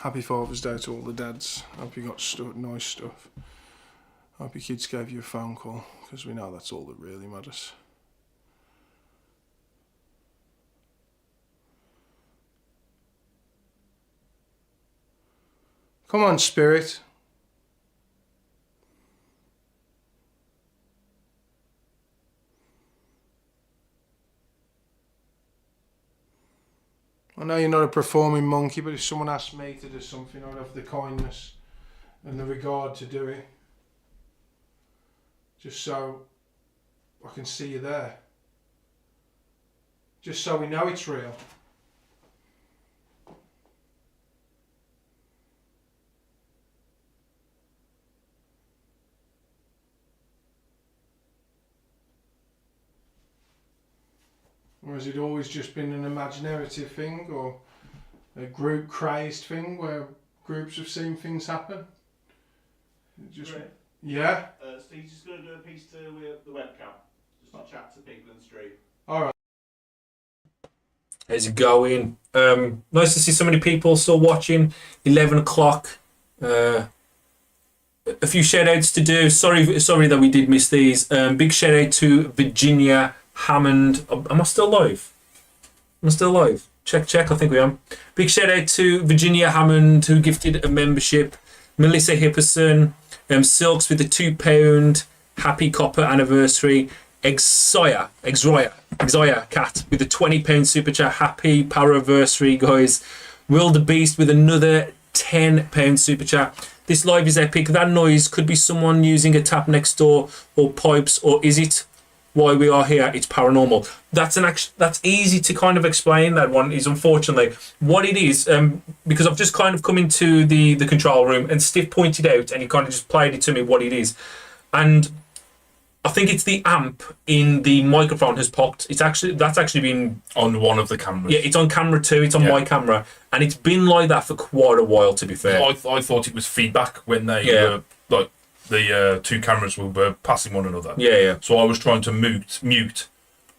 Happy Father's Day to all the dads. Hope you got nice stuff. Hope your kids gave you a phone call, because we know that's all that really matters. Come on, spirit. I know you're not a performing monkey, but if someone asked me to do something, I'd have the kindness and the regard to do it. Just so I can see you there. Just so we know it's real. Or has it always just been an imaginative thing, or a group crazed thing where groups have seen things happen? Just, right. Yeah? Steve's just going to do a piece to the webcam, just to chat to people in the stream. Alright. How's it going? Nice to see so many people still watching. 11 o'clock. A few shout outs to do. Sorry that we did miss these. Big shout out to Virginia Hammond. Am I still live? Check. I think we am. Big shout out to Virginia Hammond, who gifted a membership. Melissa Hipperson. Silks with the £2 happy copper anniversary. Exoya Cat with the £20 super chat. Happy Powerversary, guys. Will the Beast with another £10 super chat. This live is epic. That noise could be someone using a tap next door or pipes, or is it why we are here? It's paranormal. That's easy to kind of explain. That one is unfortunately what it is, because I've just kind of come into the control room and Steve pointed out and he kind of just played it to me what it is, and I think it's the amp in the microphone has popped. That's actually been on one of the cameras. Yeah, it's on camera too. It's on my camera, and it's been like that for quite a while. To be fair, I thought it was feedback when they were like the two cameras were passing one another. Yeah. So I was trying to mute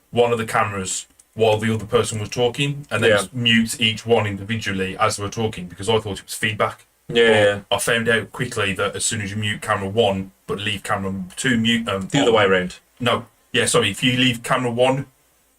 one of the cameras while the other person was talking, and then mute each one individually as they were talking, because I thought it was feedback. Yeah. I found out quickly that as soon as you mute camera 1 but leave camera 2 mute, the other way around. No, yeah, sorry. If you leave camera 1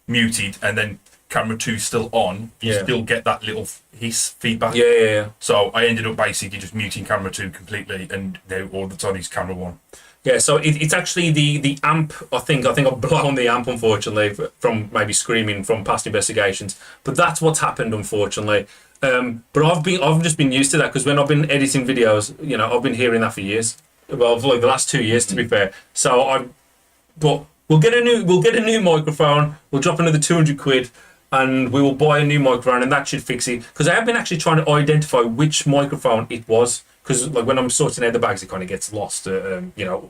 muted and then camera 2 still on, you still get that little hiss feedback. Yeah. So I ended up basically just muting camera 2 completely, and now all the time it's camera 1. Yeah, so it's actually the amp. I think I've blown the amp, unfortunately, from maybe screaming from past investigations. But that's what's happened, unfortunately. But I've just been used to that, because when I've been editing videos, I've been hearing that for years. Well, for like the last 2 years, to be fair. But we'll get a new microphone. We'll drop another 200 quid, and we will buy a new microphone, and that should fix it. Because I have been actually trying to identify which microphone it was. Because like when I'm sorting out the bags, it kind of gets lost,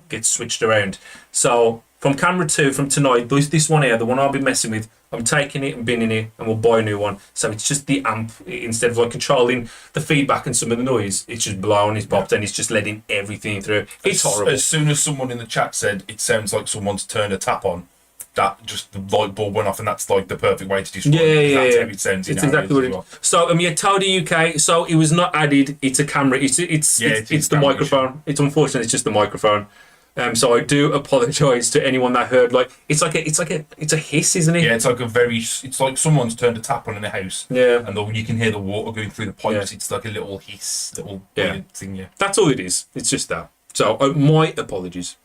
gets switched around. So from camera 2 from tonight, this one here, the one I'll be messing with, I'm taking it and binning it, and we'll buy a new one. So it's just the amp, instead of like controlling the feedback and some of the noise, it's just blowing his popped and it's just letting everything through. It's horrible. As soon as someone in the chat said it sounds like someone's turned a tap on, that just the light bulb went off, and that's like the perfect way to describe it. That's how it sounds. It's exactly what it is. So Toady UK. So it was not added. It's a camera. It's the microphone. It's unfortunate. It's just the microphone. So I do apologise to anyone that heard. Like it's a hiss, isn't it? Yeah, it's like someone's turned a tap on in a house. Yeah, and you can hear the water going through the pipes. Yeah. It's like a little hiss, weird thing. Yeah, that's all it is. It's just that. So my apologies.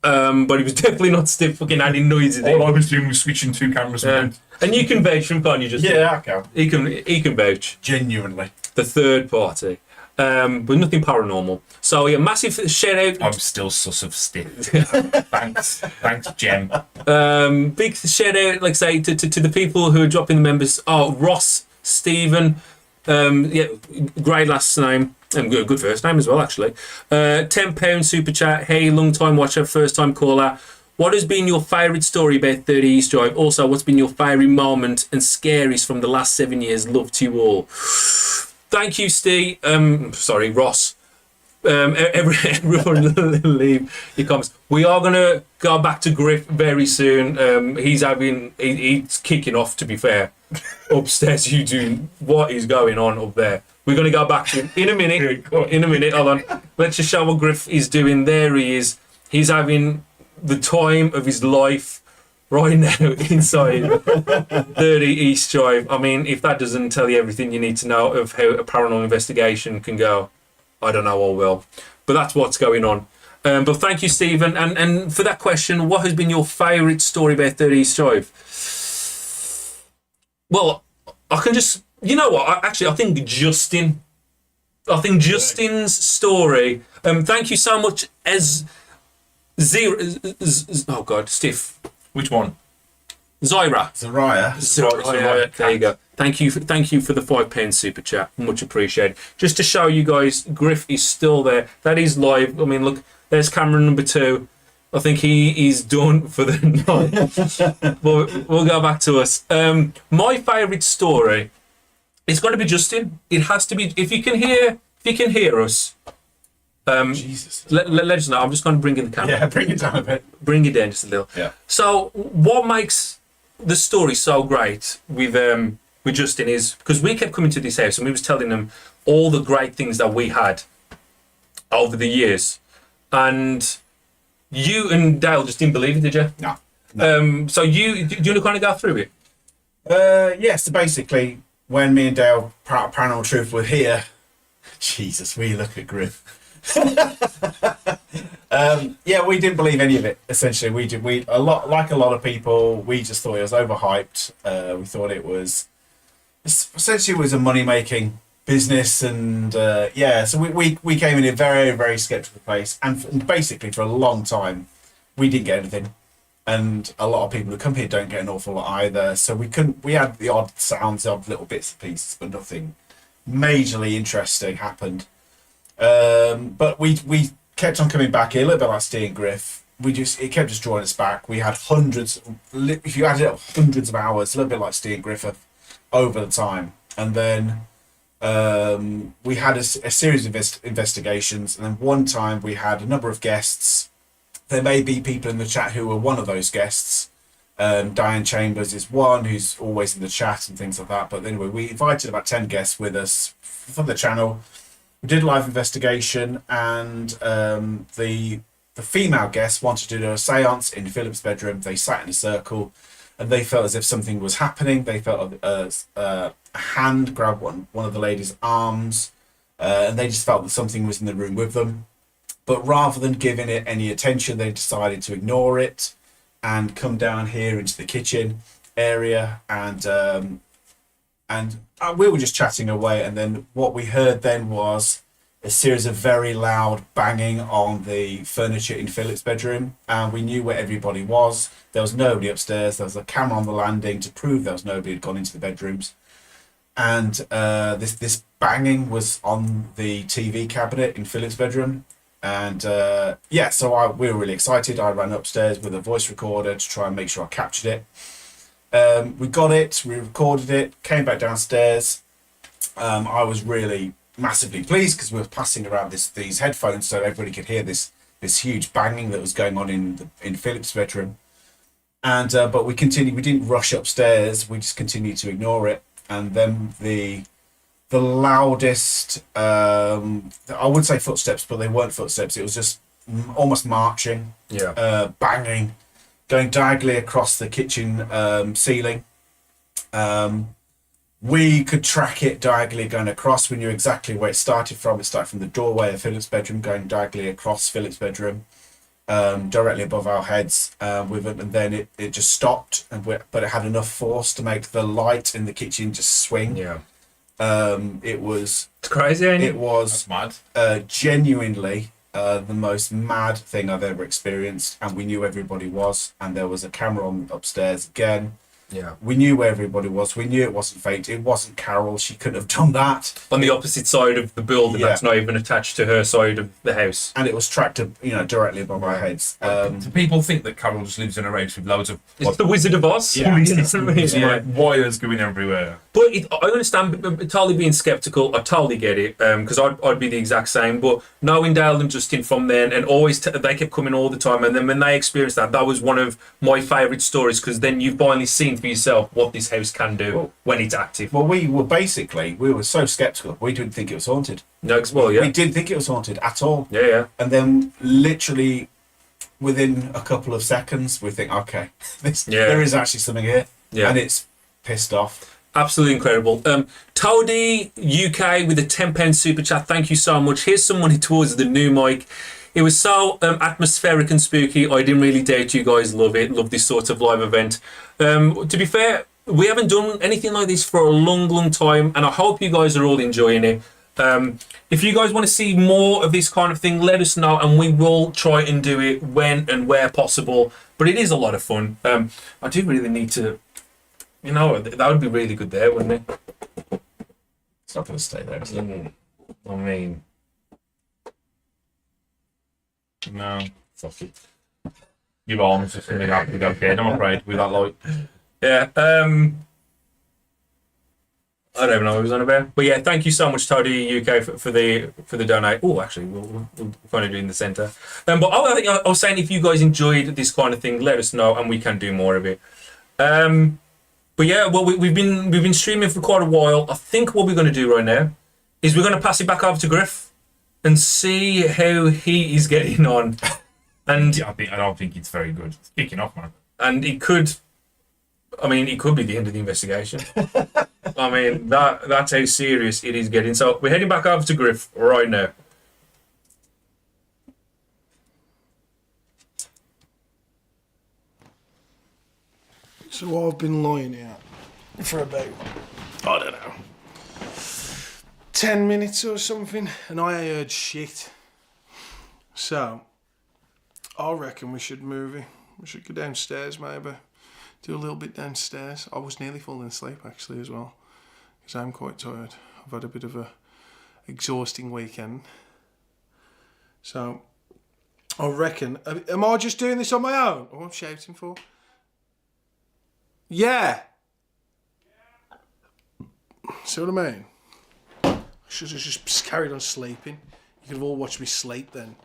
But he was definitely not still fucking adding noises. All I was doing was switching two cameras around. And you can vouch from, can't you? Just I can. He can vouch. Genuinely. The third party. But nothing paranormal. So massive shout out. I'm still sus of stiff. Thanks, Jem. Big shout out, like say, to the people who are dropping the members. Oh, Ross, Stephen, great last name. And good first name as well, actually. £10 super chat. Hey, long time watcher, first time caller. What has been your favourite story about 30 East Drive? Also, what's been your favourite moment and scariest from the last 7 years? Love to you all. Thank you, Steve. Ross. Everyone leave your comments. We are going to go back to Griff very soon. He's kicking off, to be fair. Upstairs, you do what is going on up there. We're going to go back to him in a minute. Hold on. Let's just show what Griff is doing. There he is. He's having the time of his life right now inside 30 East Drive. I mean, if that doesn't tell you everything you need to know of how a paranormal investigation can go, I don't know all well. But that's what's going on. But thank you, Stephen. And for that question, what has been your favourite story about 30 East Drive? Well, I can just... You know what? I think Justin's story. Thank you so much, oh God, Stiff. Which one? Zyrah. There you go. Thank you for the £5 super chat. Much appreciated. Just to show you guys, Griff is still there. That is live. I mean, look, there's camera number 2. I think he's done for the night. But we'll go back to us. My favourite story. It's got to be Justin. It has to be. If you can hear us, Jesus. Let us know. I'm just going to bring in the camera. Yeah, bring it down a bit. Bring it down just a little. Yeah. So what makes the story so great with Justin is because we kept coming to this house and we was telling them all the great things that we had over the years, and you and Dale just didn't believe it, did you? No. So do you want to kind of go through it? Yes. So basically, when me and Dale, Paranormal Truth, were here, Jesus, we look at Griff. We didn't believe any of it. Essentially, like a lot of people, we just thought it was overhyped. We thought it was essentially a money making business, and so we came in a very, very skeptical place, and basically for a long time, we didn't get anything. And a lot of people who come here don't get an awful lot either. So we had the odd sounds, the odd little bits and pieces, but nothing majorly interesting happened. But we kept on coming back here, a little bit like Steve and Griff. It kept just drawing us back. We had hundreds, if you added up, hundreds of hours, a little bit like Steve and Griff over the time. And then we had a series of investigations. And then one time we had a number of guests. There may be people in the chat who were one of those guests. Diane Chambers is one who's always in the chat and things like that. But anyway, we invited about 10 guests with us for the channel. We did a live investigation, and the female guests wanted to do a seance in Philip's bedroom. They sat in a circle, and they felt as if something was happening. They felt a hand grab one of the lady's arms, and they just felt that something was in the room with them. But rather than giving it any attention, they decided to ignore it and come down here into the kitchen area, and we were just chatting away. And then what we heard then was a series of very loud banging on the furniture in Philip's bedroom, and we knew where everybody was. There was nobody upstairs. There was a camera on the landing to prove there was nobody had gone into the bedrooms. And this banging was on the TV cabinet in Philip's bedroom. And so we were really excited. I ran upstairs with a voice recorder to try and make sure I captured it. We got it, we recorded it, came back downstairs. I was really massively pleased because we were passing around these headphones so everybody could hear this huge banging that was going on in Philip's bedroom. And but we continued. We didn't rush upstairs. We just continued to ignore it. And then the loudest, I would say footsteps, but they weren't footsteps. It was just almost marching, banging, going diagonally across the kitchen ceiling. We could track it diagonally going across. We knew exactly where it started from. It started from the doorway of Philip's bedroom, going diagonally across Philip's bedroom, directly above our heads. And then it just stopped, but it had enough force to make the light in the kitchen just swing. Yeah. It's crazy, ain't it? It was mad. Genuinely the most mad thing I've ever experienced, and we knew everybody was, and there was a camera on upstairs again. Yeah. We knew where everybody was. We knew it wasn't fate. It wasn't Carol. She couldn't have done that. On the opposite side of the building, that's not even attached to her side of the house. And it was tracked, directly above our heads. Do people think that Carol just lives in a house with loads of... It's the Wizard of Oz. Yeah, like wires going everywhere. But I understand totally being sceptical. I totally get it, because I'd be the exact same. But knowing Dale and Justin from then, and always they kept coming all the time, and then when they experienced that was one of my favourite stories, because then you've finally seen for yourself what this house can do when it's active. Well, we were so sceptical. We didn't think it was haunted. No, we didn't think it was haunted at all. Yeah. And then literally within a couple of seconds, we think, okay, there is actually something here. Yeah. And it's pissed off. Absolutely incredible. Toady UK with a £10 super chat. Thank you so much. Here's some money towards the new mic. It was so atmospheric and spooky. I didn't really doubt you guys love it. Love this sort of live event. To be fair, we haven't done anything like this for a long, long time, and I hope you guys are all enjoying it. If you guys want to see more of this kind of thing, let us know, and we will try and do it when and where possible. But it is a lot of fun. I do really need to, that would be really good there, wouldn't it? It's not going to stay there, is it? I mean... No, fuck it. Your arms just going to have to go dead, I'm afraid, with that light. Yeah, I don't even know what I was on about. But yeah, thank you so much, Toady UK, for the donate. Oh, actually, we'll kind of do it in the centre. But I was saying, if you guys enjoyed this kind of thing, let us know, and we can do more of it. But yeah, well, we've been streaming for quite a while. I think what we're going to do right now is we're going to pass it back over to Griff and see how he is getting on. And I don't think it's very good. It's kicking off, man. And it could be the end of the investigation. I mean, that's how serious it is getting. So we're heading back over to Griff right now. So I've been lying here for about, I don't know, 10 minutes or something, and I heard shit. So I reckon we should move it. We should go downstairs, maybe. Do a little bit downstairs. I was nearly falling asleep, actually, as well, because I'm quite tired. I've had a bit of a exhausting weekend. So I reckon, am I just doing this on my own? What am I shouting for? Yeah. See what I mean? I should have just carried on sleeping. You could have all watched me sleep then.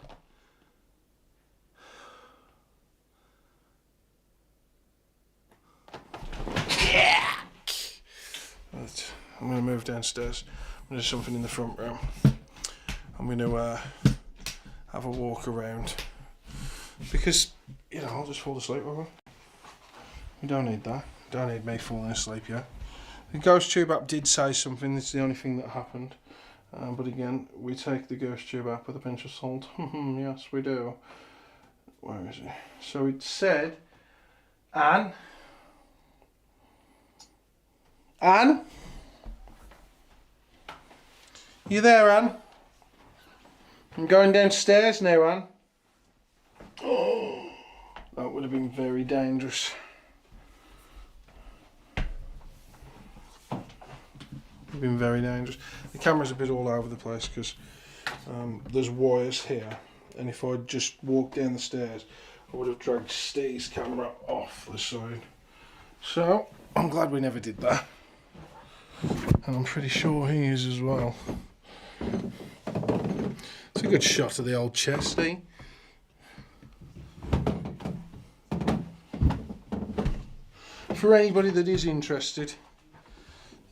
Yeah. Right, I'm going to move downstairs. I'm going to do something in the front room. I'm going to have a walk around. Because, I'll just fall asleep over. We don't need that. We don't need me falling asleep yet. The ghost tube app did say something. It's the only thing that happened. But again, we take the ghost tube app with a pinch of salt. Yes, we do. Where is it? So it said, Anne? You there, Anne? I'm going downstairs now, Anne. Oh, that would have been very dangerous. Been very dangerous. The camera's a bit all over the place because there's wires here, and if I'd just walked down the stairs I would have dragged Steve's camera off the side, So, I'm glad we never did that. And I'm pretty sure he is as well. It's a good shot of the old chest, eh? For anybody that is interested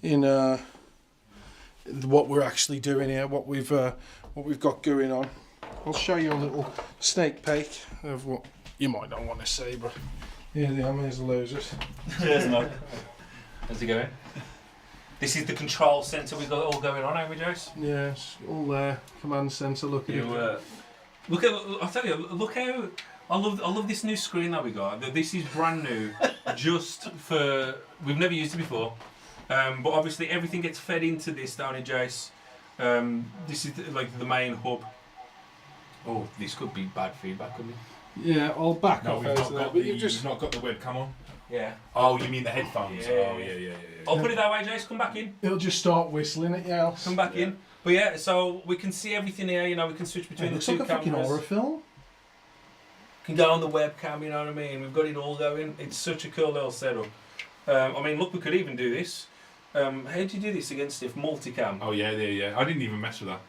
in what we're actually doing here, what we've got going on, I'll show you a little sneak peek of what you might not want to see, but here they are, there's the losers. Cheers, mate. How's it going? This is the control centre we've got all going on, haven't we, Joyce? Yes, all there, command centre. Look at it. Look at. I'll tell you. Look how I love this new screen that we got. This is brand new, just for we've never used it before. But obviously everything gets fed into this, don't it, Jace? This is like the main hub. Oh, this could be bad feedback, couldn't it? Yeah, I'll back No, off we've out not of that. got But the, you've just we've not got the webcam on. Yeah. Oh, you mean the headphones? Yeah. Oh, yeah. I'll put it that way, Jace. Come back in. it'll just start whistling at you else. Come back in. But yeah, so we can see everything here. You know, we can switch between It the looks two like a fucking cameras. horror film. Can go on the webcam. You know what I mean? We've got it all going. It's such a cool little setup. I mean, look, we could even do this. How do you do this against if multicam? Oh yeah. I didn't even mess with that.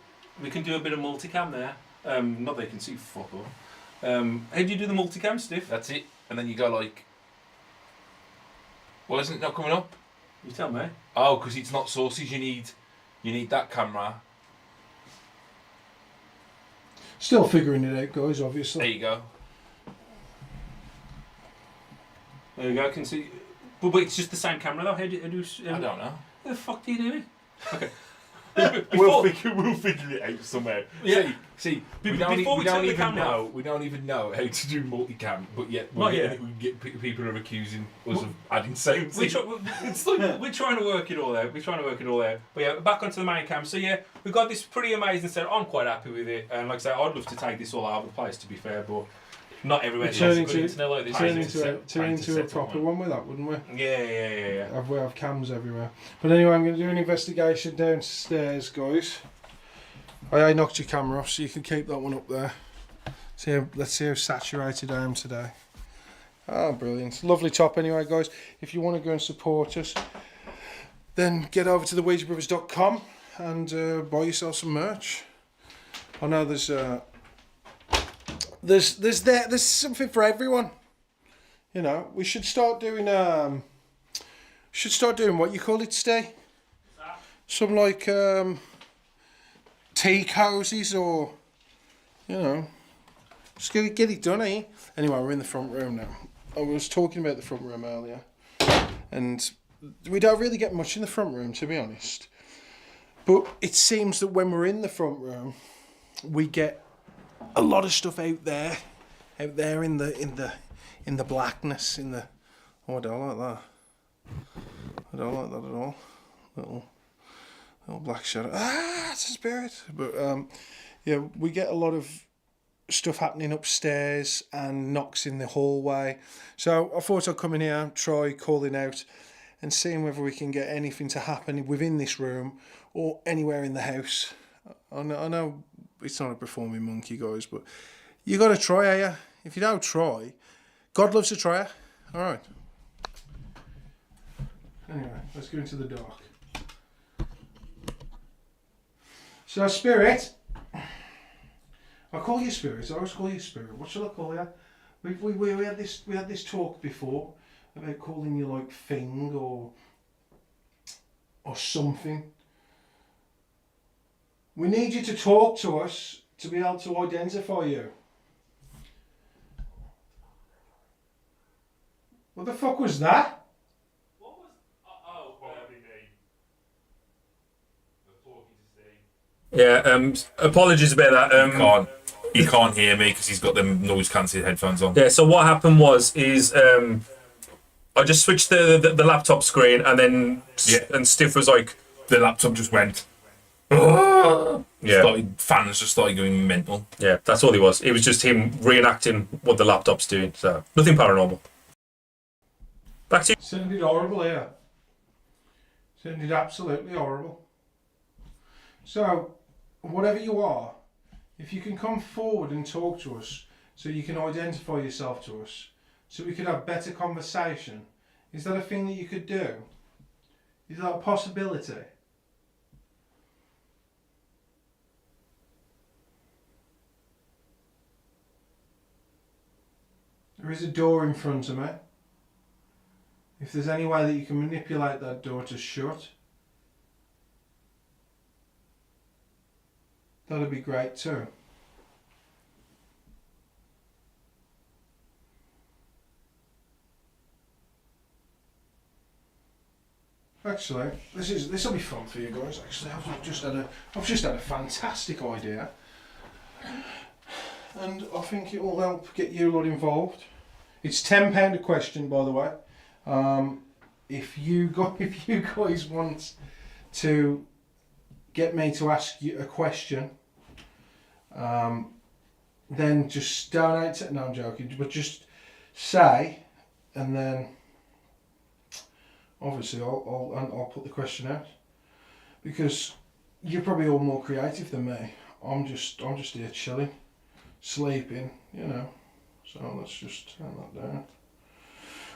We can do a bit of multicam there. Not that you can see fuck all. How do you do the multicam, Stiff? That's it. And then you go like, well, isn't it not coming up? You tell me. Oh, because it's not sources. You need that camera. Still figuring it out, guys. Obviously. There you go. There you go. I can see. But it's just the same camera though. How do I don't know. How the fuck do you do it? Okay. We'll figure it out somewhere. Yeah. See, we don't even know how to do multicam, but yet Not we yet. get people are accusing us of adding sounds. We're trying to work it all out. But yeah, back onto the main cam. So yeah, we've got this pretty amazing set. I'm quite happy with it. And like I say, I'd love to take this all over the place, to be fair, but not everywhere has a good internet like this. Turn into a proper one with that, wouldn't we? Yeah. We have cams everywhere. But anyway, I'm going to do an investigation downstairs, guys. I knocked your camera off, so you can keep that one up there. Let's see how saturated I am today. Oh, brilliant. Lovely top anyway, guys. If you want to go and support us, then get over to the ouijabrothers.com and buy yourself some merch. I know there's something for everyone. You know, we should start doing what you call it, Stay? Some like tea cozies, or you know, just get it done, eh? Anyway, we're in the front room now. I was talking about the front room earlier, and we don't really get much in the front room, to be honest. But it seems that when we're in the front room, we get a lot of stuff out there in the blackness, oh, I don't like that. I don't like that at all. Little black shadow. It's a spirit. But yeah, we get a lot of stuff happening upstairs and knocks in the hallway. So I thought I'd come in here, try calling out and seeing whether we can get anything to happen within this room or anywhere in the house. I know it's not a performing monkey, guys, but you got to try, eh? If you don't try, God loves a tryer. All right. Anyway, let's go into the dark. So, Spirit. I'll call you Spirit. I always call you Spirit. What shall I call you? We had this talk before about calling you like Thing or something. We need you to talk to us to be able to identify you. What the fuck was that? What was? Yeah. Apologies about that. He can't hear me because he's got them noise cancelling headphones on. Yeah. So what happened was I just switched the laptop screen and then and Stiff was like, The laptop just went. yeah. Fans just started going mental. Yeah, that's all he was. It was just him reenacting what the laptop's doing. So nothing paranormal. Back to you. Sounded horrible here. Sounded absolutely horrible. So, whatever you are, if you can come forward and talk to us so you can identify yourself to us, so we can have better conversation Is that a thing that you could do? Is that a possibility? There is a door in front of me. If there's any way that you can manipulate that door to shut, that'd be great too. Actually, this will be fun for you guys. Actually, I've just had a fantastic idea, and I think it will help get you lot involved. It's £10 a question, by the way. If you guys want to get me to ask you a question, then just donate it. No, I'm joking. But just say, and then obviously I'll put the question out, because you're probably all more creative than me. I'm just here chilling, sleeping, you know. So let's just turn that down.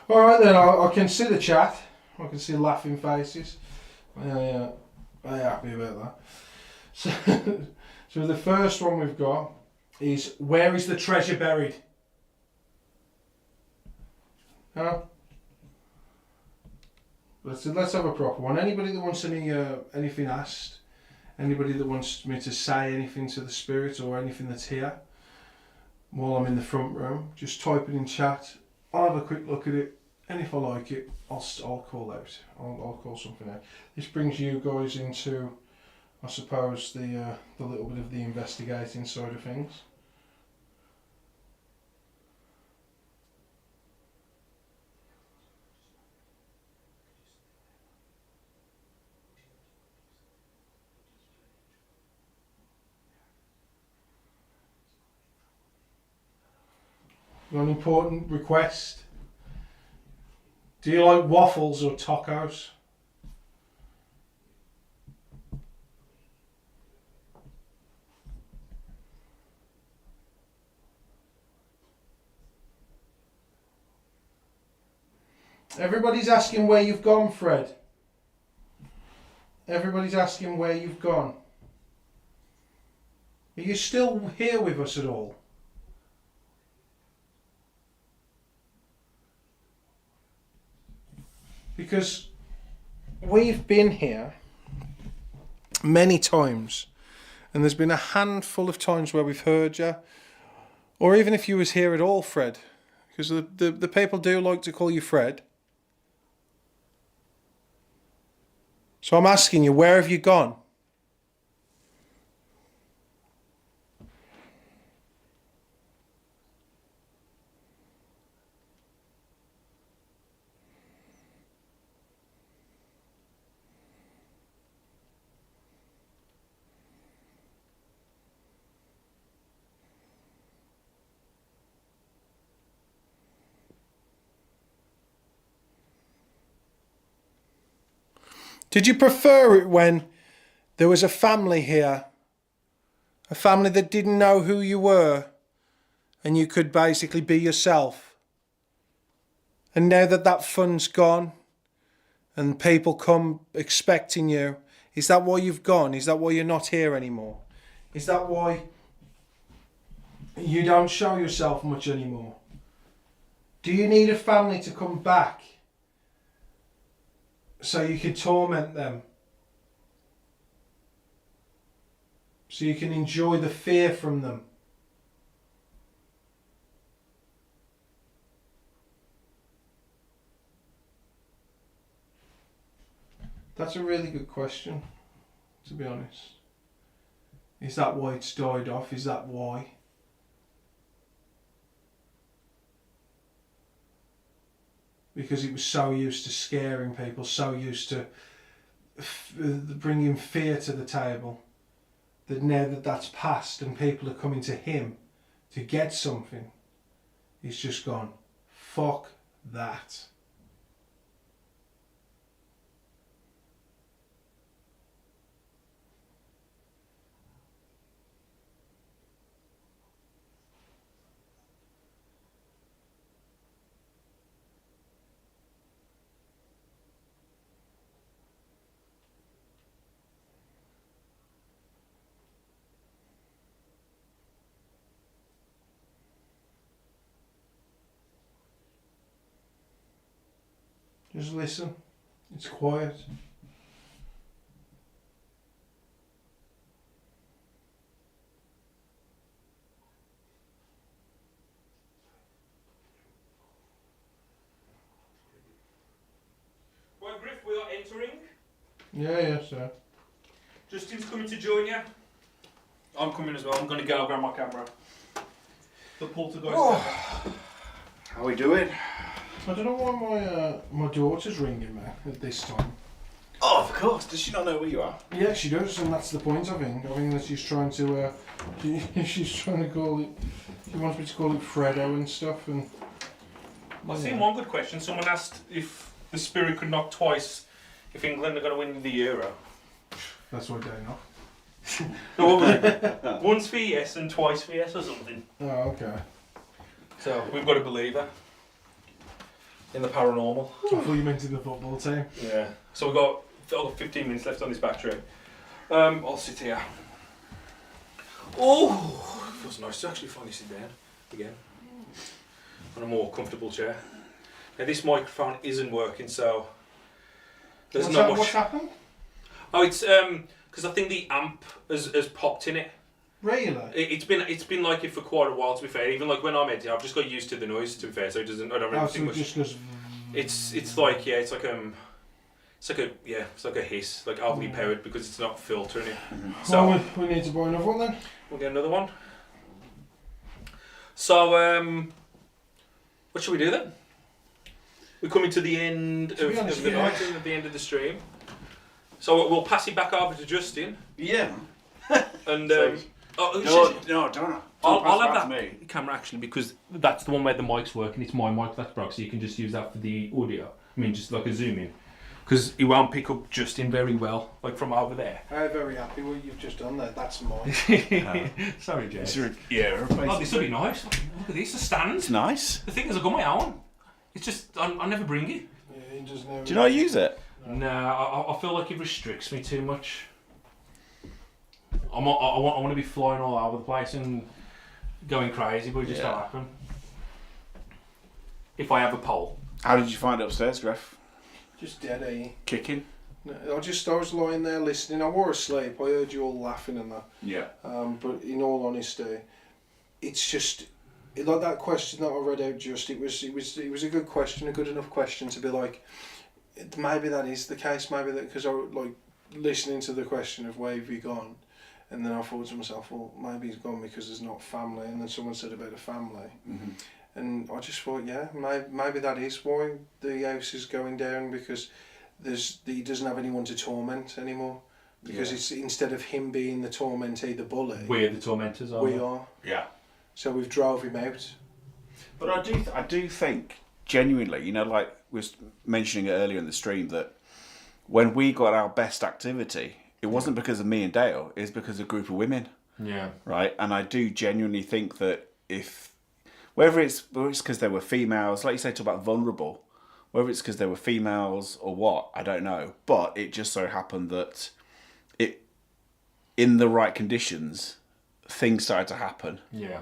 All right then, I can see the chat. I can see laughing faces. Yeah, very happy about that. So the first one we've got is, where is the treasure buried? Huh? Let's have a proper one. Anybody that wants anything asked, anybody that wants me to say anything to the spirit or anything that's here while I'm in the front room, just type it in chat. I'll have a quick look at it, and if I like it, I'll call out. I'll call something out. This brings you guys into, I suppose, the little bit of the investigating side of things. An important request. Do you like waffles or tacos? Everybody's asking where you've gone, Fred. Everybody's asking where you've gone. Are you still here with us at all? Because we've been here many times, and there's been a handful of times where we've heard you, or even if you was here at all, Fred, because the people do like to call you Fred. So I'm asking you, where have you gone? Did you prefer it when there was a family here? A family that didn't know who you were and you could basically be yourself? And now that that fun's gone and people come expecting you, is that why you've gone? Is that why you're not here anymore? Is that why you don't show yourself much anymore? Do you need a family to come back so you can torment them? So you can enjoy the fear from them? That's a really good question, to be honest. Is that why it's died off? Is that why? Because it was so used to scaring people, so used to bringing fear to the table, that now that that's passed and people are coming to him to get something, he's just gone, fuck that. Just listen. It's quiet. Well, Griff, we are entering. Yeah, sir. Justin's coming to join you. I'm coming as well. I'm going to go grab my camera. The poltergeist. How are we doing? I don't know why my daughter's ringing me at this time. Oh, of course. Does she not know where you are? Yeah, she does, and that's the point. I think that she's trying to. She's trying to call it. She wants me to call it Fredo and stuff. And I've seen one good question. Someone asked if the Spirit could knock twice if England are going to win the Euro. That's what day off. No, what was it? Once for yes and twice for yes or something. Oh, okay. So we've got a believer in the paranormal. I thought you meant in the football team. Yeah. So I've got 15 minutes left on this battery. I'll sit here. Oh, it feels nice to actually finally sit down again on a more comfortable chair. Now this microphone isn't working, so there's not much. What's happened? Oh, it's because I think the amp has popped in it. Really? It's been like it for quite a while. To be fair, even like when I'm editing, I've just got used to the noise. To be fair, so it doesn't. I don't really think much. Just goes... It's like it's like a hiss, like overly powered because it's not filtering it. So well, we need to buy another one then. We'll get another one. So what should we do then? We're coming to the end of the night and at the end of the stream. So we'll pass it back over to Justin. Yeah. And no, don't. I'll have that camera actually because that's the one where the mic's working. It's my mic that's broke, so you can just use that for the audio. I mean, just like a zoom in, because it won't pick up Justin very well, like from over there. I'm very happy with what you've just done there. That's mine. Sorry, Jay. Yeah. Oh, this will be nice. Look at this, the stand. It's nice. The thing is, I've got my own. It's just I never bring it. Yeah, he doesn't know. Do you not use it? No, I feel like it restricts me too much. I want to be flying all over the place and going crazy, but it just don't happen. If I have a pole. How did you find it upstairs, Griff? Just dead, eh? Kicking? No, I was lying there listening. I was asleep. I heard you all laughing and that. Yeah. But in all honesty, it's just like that question that I read out. It was a good question, a good enough question to be like, maybe that is the case. Maybe that because I like listening to the question of where have you gone. And then I thought to myself, well, maybe he's gone because there's not family. And then someone said about a family. Mm-hmm. And I just thought, yeah, maybe that is why the house is going down, because he doesn't have anyone to torment anymore. Because it's instead of him being the tormentee, the bully. We're the tormentors, we are. Yeah. So we've drove him out. But I do think, genuinely, like we was mentioning it earlier in the stream, that when we got our best activity, it wasn't because of me and Dale, it's because of a group of women. Yeah. Right? And I do genuinely think that whether it's because they were females, like you say, talk about vulnerable, whether it's because they were females or what, I don't know. But it just so happened that in the right conditions, things started to happen. Yeah.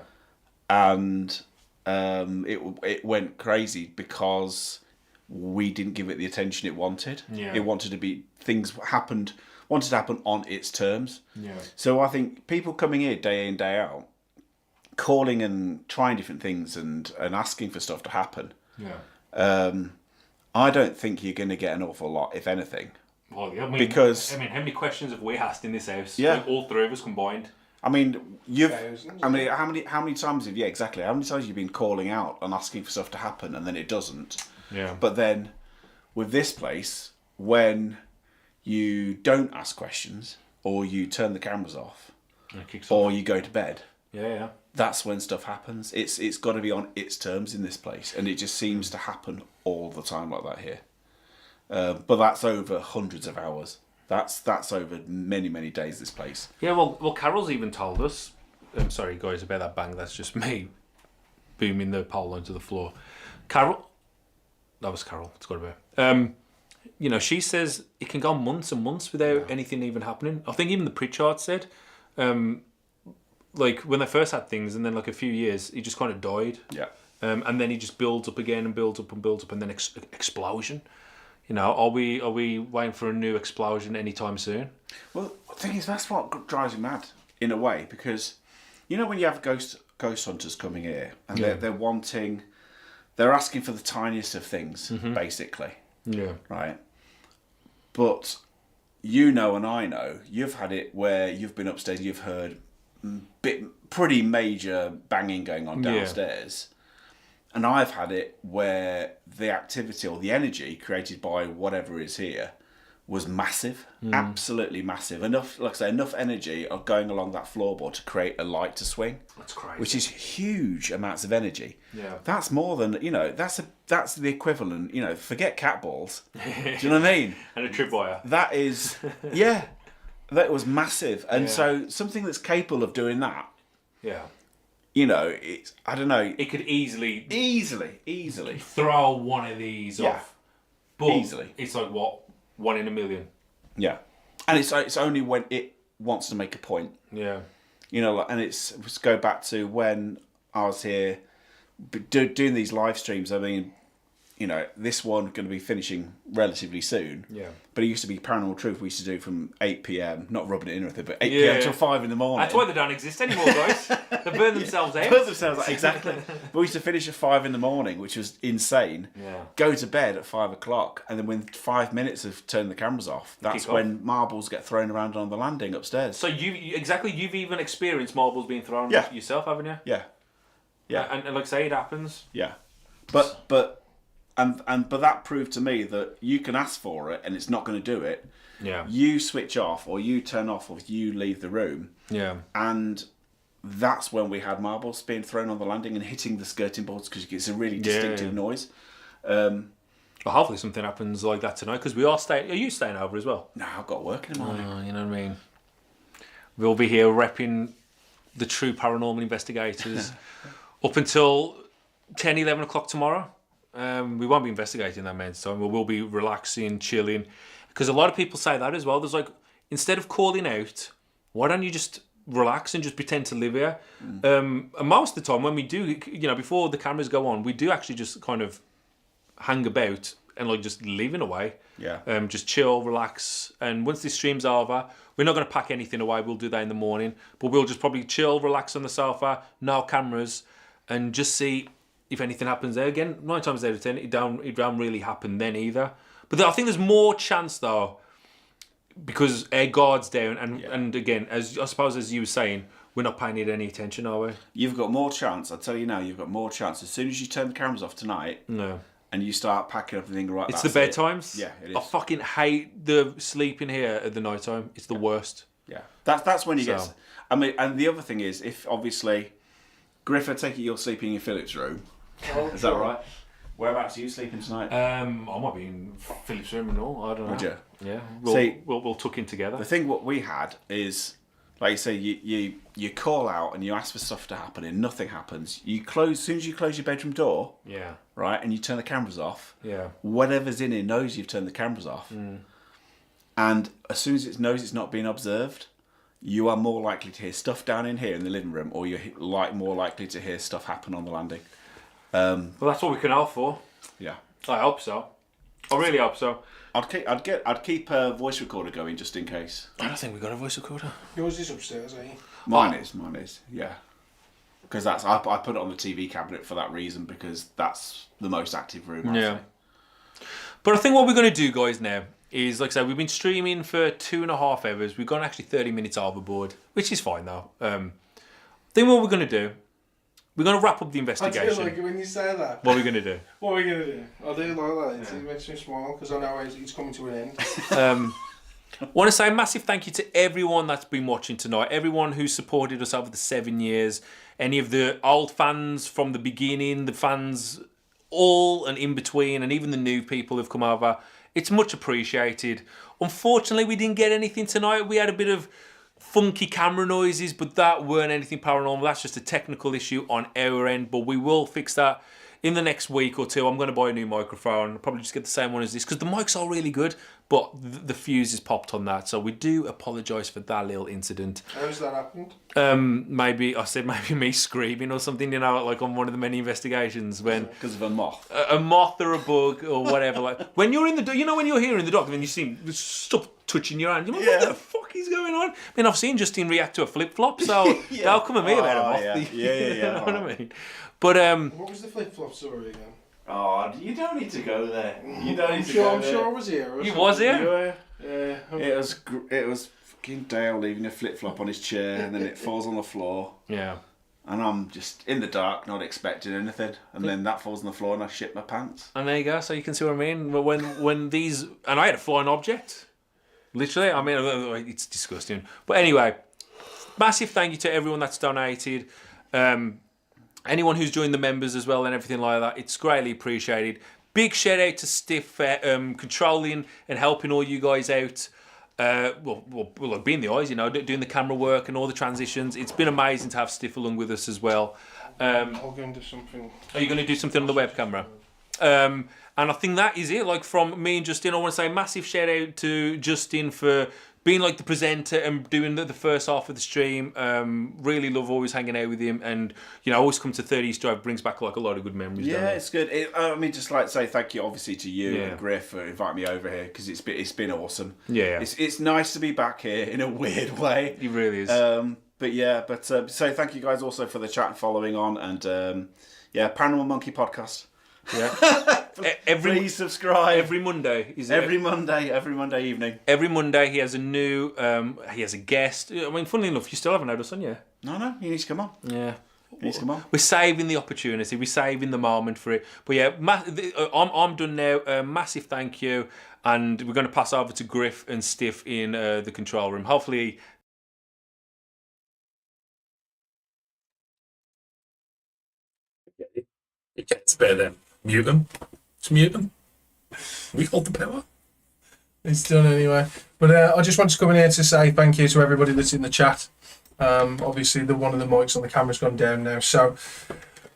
And it went crazy because we didn't give it the attention it wanted. Yeah. It wanted to be, wanted to happen on its terms. Yeah. So I think people coming here day in, day out, calling and trying different things and asking for stuff to happen. Yeah. I don't think you're going to get an awful lot, if anything. Well, yeah, how many questions have we asked in this house? Yeah. Like, all three of us combined. I mean, how many times have how many times have you been calling out and asking for stuff to happen and then it doesn't? Yeah. But then with this place, when you don't ask questions or you turn the cameras off or you go to bed, that's when stuff happens. It's got to be on its terms in this place, and it just seems to happen all the time like that here. But that's over hundreds of hours. That's over many days, this place. Yeah, well, Carol's even told us. I'm sorry, guys, about that bang. That's just me booming the pole onto the floor. Carol, that was Carol. It's got to be. She says it can go months and months without anything even happening. I think even the Pritchard said, like when they first had things, and then like a few years, he just kind of died. Yeah. And then he just builds up again and builds up and builds up, and then explosion. You know, are we waiting for a new explosion anytime soon? Well, the thing is, that's what drives me mad in a way, because you know when you have ghost hunters coming here and they're asking for the tiniest of things, basically. Yeah. Right. But you know, and I know, you've had it where you've been upstairs, you've heard pretty major banging going on downstairs. And I've had it where the activity or the energy created by whatever is here was massive, absolutely massive. Enough, like I say, enough energy of going along that floorboard to create a light to swing. That's crazy. Which is huge amounts of energy. Yeah. That's more than, you know, that's the equivalent, you know, forget cat balls. Do you know what I mean? And a tripwire. That is, yeah, that was massive. And so something that's capable of doing that. Yeah. You know, it's, I don't know. It could easily throw one of these off. But easily. It's like, what, 1 in a million? Yeah. And it's only when it wants to make a point. Yeah. You know, and let's go back to when I was here doing these live streams. I mean, you know, this one going to be finishing relatively soon. Yeah. But it used to be Paranormal Truth we used to do from 8 p.m, not rubbing it in with it, but 8 p.m. till 5 in the morning. That's why they don't exist anymore, guys. They burn themselves out. Burn themselves out, exactly. But we used to finish at 5 in the morning, which was insane. Yeah. Go to bed at 5 o'clock, and then when 5 minutes of turning the cameras off, that's when marbles get thrown around on the landing upstairs. So you've even experienced marbles being thrown yourself, haven't you? Yeah. Yeah. And like I say, it happens. Yeah. But that proved to me that you can ask for it and it's not going to do it. Yeah. You switch off or you turn off or you leave the room. Yeah. And that's when we had marbles being thrown on the landing and hitting the skirting boards because it's a really distinctive noise. Well, hopefully something happens like that tonight because we are staying. Are you staying over as well? No, I've got work in the morning. You know what I mean? We'll be here repping the true paranormal investigators up until 10, 11 o'clock tomorrow. We won't be investigating that man's time. We'll be relaxing, chilling. Because a lot of people say that as well. There's like, instead of calling out, why don't you just relax and just pretend to live here? And most of the time when we do, you know, before the cameras go on, we do actually just kind of hang about and like just living away. Yeah. Just chill, relax. And once this stream's over, we're not going to pack anything away. We'll do that in the morning. But we'll just probably chill, relax on the sofa, no cameras, and just see if anything happens there. Again, 9 times out of 10, it don't really happen then either. But I think there's more chance though, because our guard's down, and again, as I suppose as you were saying, we're not paying it any attention, are we? You've got more chance. I'll tell you now. You've got more chance as soon as you turn the cameras off tonight. No. And you start packing up everything right. It's the bedtimes. Yeah, it is. I fucking hate the sleeping here at the night time. It's the worst. Yeah, that's when you get. I mean, and the other thing is, if obviously, Griff, I take it you're sleeping in Philip's room. Is that right? Whereabouts are you sleeping tonight? I might be in Philip's room and all. I don't know. Would you? Yeah. We'll tuck in together. The thing what we had is, like you say, you call out and you ask for stuff to happen and nothing happens. You close as soon as you close your bedroom door. Yeah. Right, and you turn the cameras off. Yeah. Whatever's in here knows you've turned the cameras off. And as soon as it knows it's not being observed, you are more likely to hear stuff down in here in the living room, or you're more likely to hear stuff happen on the landing. Well, that's what we can hope for. Yeah, I hope so. I really hope so. I'd keep a voice recorder going just in case. I don't think we got a voice recorder. Yours is upstairs, eh? Mine is. Yeah, because I put it on the TV cabinet for that reason because that's the most active room. Yeah. But I think what we're going to do, guys, now is, like I said, we've been streaming for 2.5 hours. We've gone actually 30 minutes overboard, which is fine though. I think what we're going to do, we're going to wrap up the investigation. I do like it when you say that. What are we going to do? What are we going to do? I do like that. It makes me smile because I know it's coming to an end. I want to say a massive thank you to everyone that's been watching tonight. Everyone who supported us over the 7 years. Any of the old fans from the beginning, the fans all and in between, and even the new people who've come over. It's much appreciated. Unfortunately, we didn't get anything tonight. We had a bit of funky camera noises, but that weren't anything paranormal. That's just a technical issue on our end, but we will fix that in the next week or two, I'm going to buy a new microphone. I'll probably just get the same one as this because the mics are really good, but the fuse is popped on that. So we do apologise for that little incident. How's that happened? Maybe me screaming or something, you know, like on one of the many investigations when because of a moth, a moth or a bug or whatever. Like when you're in the, you know, when you're here in the dark and then you see stuff touching your hand, you're like, what the fuck is going on? I mean, I've seen Justine react to a flip flop, so they'll come at me about a moth. Yeah. You know what I mean? But what was the flip flop story again? Oh, you don't need to go there. You don't need to I'm sure I was here. You was here? Yeah. It was fucking Dale leaving a flip flop on his chair, and then it falls on the floor. Yeah. And I'm just in the dark, not expecting anything, and then that falls on the floor, and I shit my pants. And there you go. So you can see what I mean. But when these, and I had a flying object, literally. I mean, it's disgusting. But anyway, massive thank you to everyone that's donated. Anyone who's joined the members as well and everything like that, it's greatly appreciated. Big shout out to Stiff for controlling and helping all you guys out. Well, being the eyes, you know, doing the camera work and all the transitions. It's been amazing to have Stiff along with us as well. I'll go and do something. Are you going to do something on the web camera? And I think that is it. Like from me and Justin, I want to say massive shout out to Justin for being like the presenter and doing the first half of the stream. Really love always hanging out with him, and you know, always come to 30 East Drive, brings back like a lot of good memories. Yeah, it's good. I mean, just like to say thank you, obviously, to you and Griff for inviting me over here because it's been awesome. Yeah, it's nice to be back here in a weird way. It really is. So thank you guys also for the chat and following on, and Paranormal Monkey Podcast. Yeah. Please subscribe. Every Monday. Every Monday evening. Every Monday he has a new, he has a guest. I mean, funnily enough, you still haven't had us on yet. No, you need to come on. Yeah. You need to come on. We're saving the opportunity. We're saving the moment for it. But yeah, I'm done now. Massive thank you. And we're going to pass over to Griff and Stiff in the control room. Hopefully... It gets better then. Mute them. Just mute them. We hold the power. It's done anyway. But I just want to come in here to say thank you to everybody that's in the chat. Obviously, one of the mics on the camera's gone down now. So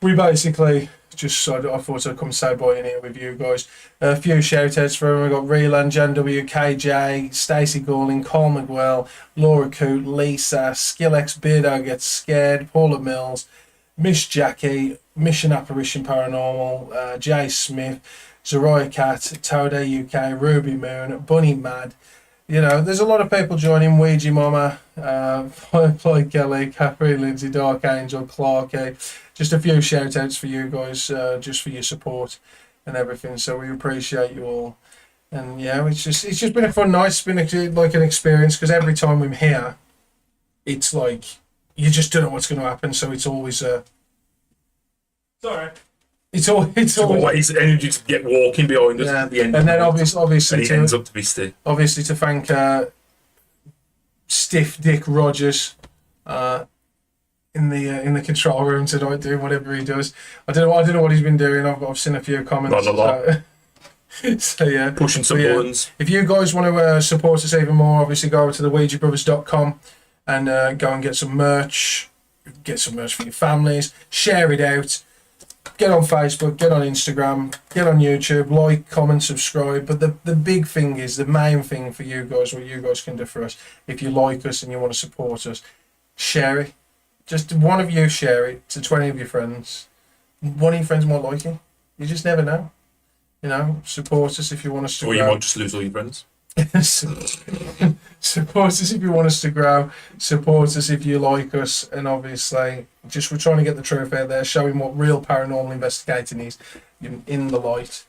we basically just, I thought I'd come say bye in here with you guys. A few shout outs for everyone. We've got Relan, Jan WKJ, Stacey Gorling, Cole McWell, Laura Coote, Lisa, Skillex, Beardo Gets Scared, Paula Mills, Miss Jackie, Mission Apparition Paranormal, Jay Smith, Zariah Cat, Toad UK, Ruby Moon, Bunny Mad. You know, there's a lot of people joining. Ouija Mama, Firefly Kelly, Capri, Lindsay, Dark Angel, Clarky. Just a few shout outs for you guys, just for your support and everything. So we appreciate you all. And yeah, it's just been a fun night. It's been like an experience because every time I'm here, it's like you just don't know what's going to happen. So it's always Sorry. It's always energy to get walking behind us at the end. And then obviously and he ends up to be Stiff. Obviously to thank Stiff Dick Rogers in the control room tonight, doing whatever he does. I don't know what he's been doing. I've seen a few comments. Not a lot. So yeah, pushing some buttons. If you guys want to support us even more, obviously go over to the ouijabrothers.com and go and get some merch. Get some merch for your families. Share it out. Get on Facebook, get on Instagram, get on YouTube, like, comment, subscribe. But the big thing is, the main thing for you guys, what you guys can do for us, if you like us and you want to support us, share it. Just one of you share it to 20 of your friends. One of your friends might like it. You just never know. You know, support us if you want us to grow. Or you might just lose all your friends. Support us if you want us to grow. Support us if you like us. And obviously, just we're trying to get the truth out there, showing what real paranormal investigating is in the light.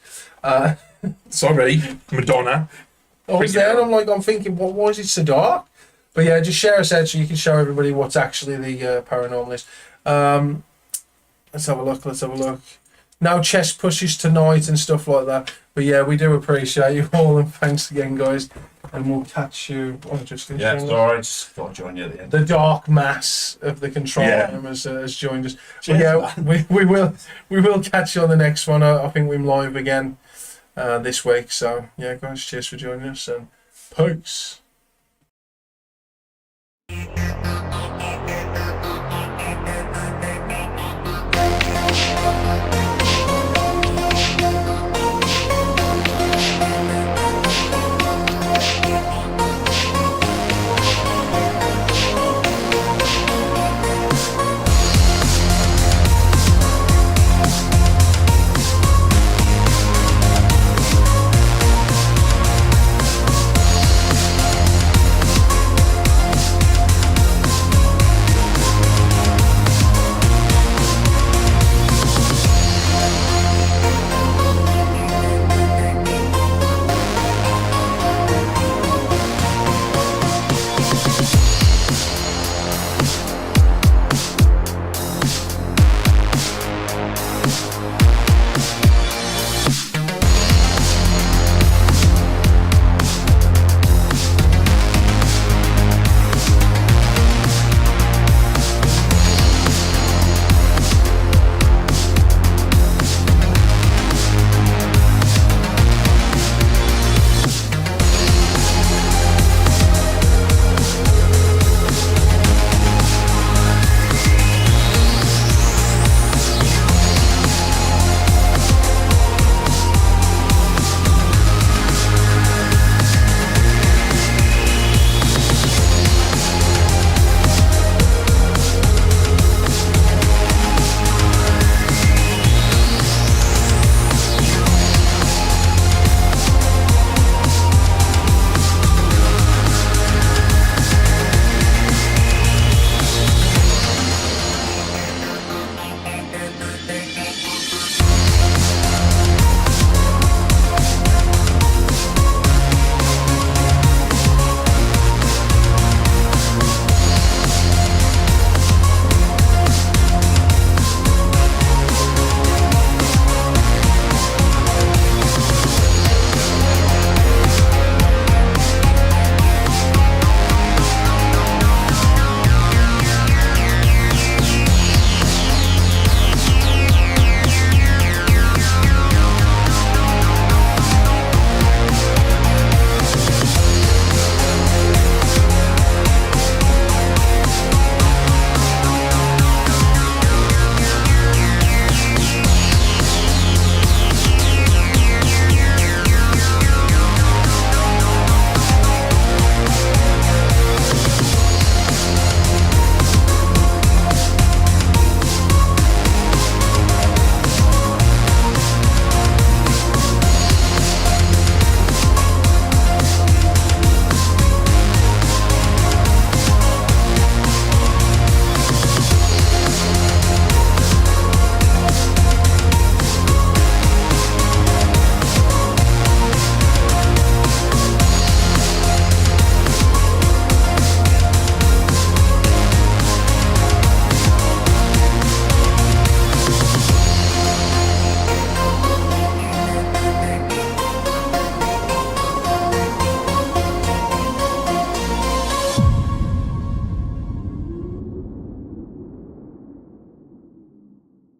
Sorry, Madonna. I was there and I'm thinking, why is it so dark? But yeah, just share us out so you can show everybody what's actually the paranormal is. Let's have a look. No chest pushes tonight and stuff like that. But yeah, we do appreciate you all, and thanks again, guys. And we'll catch you on Justin. Yeah, it's alright. Just thought I'd join you at the end. The dark mass of the control room has joined us. Cheers, but yeah, we will catch you on the next one. I think we're live again this week. So yeah, guys, cheers for joining us and peace.